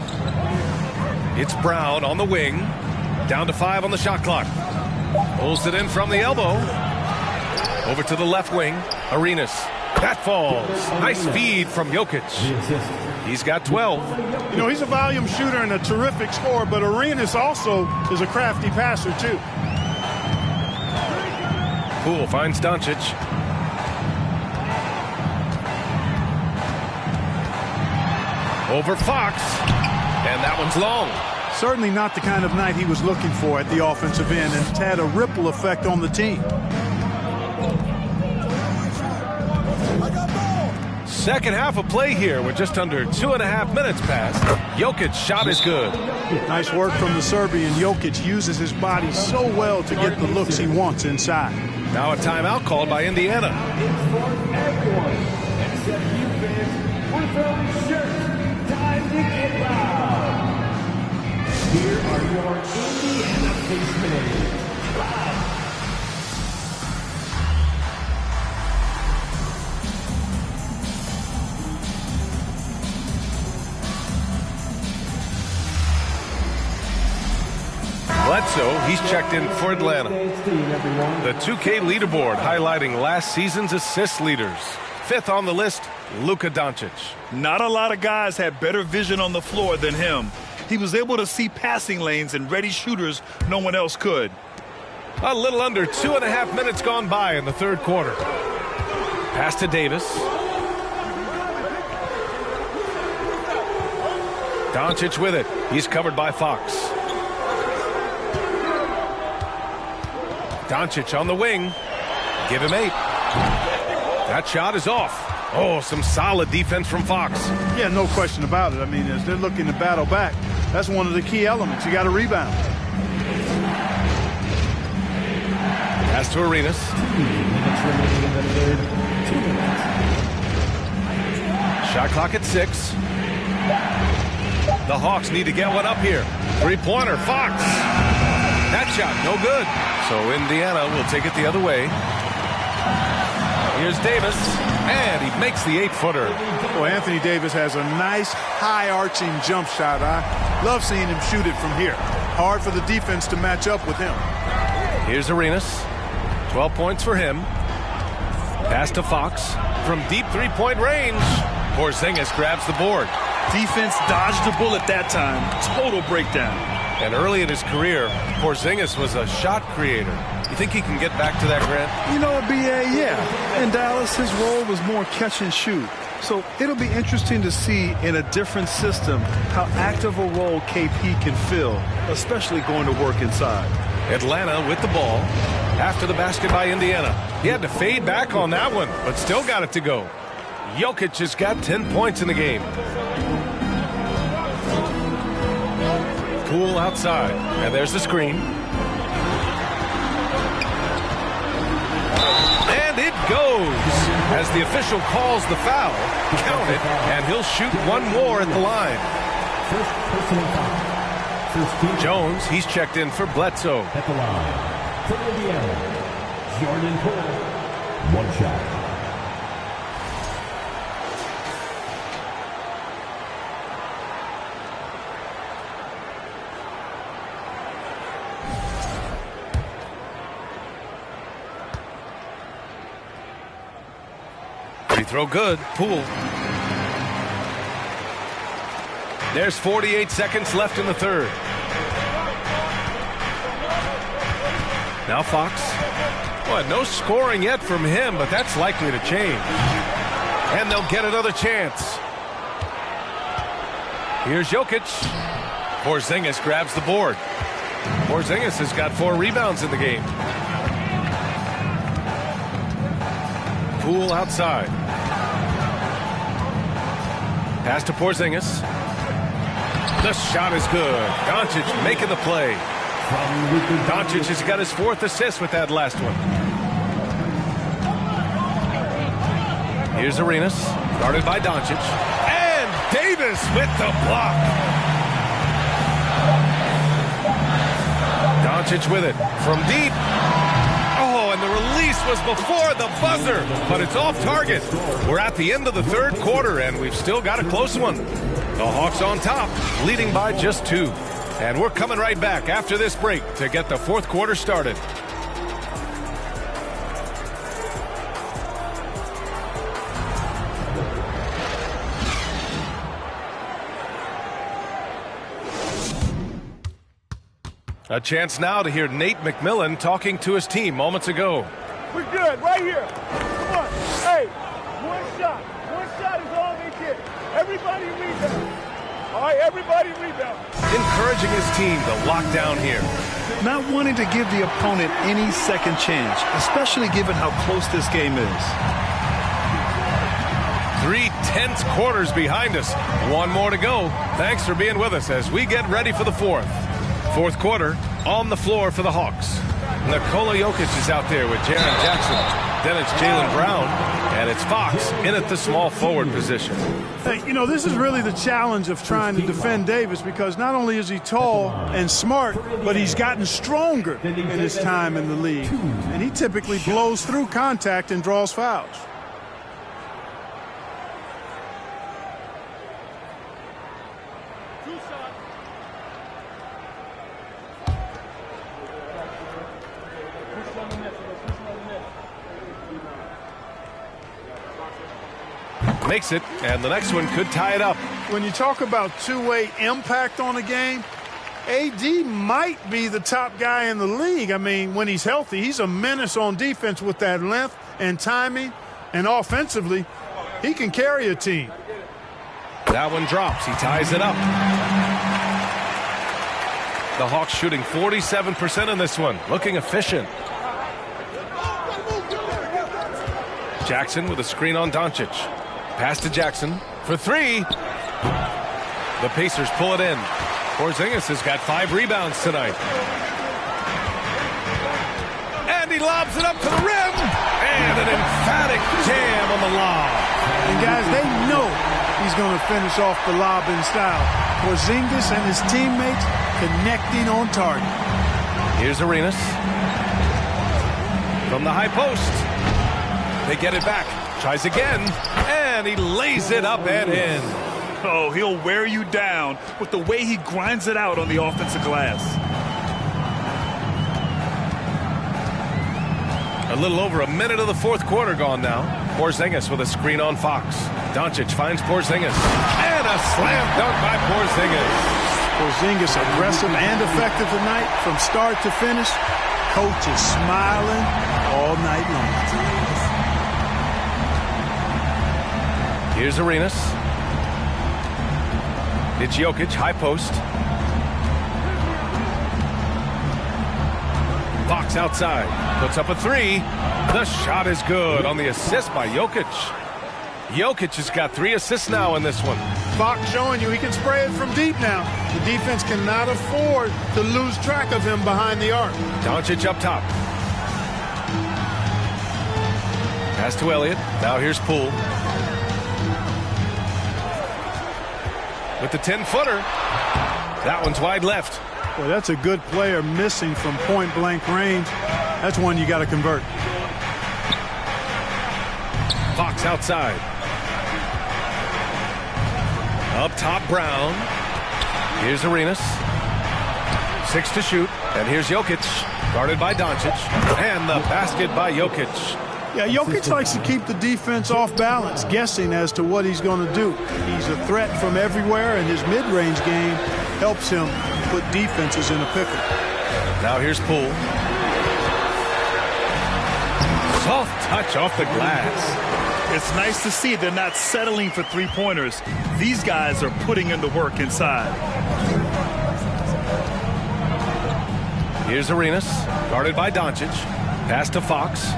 It's Brown on the wing. Down to 5 on the shot clock. Pulls it in from the elbow. Over to the left wing. Arenas. That falls. Nice feed from Jokic. He's got 12. You know, he's a volume shooter and a terrific scorer, but Arenas also is a crafty passer, too. Poole finds Doncic. Over Fox. And that one's long. Certainly not the kind of night he was looking for at the offensive end, and it's had a ripple effect on the team. Second half of play here with just under 2.5 minutes passed. Jokic's shot is good. Nice work from the Serbian. Jokic uses his body so well to get the looks he wants inside. Now a timeout called by Indiana. Here are your Indiana Pacers. Bledsoe, he's checked in for Atlanta. The 2K leaderboard highlighting last season's assist leaders. 5th on the list, Luka Doncic. Not a lot of guys had better vision on the floor than him. He was able to see passing lanes and ready shooters no one else could. A little under 2.5 minutes gone by in the third quarter. Pass to Davis. Doncic with it. He's covered by Fox. Doncic on the wing. Give him 8. That shot is off. Oh, some solid defense from Fox. Yeah, no question about it. I mean, as they're looking to battle back, that's one of the key elements. You got to rebound. Pass to Arenas. remaining in the third. 2 minutes. Shot clock at 6. The Hawks need to get one up here. Three-pointer, Fox. That shot, no good. So Indiana will take it the other way. Here's Davis, and he makes the 8-footer. Well, Anthony Davis has a nice high-arching jump shot. I love seeing him shoot it from here. Hard for the defense to match up with him. Here's Arenas. 12 points for him. Pass to Fox from deep three-point range. Porzingis grabs the board. Defense dodged the bullet that time. Total breakdown. And early in his career, Porzingis was a shot creator. You think he can get back to that, Grant? You know, B.A., yeah. In Dallas, his role was more catch and shoot. So it'll be interesting to see in a different system how active a role KP can fill, especially going to work inside. Atlanta with the ball. After the basket by Indiana. He had to fade back on that one, but still got it to go. Jokic has got 10 points in the game. Poole outside. And there's the screen. And it goes. As the official calls the foul, count it, and he'll shoot one more at the line. Jones, he's checked in for Bledsoe. At the line, for Indiana, Jordan Poole, 1 shot. Free throw good. Poole. There's 48 seconds left in the third. Now Fox. Well, no scoring yet from him, but that's likely to change. And they'll get another chance. Here's Jokic. Porzingis grabs the board. Porzingis has got 4 rebounds in the game. Poole outside. Pass to Porzingis. The shot is good. Doncic making the play. Doncic has got his 4th assist with that last one. Here's Arenas, guarded by Doncic. And Davis with the block. Doncic with it from deep. Oh, and the release was before the buzzer, but it's off target. We're at the end of the third quarter, and we've still got a close one. The Hawks on top, leading by just 2. And we're coming right back after this break to get the fourth quarter started. A chance now to hear Nate McMillan talking to his team moments ago. We're good, right here. Come on. Hey, one shot. One shot is all they get. Everybody rebound. All right, everybody rebound. Encouraging his team to lock down here. Not wanting to give the opponent any second chance, especially given how close this game is. 3 tense quarters behind us. 1 more to go. Thanks for being with us as we get ready for the fourth. Fourth quarter on the floor for the Hawks. Nikola Jokic is out there with Jaren Jackson. Then it's Jaylen Brown, and it's Fox in at the small forward position. Hey, you know, this is really the challenge of trying to defend Davis because not only is he tall and smart, but he's gotten stronger in his time in the league. And he typically blows through contact and draws fouls. Makes it, and the next one could tie it up. When you talk about two-way impact on a game, AD might be the top guy in the league. I mean, when he's healthy, he's a menace on defense with that length and timing, and offensively, he can carry a team. That one drops. He ties it up. The Hawks shooting 47% in this one, looking efficient. Jackson with a screen on Doncic. Pass to Jackson for 3. The Pacers pull it in. Porzingis has got 5 rebounds tonight. And he lobs it up to the rim. And an emphatic jam on the lob. And guys, they know he's going to finish off the lob in style. Porzingis and his teammates connecting on target. Here's Arenas. From the high post. They get it back. Tries again. And he lays it up and in. Oh, he'll wear you down with the way he grinds it out on the offensive glass. A little over a minute of the fourth quarter gone now. Porzingis with a screen on Fox. Doncic finds Porzingis. And a slam dunk by Porzingis. Porzingis aggressive and effective tonight from start to finish. Coach is smiling all night long. Here's Arenas. It's Jokic, high post. Fox outside. Puts up a three. The shot is good on the assist by Jokic. Jokic has got 3 assists now in this one. Fox showing you he can spray it from deep now. The defense cannot afford to lose track of him behind the arc. Doncic up top. Pass to Elliott. Now here's Poole. With the 10-footer. That one's wide left. Well, that's a good player missing from point-blank range. That's one you got to convert. Fox outside. Up top, Brown. Here's Arenas. 6 to shoot. And here's Jokic. Guarded by Doncic. And the basket by Jokic. Yeah, Jokic likes to keep the defense off balance, guessing as to what he's going to do. He's a threat from everywhere, and his mid-range game helps him put defenses in a pickle. Now here's Poole. Soft touch off the glass. It's nice to see they're not settling for three-pointers. These guys are putting in the work inside. Here's Arenas, guarded by Doncic. Pass to Fox.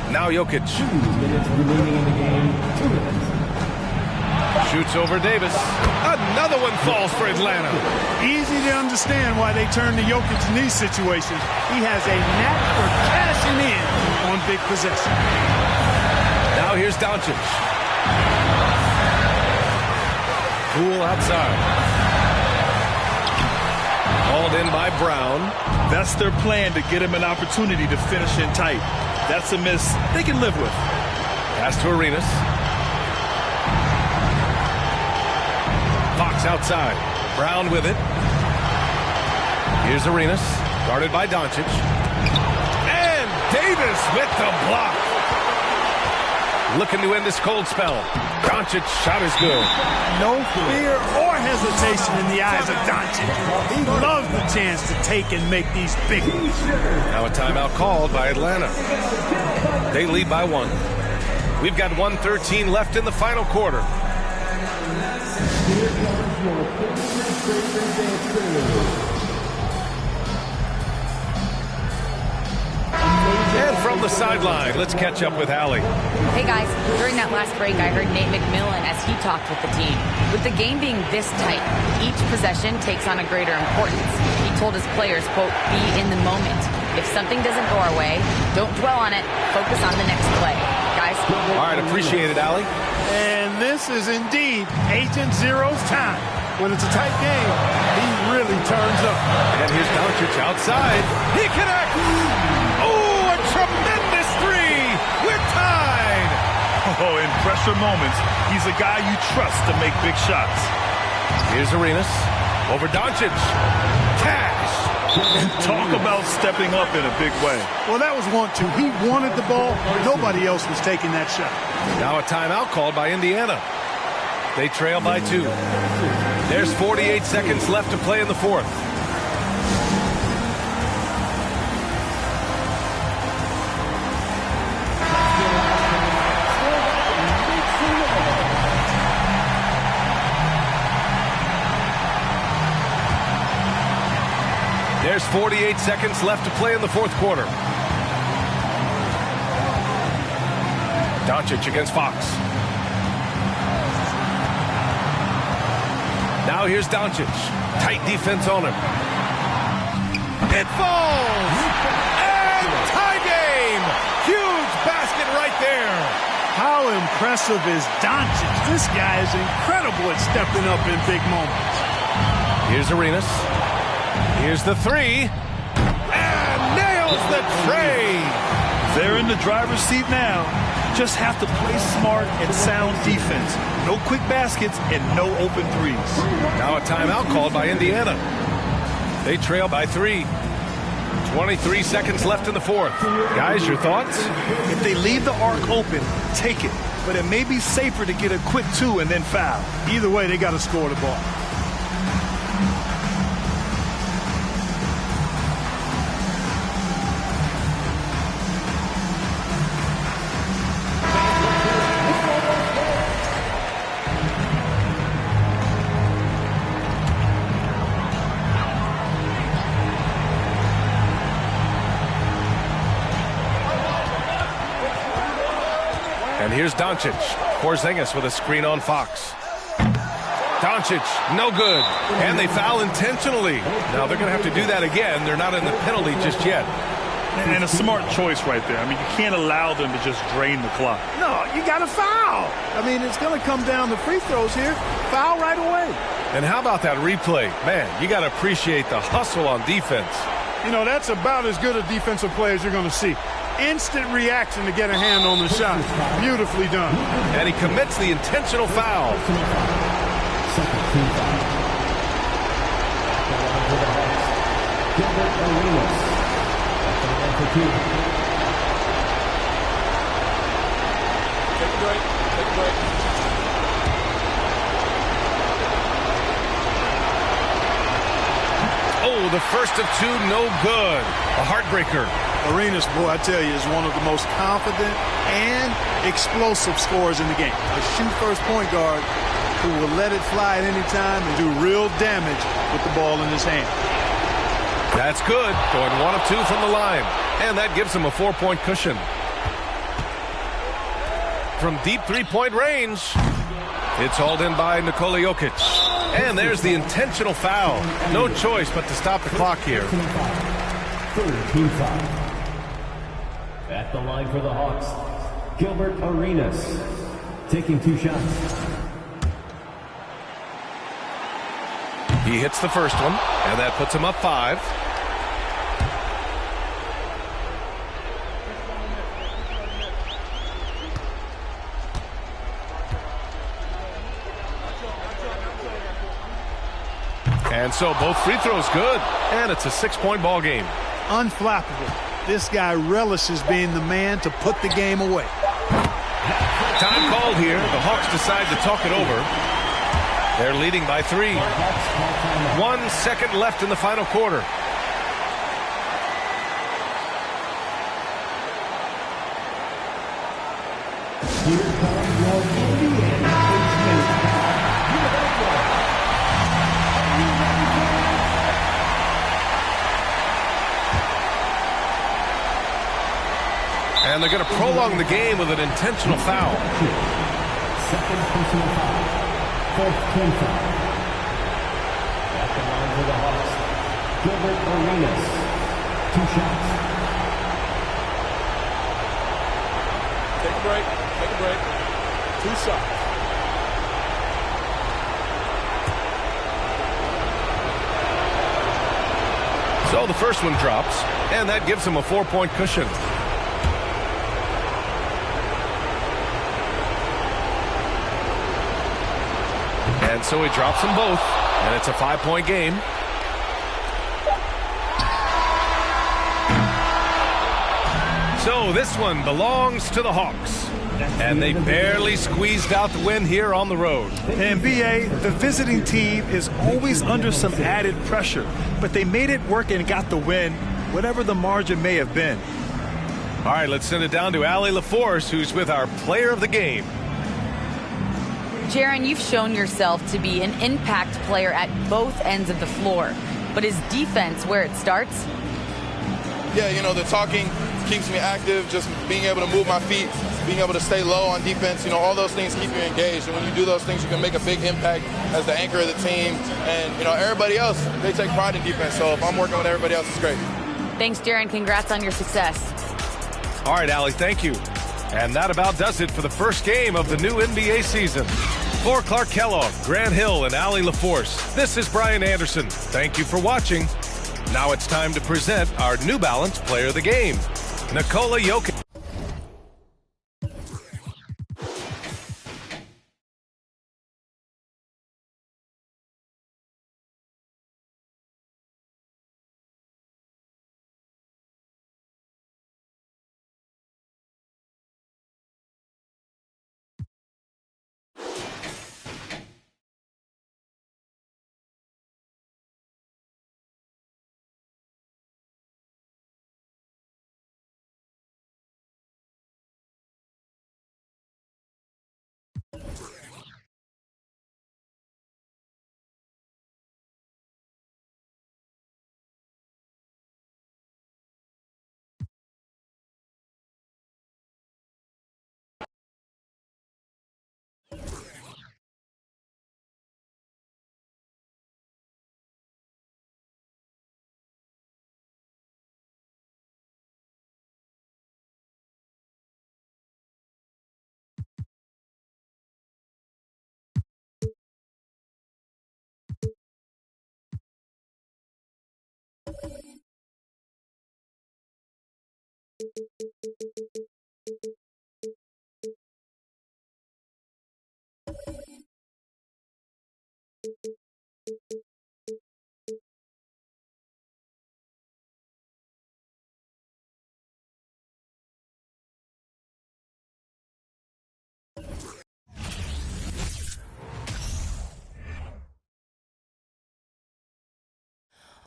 Now Jokic. 2 minutes remaining in the game. 2 minutes. Shoots over Davis. Another one falls for Atlanta. Easy to understand why they turn to Jokic in these situations. He has a knack for cashing in on big possession. Now here's Doncic. Poole outside. Hauled in by Brown. That's their plan, to get him an opportunity to finish in tight. That's a miss they can live with. Pass to Arenas. Fox outside. Brown with it. Here's Arenas. Guarded by Doncic. And Davis with the block. Looking to end this cold spell. Doncic's shot is good. No fear or hesitation in the eyes of Doncic. He loves the chance to take and make these big ones. Now a timeout called by Atlanta. They lead by 1. We've got 1:13 left in the final quarter. And from the sideline, let's catch up with Allie. Hey guys, during that last break, I heard Nate McMillan as he talked with the team. With the game being this tight, each possession takes on a greater importance. He told his players, quote, be in the moment. If something doesn't go our way, don't dwell on it. Focus on the next play. Guys. All right, appreciate it, Allie. And this is indeed Agent Zero's time. When it's a tight game, he really turns up. And here's Doncic outside. He connects. Oh, a tremendous three. We're tied. Oh, in pressure moments, he's a guy you trust to make big shots. Here's Arenas. Over Doncic. Cash. And talk about stepping up in a big way. Well, that was 1-2. He wanted the ball. Nobody else was taking that shot. Now a timeout called by Indiana. They trail by 2. There's 48 seconds left to play in the fourth. There's 48 seconds left to play in the fourth quarter. Doncic against Fox. Now here's Doncic. Tight defense on him. It falls! And tie game! Huge basket right there. How impressive is Doncic? This guy is incredible at stepping up in big moments. Here's Arenas. Here's the three. And nails the tray. They're in the driver's seat now. Just have to play smart and sound defense. No quick baskets and no open threes. Now a timeout called by Indiana. They trail by 3. 23 seconds left in the fourth. Guys, your thoughts? If they leave the arc open, take it. But it may be safer to get a quick 2 and then foul. Either way, they got to score the ball. And here's Doncic. Porzingis with a screen on Fox. Doncic, no good. And they foul intentionally. Now they're going to have to do that again. They're not in the penalty just yet. And a smart choice right there. I mean, you can't allow them to just drain the clock. No, you got to foul. I mean, it's going to come down to free throws here. Foul right away. And how about that replay? Man, you got to appreciate the hustle on defense. You know, that's about as good a defensive play as you're going to see. Instant reaction to get a hand on the shot. Beautifully done. And he commits the intentional foul. Take a break. Take a break. Oh, the first of 2, no good. A heartbreaker. Arenas, boy, I tell you, is one of the most confident and explosive scorers in the game. A shoot-first point guard who will let it fly at any time and do real damage with the ball in his hand. That's good. Going 1 of 2 from the line. And that gives him a 4-point cushion. From deep three-point range, it's hauled in by Nikola Jokic. And there's the intentional foul. No choice but to stop the clock here. Third team foul. At the line for the Hawks, Gilbert Arenas taking 2 shots. He hits the first one, and that puts him up 5. And so both free throws good, and it's a 6-point ball game. Unflappable. This guy relishes being the man to put the game away. Time called here. The Hawks decide to talk it over. They're leading by 3. 1 second left in the final quarter. Here comes your Indiana. And they're going to prolong the game with an intentional foul. Second personal foul. Fourth team foul. At the line for the Hawks, Gilbert Arenas. 2 shots. Take a break. Take a break. 2 shots. So the first one drops, and that gives him a 4-point cushion. And so he drops them both, and it's a 5-point game. So this one belongs to the Hawks. And they barely squeezed out the win here on the road. And B.A., the visiting team is always under some added pressure, but they made it work and got the win, whatever the margin may have been. All right, let's send it down to Allie LaForce, who's with our player of the game. Jaron, you've shown yourself to be an impact player at both ends of the floor. But is defense where it starts? Yeah, you know, the talking keeps me active, just being able to move my feet, being able to stay low on defense, all those things keep you engaged. And when you do those things, you can make a big impact as the anchor of the team. And, everybody else, they take pride in defense. So if I'm working with everybody else, it's great. Thanks, Darren. Congrats on your success. All right, Allie, thank you. And that about does it for the first game of the new NBA season. For Clark Kellogg, Grant Hill, and Allie LaForce, this is Brian Anderson. Thank you for watching. Now it's time to present our New Balance Player of the Game, Nikola Jokic.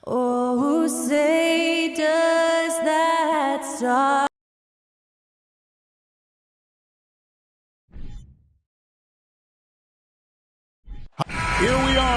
Oh, say does that star Here we are.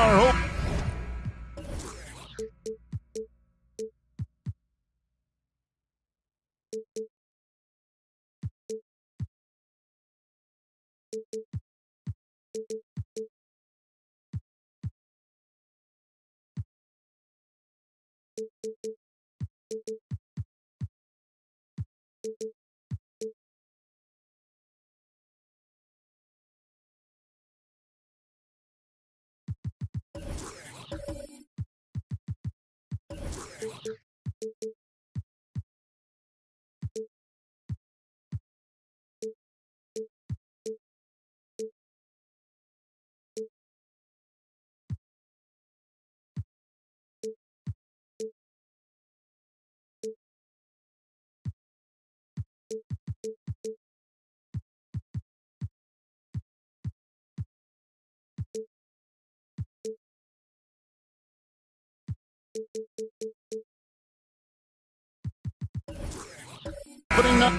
Putting up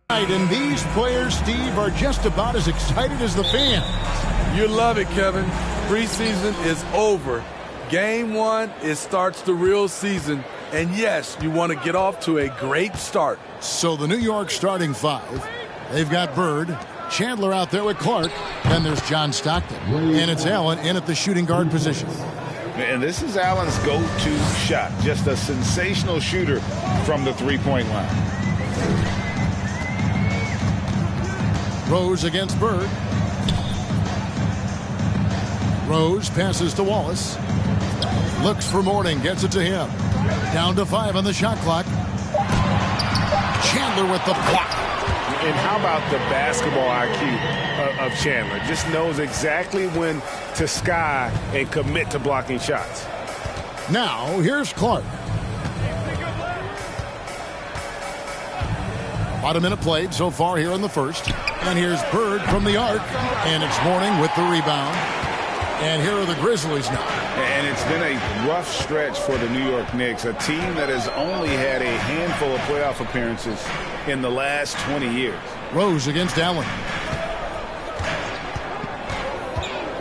and these players, Steve, are just about as excited as the fans. You love it, Kevin. Preseason is over. Game one, it starts the real season. And yes, you want to get off to a great start. So the New York starting five, they've got Bird, Chandler out there with Clark, then there's John Stockton. And it's Allen in at the shooting guard position. And this is Allen's go-to shot. Just a sensational shooter from the three-point line. Rose against Bird. Rose passes to Wallace. Looks for Mourning, gets it to him. Down to 5 on the shot clock. Chandler with the block. And how about the basketball IQ of Chandler? Just knows exactly when to sky and commit to blocking shots. Now, here's Clark. About a minute played so far here in the first. And here's Bird from the arc. And it's Mourning with the rebound. And here are the Grizzlies now. And it's been a rough stretch for the New York Knicks, a team that has only had a handful of playoff appearances in the last 20 years. Rose against Allen.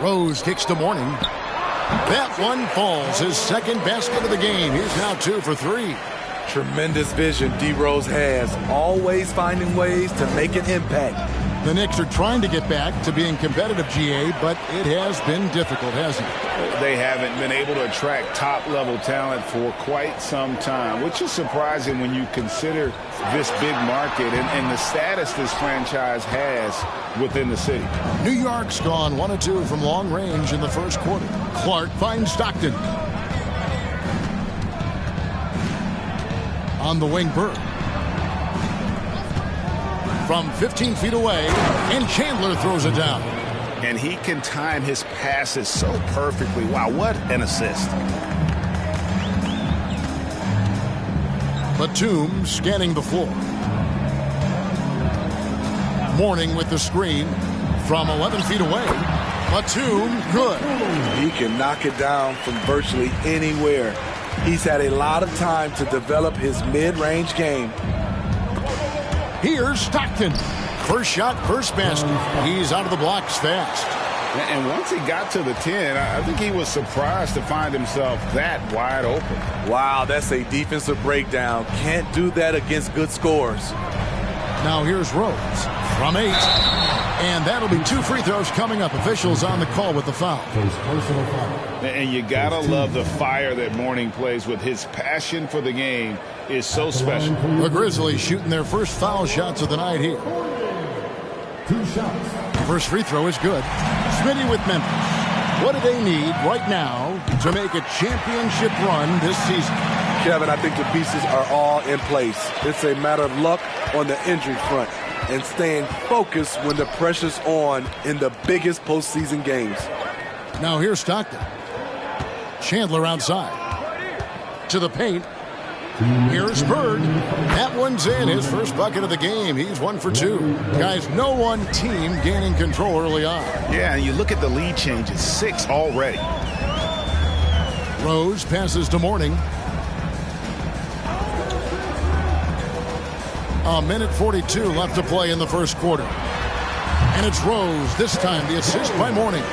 Rose kicks to Mourning. That one falls. His second basket of the game. He's now 2 for 3. Tremendous vision D. Rose has, always finding ways to make an impact. The Knicks are trying to get back to being competitive, GA, but it has been difficult, hasn't it? They haven't been able to attract top-level talent for quite some time, which is surprising when you consider this big market and the status this franchise has within the city. New York's gone 1 of 2 from long range in the first quarter. Clark finds Stockton. On the wing, Bird. From 15 feet away, and Chandler throws it down. And he can time his passes so perfectly. Wow, what an assist. Batum scanning the floor. Mourning with the screen from 11 feet away. Batum, good. He can knock it down from virtually anywhere. He's had a lot of time to develop his mid-range game. Here's Stockton. First shot, first basket. He's out of the blocks fast. And once he got to the 10, I think he was surprised to find himself that wide open. Wow, that's a defensive breakdown. Can't do that against good scores. Now here's Rose from 8. And that'll be 2 free throws coming up. Officials on the call with the foul. And you gotta love the fire that Mourning plays with. His passion for the game is so special. The Grizzlies shooting their first foul shots of the night here. 2 shots. First free throw is good. Smitty with Memphis. What do they need right now to make a championship run this season? Kevin, I think the pieces are all in place. It's a matter of luck on the injury front and staying focused when the pressure's on in the biggest postseason games. Now here's Stockton. Chandler outside. To the paint. Here's Bird. That one's in. His first bucket of the game. He's 1 for 2. Guys, no one team gaining control early on. Yeah, and you look at the lead changes. 6 already. Rose passes to Mourning. A minute 42 left to play in the first quarter. And it's Rose. This time the assist by Mourning.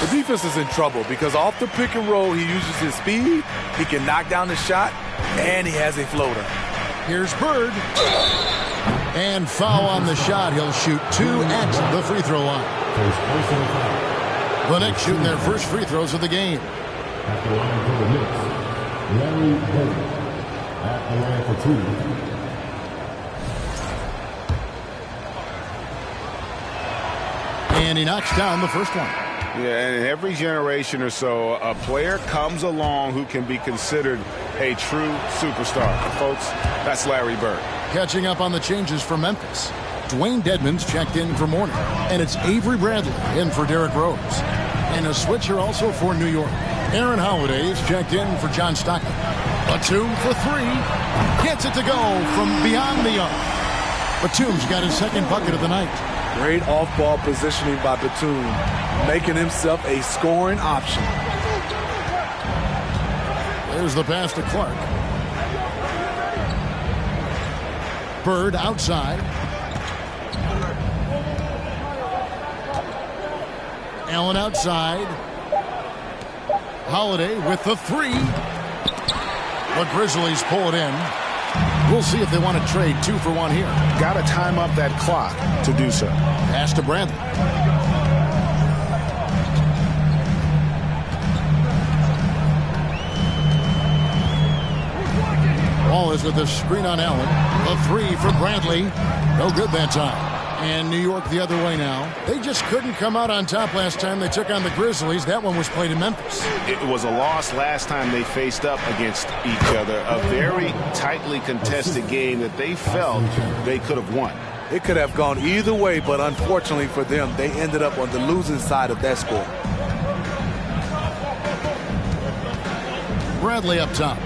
The defense is in trouble because off the pick and roll, he uses his speed, he can knock down the shot, and he has a floater. Here's Bird. And foul on the shot. He'll shoot 2 at the free throw line. The Knicks shooting their first free throws of the game. At the line for the Knicks, Larry Bird. At the line for 2. And he knocks down the first one. Yeah, and in every generation or so, a player comes along who can be considered a true superstar. Folks, that's Larry Bird. Catching up on the changes for Memphis. Dwayne Dedmon's checked in for Mourning. And it's Avery Bradley in for Derrick Rose. And a switcher also for New York. Aaron Holiday is checked in for John Stockton. Batum for 3. Gets it to go from beyond the arc. Batum's got his second bucket of the night. Great off-ball positioning by Batum, making himself a scoring option. There's the pass to Clark. Bird outside. Allen outside. Holiday with the 3. The Grizzlies pull it in. We'll see if they want to trade 2 for 1 here. Got to time up that clock to do so. Pass to Bradley. Ball is with the screen on Allen. A 3 for Bradley. No good that time. And New York the other way now. They just couldn't come out on top last time they took on the Grizzlies. That one was played in Memphis. It was a loss last time they faced up against each other. A very tightly contested game that they felt they could have won. It could have gone either way, but unfortunately for them, they ended up on the losing side of that score. Bradley up top.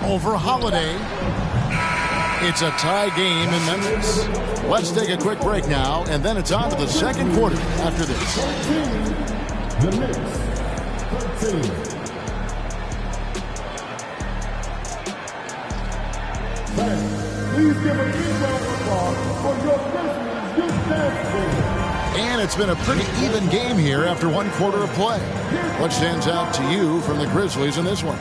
Over Holiday. It's a tie game in Memphis. Let's take a quick break now, and then it's on to the second quarter after this. The Knicks, 13. Please give a big round of applause for your Grizzlies Youth Dance Team. And it's been a pretty even game here after 1 quarter of play. What stands out to you from the Grizzlies in this one?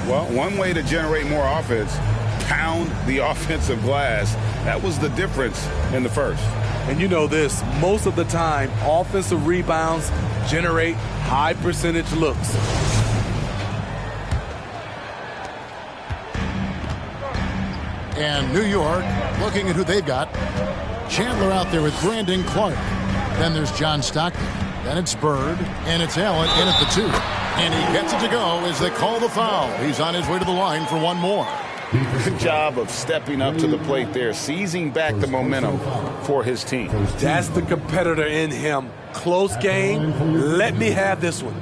Well, one way to generate more offense, pound the offensive glass. That was the difference in the first. And you know this, most of the time, offensive rebounds generate high percentage looks. And New York, looking at who they've got. Chandler out there with Brandon Clark. Then there's John Stockton. Then it's Bird, and it's Allen in at the 2. And he gets it to go as they call the foul. He's on his way to the line for one more. Good job of stepping up to the plate there, seizing back the momentum for his team. That's the competitor in him. Close game. Let me have this one.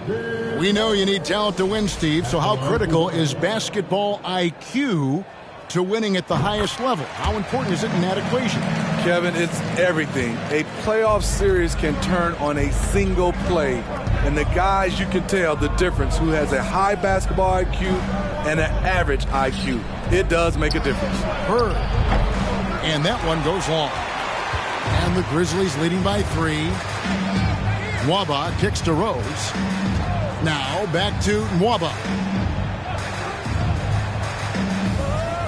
We know you need talent to win, Steve, so how critical is basketball IQ to winning at the highest level? How important is it in that equation? Kevin, it's everything. A playoff series can turn on a single play. And the guys, you can tell the difference who has a high basketball IQ and an average IQ. It does make a difference. Bird. And that one goes long. And the Grizzlies leading by 3. Nwaba kicks to Rose. Now back to Nwaba.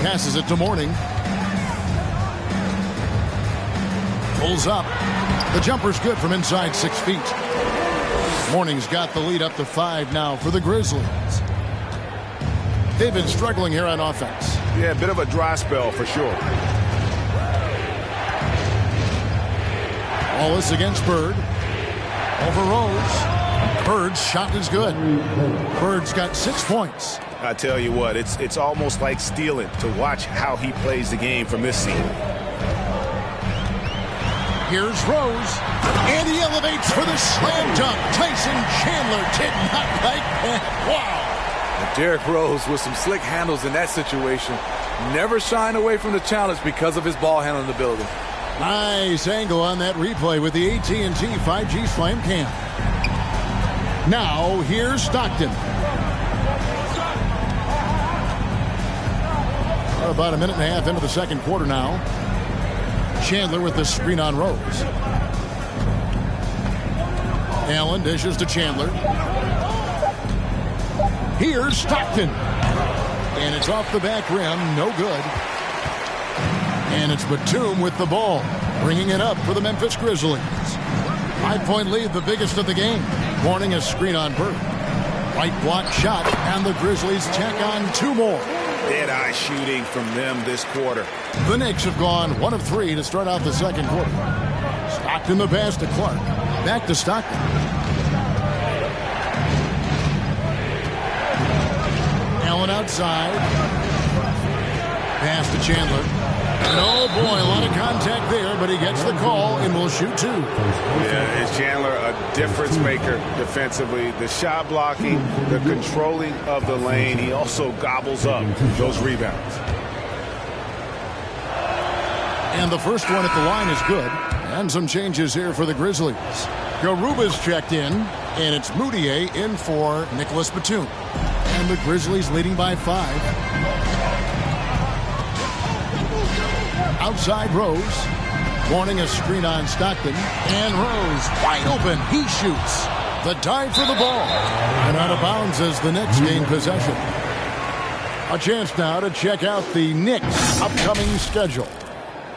Passes it to Mourning. Pulls up. The jumper's good from inside 6 feet. Mourning's got the lead up to 5 now for the Grizzlies. They've been struggling here on offense. Yeah, a bit of a dry spell for sure. Wallace against Bird. Over Rose. Bird's shot is good. Bird's got 6 points. I tell you what, it's almost like stealing to watch how he plays the game from this seat. Here's Rose, and he elevates for the slam dunk. Tyson Chandler did not like that. Wow. And Derrick Rose with some slick handles in that situation. Never shying away from the challenge because of his ball handling ability. Nice angle on that replay with the AT&T 5G Slam Cam. Now, here's Stockton. About a minute and a half into the second quarter now. Chandler with the screen on Rose. Allen dishes to Chandler. Here's Stockton. And it's off the back rim. No good. And it's Batum with the ball, bringing it up for the Memphis Grizzlies. 5-point lead, the biggest of the game. Mourning a screen on Bird. Right block shot, and the Grizzlies tack on 2 more. Dead-eye shooting from them this quarter. The Knicks have gone 1 of 3 to start out the second quarter. Stockton the pass to Clark. Back to Stockton. Allen outside. Pass to Chandler. And oh boy, a lot of contact there, but he gets the call and will shoot 2. Yeah, is Chandler a difference maker defensively? The shot blocking, the controlling of the lane. He also gobbles up those rebounds. And the first one at the line is good. And some changes here for the Grizzlies. Garuba's checked in, and it's Moutier in for Nicholas Batum. And the Grizzlies leading by 5. Outside Rose. Mourning a screen on Stockton. And Rose wide open. He shoots. The dive for the ball. And out of bounds as the Knicks gain possession. A chance now to check out the Knicks' upcoming schedule.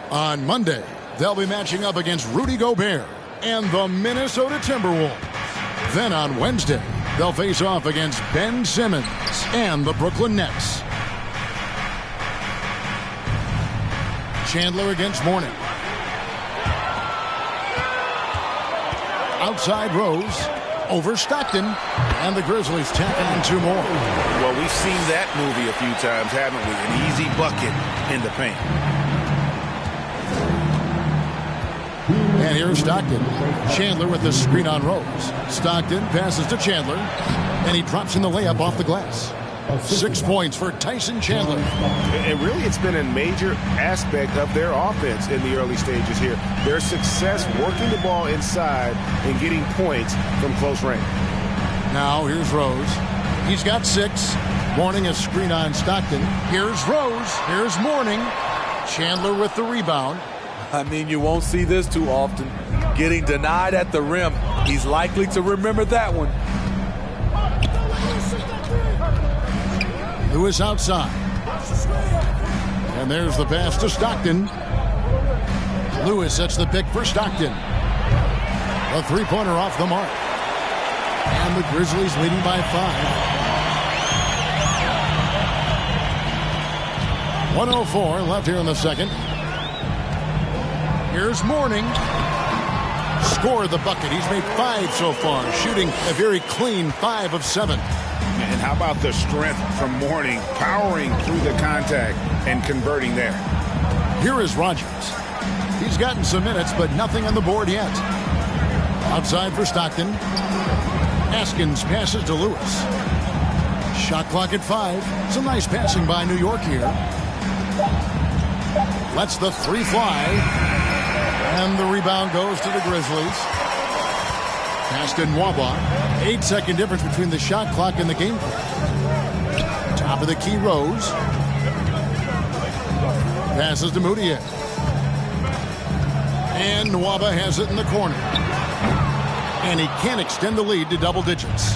On Monday, they'll be matching up against Rudy Gobert and the Minnesota Timberwolves. Then on Wednesday, they'll face off against Ben Simmons and the Brooklyn Nets. Chandler against Mourning. Outside Rose. Over Stockton. And the Grizzlies tack on 2 more. Well, we've seen that movie a few times, haven't we? An easy bucket in the paint. And here's Stockton. Chandler with the screen on Rose. Stockton passes to Chandler. And he drops in the layup off the glass. 6 points for Tyson Chandler. And really, it's been a major aspect of their offense in the early stages here. Their success working the ball inside and getting points from close range. Now, here's Rose. He's got 6. Mourning a screen on Stockton. Here's Rose. Here's Mourning. Chandler with the rebound. I mean, you won't see this too often. Getting denied at the rim. He's likely to remember that one. Lewis outside. And there's the pass to Stockton. Lewis sets the pick for Stockton. A three-pointer off the mark. And the Grizzlies leading by 5. 1:04 left here in the second. Here's Mourning. Scored the bucket. He's made 5 so far, shooting a very clean 5 of 7. And how about the strength from Mourning, powering through the contact and converting there. Here is Rogers. He's gotten some minutes, but nothing on the board yet. Outside for Stockton. Haskins passes to Lewis. Shot clock at 5. Some nice passing by New York here. Lets the 3 fly. And the rebound goes to the Grizzlies. Pass to Nwaba. 8-second difference between the shot clock and the game clock. Top of the key, Rose. Passes to Moutier. And Nwaba has it in the corner. And he can't extend the lead to double digits.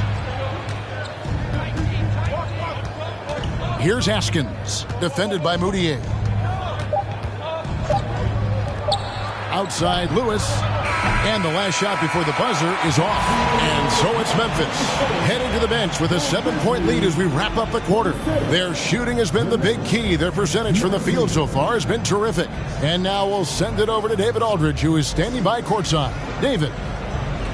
Here's Haskins, defended by Moutier. Outside Lewis. And the last shot before the buzzer is off. And so it's Memphis heading to the bench with a 7-point lead as we wrap up the quarter. Their shooting has been the big key. Their percentage from the field so far has been terrific. And now we'll send it over to David Aldridge, who is standing by courtside. David.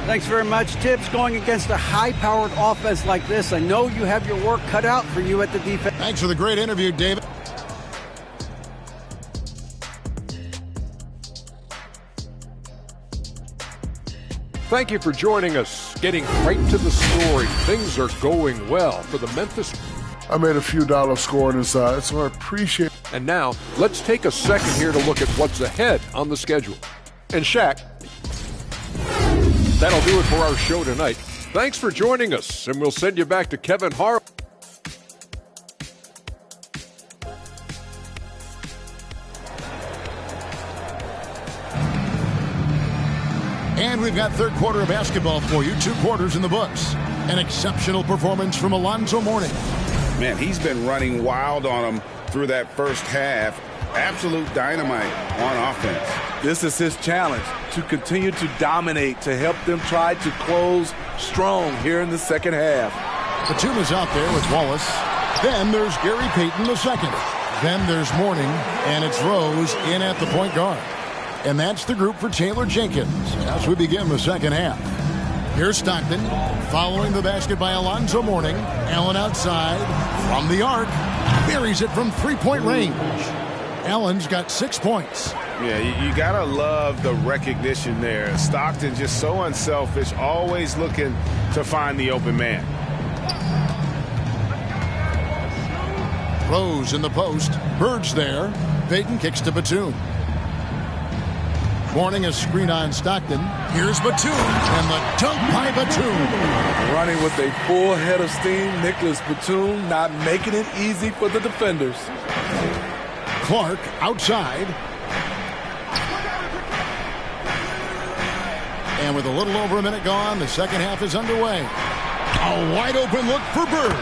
Thanks very much, Tibbs. Going against a high-powered offense like this, I know you have your work cut out for you at the defense. Thanks for the great interview, David. Thank you for joining us. Getting right to the story. Things are going well for the Memphis. I made a few dollars scoring inside, so I appreciate it. And now, let's take a second here to look at what's ahead on the schedule. And Shaq, that'll do it for our show tonight. Thanks for joining us, and we'll send you back to Kevin Harlan. And we've got third quarter of basketball for you. 2 quarters in the books. An exceptional performance from Alonzo Mourning. Man, he's been running wild on him through that first half. Absolute dynamite on offense. This is his challenge, to continue to dominate, to help them try to close strong here in the second half. Batum is out there with Wallace. Then there's Gary Payton II. Then there's Mourning, and it's Rose in at the point guard. And that's the group for Taylor Jenkins as we begin the second half. Here's Stockton following the basket by Alonzo Mourning. Allen outside from the arc. Buries it from 3-point range. Allen's got 6 points. Yeah, you got to love the recognition there. Stockton just so unselfish, always looking to find the open man. Rose in the post. Bird's there. Payton kicks to Batum. Mourning a screen on Stockton. Here's Batum, and the dunk by Batum. Running with a full head of steam, Nicholas Batum not making it easy for the defenders. Clark outside. And with a little over a minute gone, the second half is underway. A wide open look for Bird.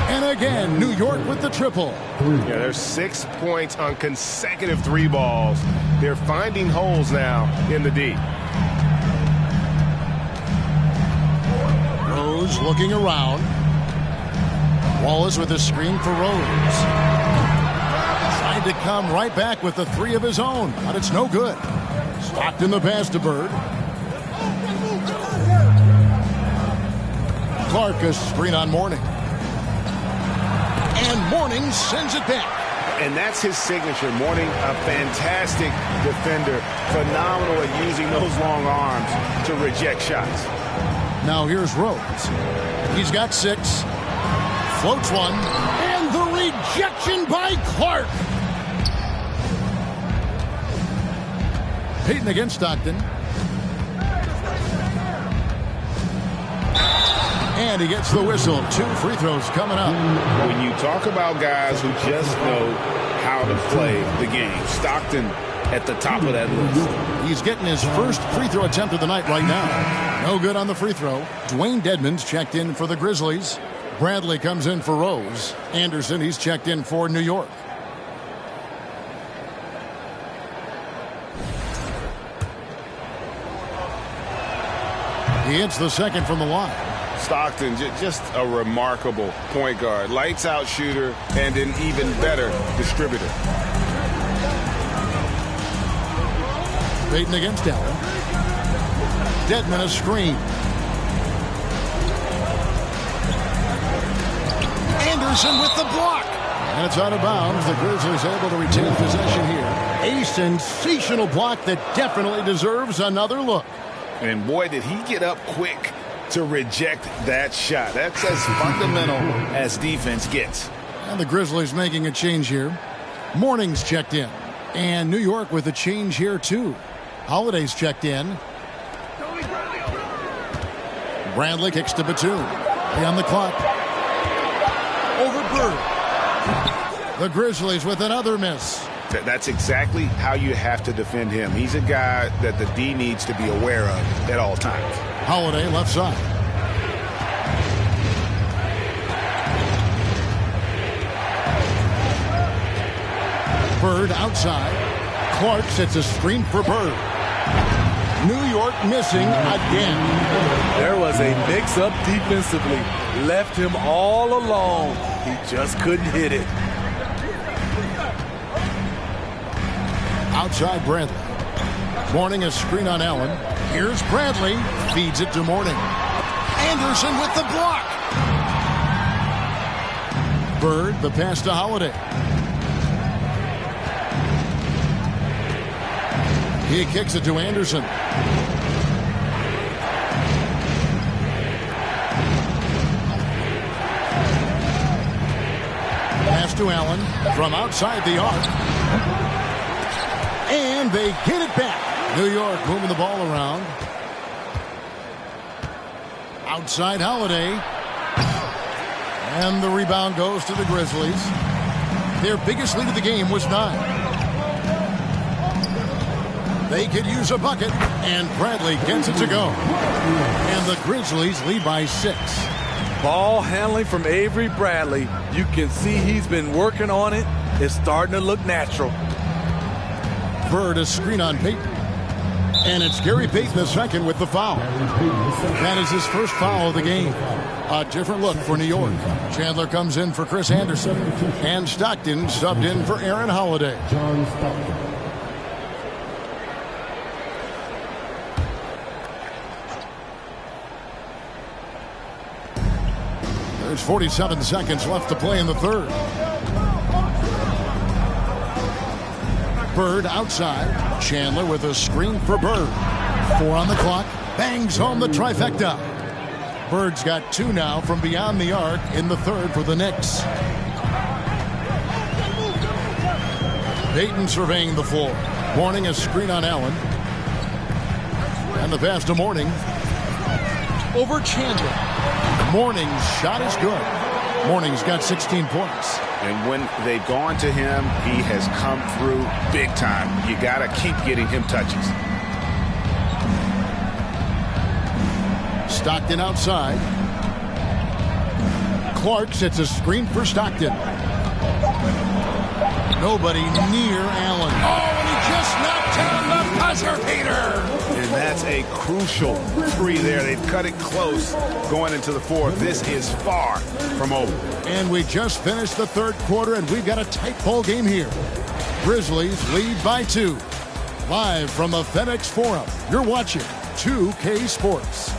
And again, New York with the triple. Yeah, there's 6 points on consecutive 3 balls. They're finding holes now in the D. Rose looking around. Wallace with a screen for Rose. Tried to come right back with the 3 of his own, but it's no good. Stockton the pass to Bird. Clark a screen on Mourning. And Mourning sends it back. And that's his signature. Mourning, a fantastic defender. Phenomenal at using those long arms to reject shots. Now here's Rose. He's got 6. Floats one. And the rejection by Clark. Payton against Stockton. And he gets the whistle. 2 free throws coming up. When you talk about guys who just know how to play the game, Stockton at the top of that list. He's getting his first free throw attempt of the night right now. No good on the free throw. Dwayne Dedmon's checked in for the Grizzlies. Bradley comes in for Rose. Anderson, he's checked in for New York. He hits the second from the line. Stockton, just a remarkable point guard. Lights out shooter and an even better distributor. Payton against Allen. Dedmon a screen. Anderson with the block. And it's out of bounds. The Grizzlies able to retain possession here. A sensational block that definitely deserves another look. And boy, did he get up quick to reject that shot. That's as fundamental as defense gets. And the Grizzlies making a change here. Morning's checked in. And New York with a change here, too. Holiday's checked in. Bradley kicks to Batum. Play on the clock. Over Bird. The Grizzlies with another miss. That's exactly how you have to defend him. He's a guy that the D needs to be aware of at all times. Holiday left side. Bird outside. Clark sets a screen for Bird. New York missing again. There was a mix-up defensively. Left him all alone. He just couldn't hit it. Outside Bradley. Morning a screen on Allen. Here's Bradley. Feeds it to Morning. Anderson with the block. Bird, the pass to Holiday. He kicks it to Anderson. Pass to Allen from outside the arc. And they get it back. New York moving the ball around. Outside Holiday. And the rebound goes to the Grizzlies. Their biggest lead of the game was 9. They could use a bucket, and Bradley gets it to go. And the Grizzlies lead by 6. Ball handling from Avery Bradley. You can see he's been working on it. It's starting to look natural. Bird a screen on Payton. And it's Gary Payton II with the foul. That is his first foul of the game. A different look for New York. Chandler comes in for Chris Anderson. And Stockton subbed in for Aaron Holiday. John Stockton. There's 47 seconds left to play in the third. Bird outside. Chandler with a screen for Bird. 4 on the clock. Bangs home the trifecta. Bird's got 2 now from beyond the arc in the third for the Knicks. Payton surveying the floor. Morning a screen on Allen. And the pass to Morning. Over Chandler. Morning's shot is good. Morning's got 16 points. And when they've gone to him, he has come through big time. You got to keep getting him touches. Stockton outside. Clark sets a screen for Stockton. Nobody near Allen. Oh, and he just knocked down the buzzer beater. And that's a crucial 3 there. They've cut it close going into the fourth. This is far from over. And we just finished the third quarter, and we've got a tight ball game here. Grizzlies lead by 2. Live from the FedEx Forum, you're watching 2K Sports.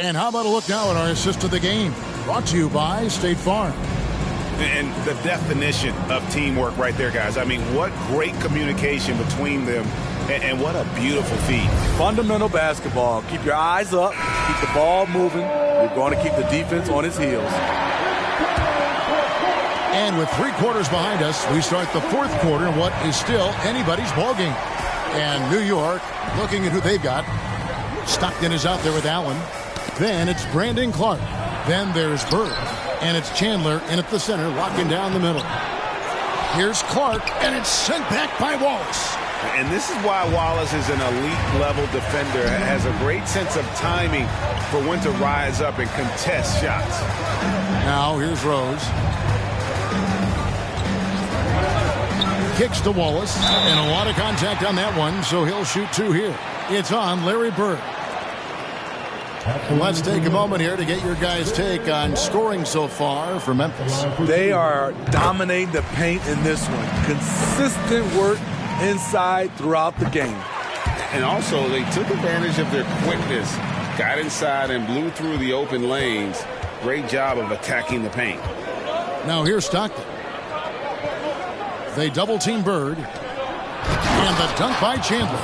And how about a look now at our assist of the game? Brought to you by State Farm. And the definition of teamwork right there, guys. I mean, what great communication between them, and what a beautiful feed. Fundamental basketball. Keep your eyes up. Keep the ball moving. You're going to keep the defense on its heels. And with 3 quarters behind us, we start the fourth quarter in what is still anybody's ball game. And New York, looking at who they've got. Stockton is out there with Allen. Then it's Brandon Clark. Then there's Bird. And it's Chandler in at the center, locking down the middle. Here's Clark, and it's sent back by Wallace. And this is why Wallace is an elite-level defender, has a great sense of timing for when to rise up and contest shots. Now here's Rose. Kicks to Wallace, and a lot of contact on that one, so he'll shoot 2 here. It's on Larry Bird. Let's take a moment here to get your guys' take on scoring so far for Memphis. They are dominating the paint in this one. Consistent work inside throughout the game. And also, they took advantage of their quickness, got inside and blew through the open lanes. Great job of attacking the paint. Now here's Stockton. They double-team Bird. And the dunk by Chandler.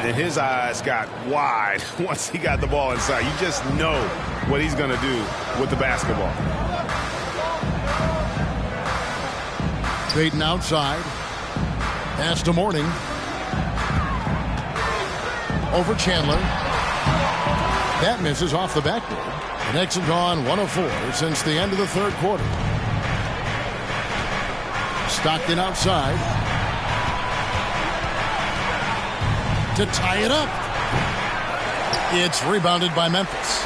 And his eyes got wide once he got the ball inside. You just know what he's going to do with the basketball. Payton outside. Pass to Mourning. Over Chandler. That misses off the backboard. The Knicks have gone 1 of 4 since the end of the third quarter. Stockton outside. To tie it up. It's rebounded by Memphis.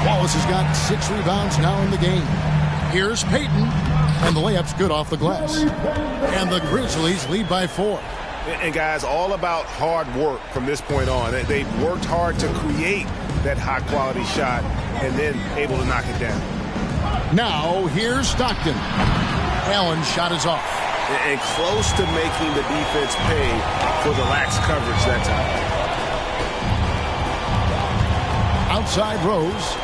Wallace has got 6 rebounds now in the game. Here's Payton. And the layup's good off the glass. And the Grizzlies lead by 4. And guys, all about hard work from this point on. They've worked hard to create that high-quality shot and then able to knock it down. Now, here's Stockton. Allen's shot is off. And close to making the defense pay for the lax coverage that time. Outside Rose.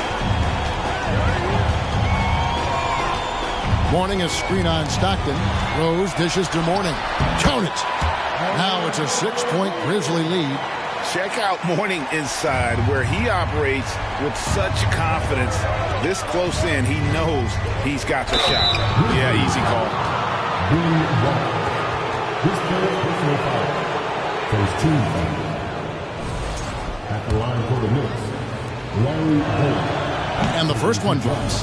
Mourning a screen on Stockton. Rose dishes to Mourning. Count it. Now it's a 6-point Grizzly lead. Check out Mourning inside where he operates with such confidence. This close in, he knows he's got the shot. Yeah, easy call. This player personal foul. First team foul. At the line for the Knicks, Larry Bird. And the first one drops.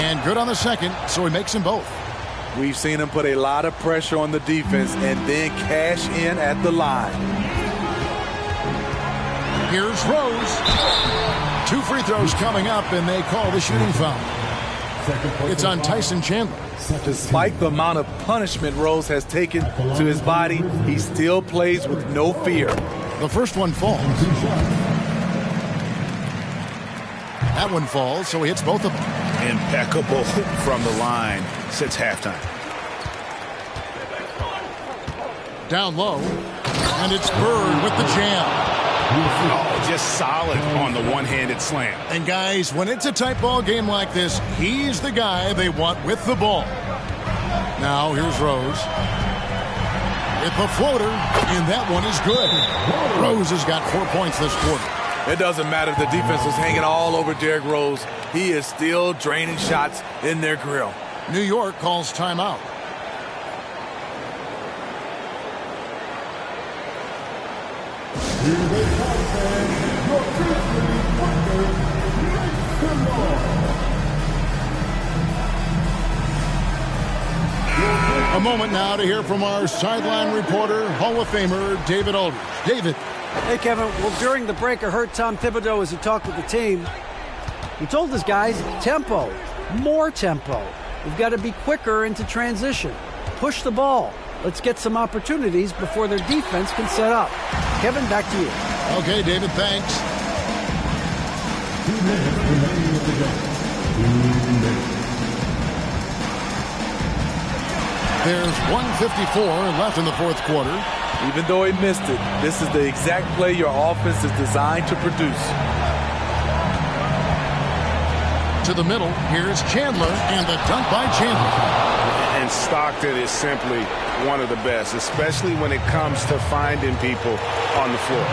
And good on the second, so he makes them both. We've seen him put a lot of pressure on the defense and then cash in at the line. Here's Rose. 2 free throws coming up, and they call the shooting foul. It's on Tyson Chandler. Despite the amount of punishment Rose has taken to his body, he still plays with no fear. The first one falls. That one falls, so he hits both of them. Impeccable from the line since halftime. Down low, and it's Bird with the jam. Oh, just solid on the one-handed slam. And guys, when it's a tight ball game like this, he's the guy they want with the ball. Now here's Rose. With the floater, and that one is good. Rose has got 4 points this quarter. It doesn't matter if the defense was hanging all over Derrick Rose. He is still draining shots in their grill. New York calls timeout. A moment now to hear from our sideline reporter, Hall of Famer David Aldridge. David. Hey, Kevin. Well, during the break, I heard Tom Thibodeau as he talked with the team. He told his guys, tempo, more tempo. We've got to be quicker into transition. Push the ball. Let's get some opportunities before their defense can set up. Kevin, back to you. Okay, David, thanks. 2 minutes remaining of the game. 2 minutes. There's 1:54 left in the fourth quarter. Even though he missed it, this is the exact play your offense is designed to produce. To the middle, here's Chandler, and the dunk by Chandler. And Stockton is simply one of the best, especially when it comes to finding people on the floor.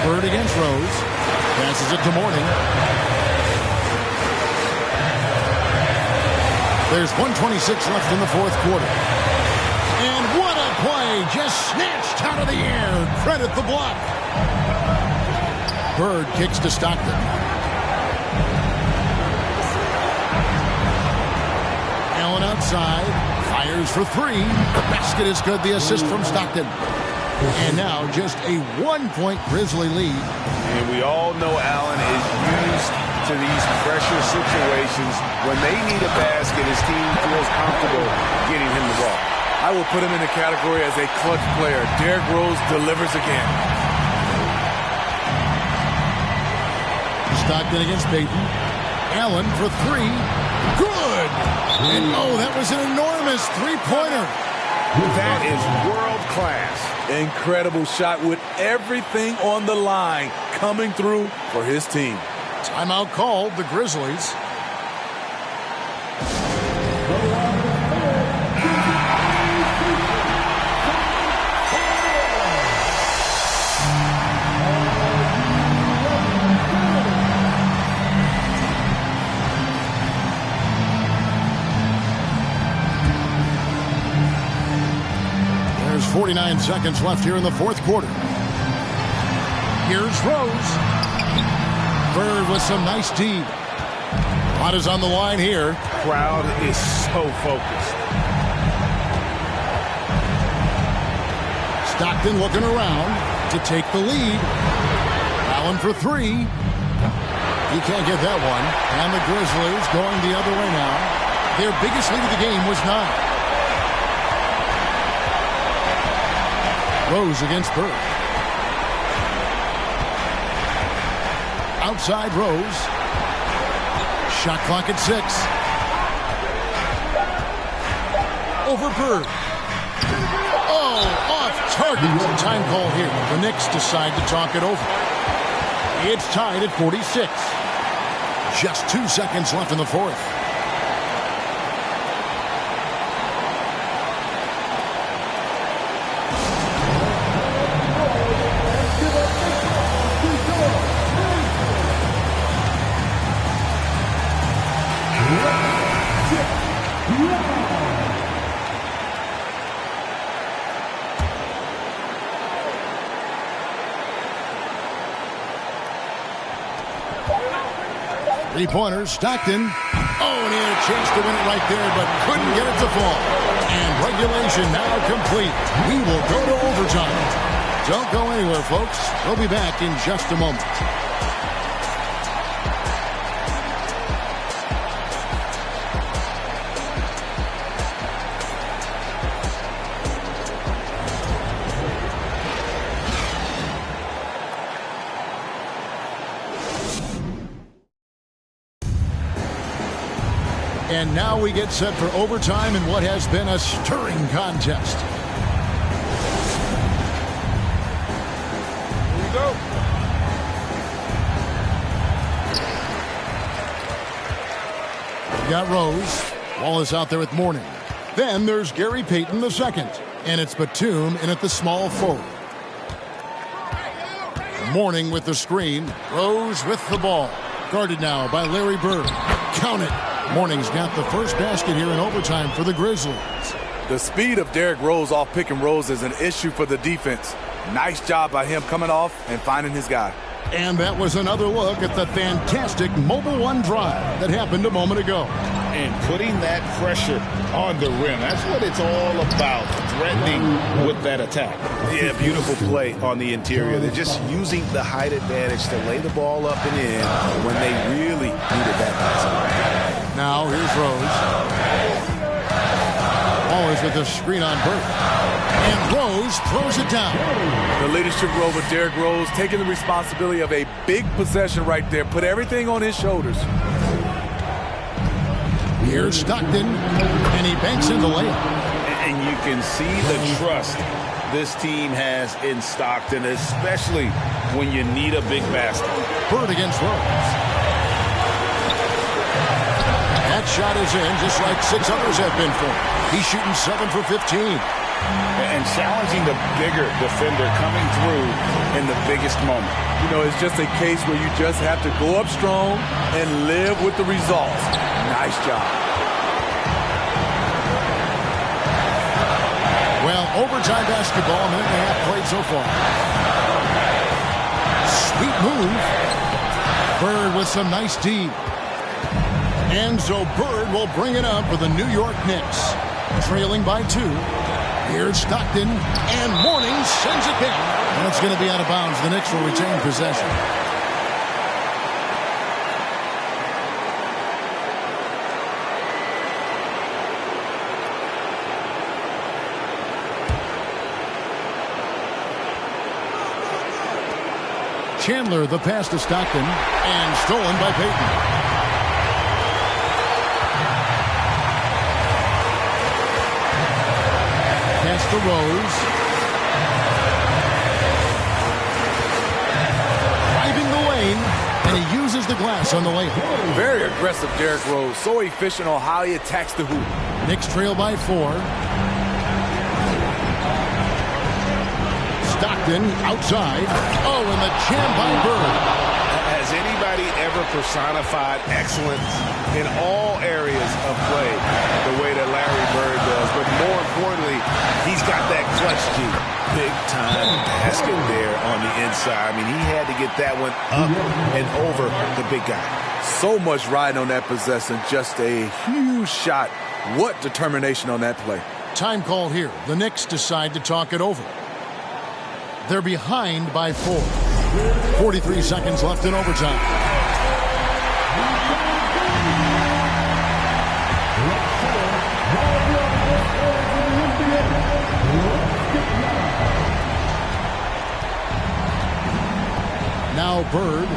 Bird against Rose. Passes it to Mourning. There's 1:26 left in the fourth quarter. And what a play! Just snatched out of the air. Credit the block. Bird kicks to Stockton. Allen outside. Fires for three. The basket is good. The assist from Stockton. And now just a 1-point Grizzly lead. And we all know Allen is used to these pressure situations. When they need a basket, his team feels comfortable getting him the ball. I will put him in the category as a clutch player. Derrick Rose delivers again. Stockton against Payton. Allen for three. Good! And oh, that was an enormous three-pointer. That is world class. Incredible shot with everything on the line coming through for his team. Timeout called, the Grizzlies. There's 49 seconds left here in the fourth quarter. Here's Rose. Bird with some nice D. A lot is on the line here. Crowd is so focused. Stockton looking around to take the lead. Allen for three. He can't get that one. And the Grizzlies going the other way now. Their biggest lead of the game was 9. Rose against Bird. Outside Rose. Shot clock at 6. Over Bird. Oh, off target. Time call here. The Knicks decide to talk it over. It's tied at 46. Just 2 seconds left in the fourth. Three-pointers, Stockton. Oh, and he had a chance to win it right there, but couldn't get it to fall. And regulation now complete. We will go to overtime. Don't go anywhere, folks. We'll be back in just a moment. And now we get set for overtime in what has been a stirring contest. Here we go. We got Rose. Wallace out there with Mourning. Then there's Gary Payton II. And it's Batum in at the small forward. Mourning with the screen. Rose with the ball. Guarded now by Larry Bird. Count it. Mourning's got the first basket here in overtime for the Grizzlies. The speed of Derrick Rose off pick and rolls is an issue for the defense. Nice job by him coming off and finding his guy. And that was another look at the fantastic Mobile One drive that happened a moment ago. And putting that pressure on the rim. That's what it's all about, threatening with that attack. Yeah, beautiful play on the interior. They're just using the height advantage to lay the ball up and in when they really needed that basket. Now here's Rose. Always with the screen on Bird. And Rose throws it down. The leadership role with Derrick Rose, taking the responsibility of a big possession right there. Put everything on his shoulders. Here's Stockton, and he banks in the layup. And you can see the trust this team has in Stockton, especially when you need a big basket. Bird against Rose. That shot is in, just like 6 others have been for him. He's shooting 7 for 15. And challenging the bigger defender coming through in the biggest moment. You know, it's just a case where you just have to go up strong and live with the results. Nice job. Well, overtime basketball, a minute and a half played so far. Sweet move. Bird with some nice D. And so Bird will bring it up for the New York Knicks. Trailing by 2. Here's Stockton. And Mourning sends it back. And it's going to be out of bounds. The Knicks will retain possession. Chandler, the pass to Stockton, and stolen by Payton. Pass to Rose. Driving the lane, and he uses the glass on the layup. Very aggressive, Derrick Rose. So efficient on how he attacks the hoop. Knicks trail by 4. Stockton outside. Oh, and the jam by Bird. Has anybody ever personified excellence in all areas of play the way that Larry Bird does? But more importantly, he's got that clutch key. Big time basket there on the inside. I mean, he had to get that one up and over the big guy. So much riding on that possession. Just a huge shot. What determination on that play. Time call here. The Knicks decide to talk it over. They're behind by 4. 43 seconds left in overtime. Now Bird.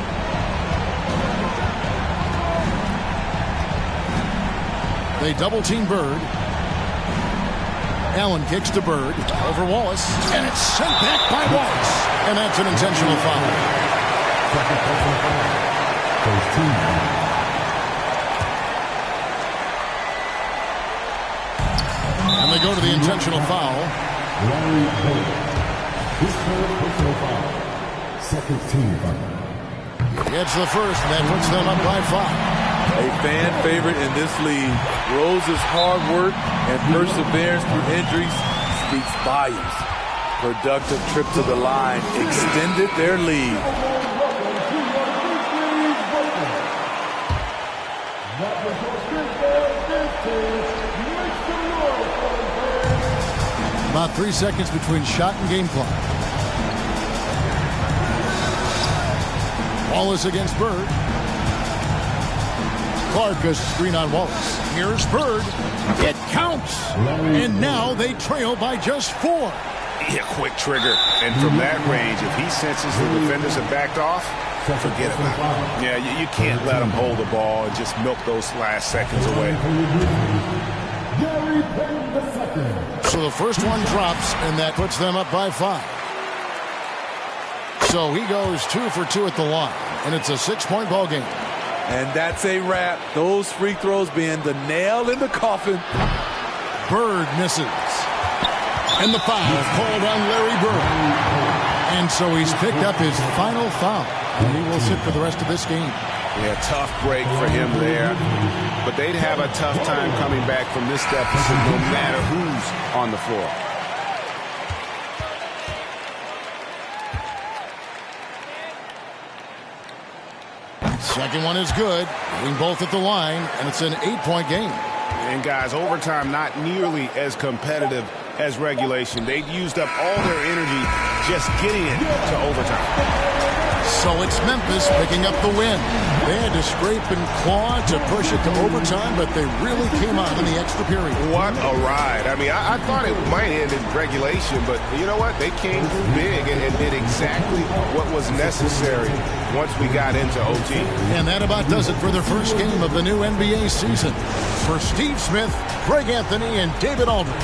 They double team Bird. Allen kicks to Bird. Over Wallace. And it's sent back by Wallace. And that's an intentional foul. And they go to the intentional foul. Second team foul. Gets the first, and that puts them up by 5. A fan favorite in this league. Rose's hard work and perseverance through injuries speaks volumes. Productive trip to the line extended their lead. About 3 seconds between shot and game clock. Wallace against Bird. Clark goes screen on Wallace. Here's Bird. It counts. And now they trail by just 4. Yeah, quick trigger. And from that range, if he senses the defenders have backed off, forget about it. Yeah, you can't let him hold the ball and just milk those last seconds away. So the first one drops, and that puts them up by 5. So he goes 2 for 2 at the line, and it's a 6-point ball game. And that's a wrap. Those free throws being the nail in the coffin. Bird misses. And the foul called on Larry Bird. And so he's picked up his final foul. And he will sit for the rest of this game. Yeah, tough break for him there. But they'd have a tough time coming back from this deficit no matter who's on the floor. Second one is good. Hitting both at the line, and it's an 8-point game. And guys, overtime not nearly as competitive as regulation. They'd used up all their energy just getting it to overtime. So it's Memphis picking up the win. They had to scrape and claw to push it to overtime, but they really came out in the extra period. What a ride. I mean, I thought it might end in regulation, but you know what? They came big and did exactly what was necessary once we got into OT. And that about does it for the first game of the new NBA season. For Steve Smith, Greg Anthony, and David Aldridge,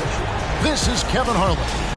this is Kevin Harlan.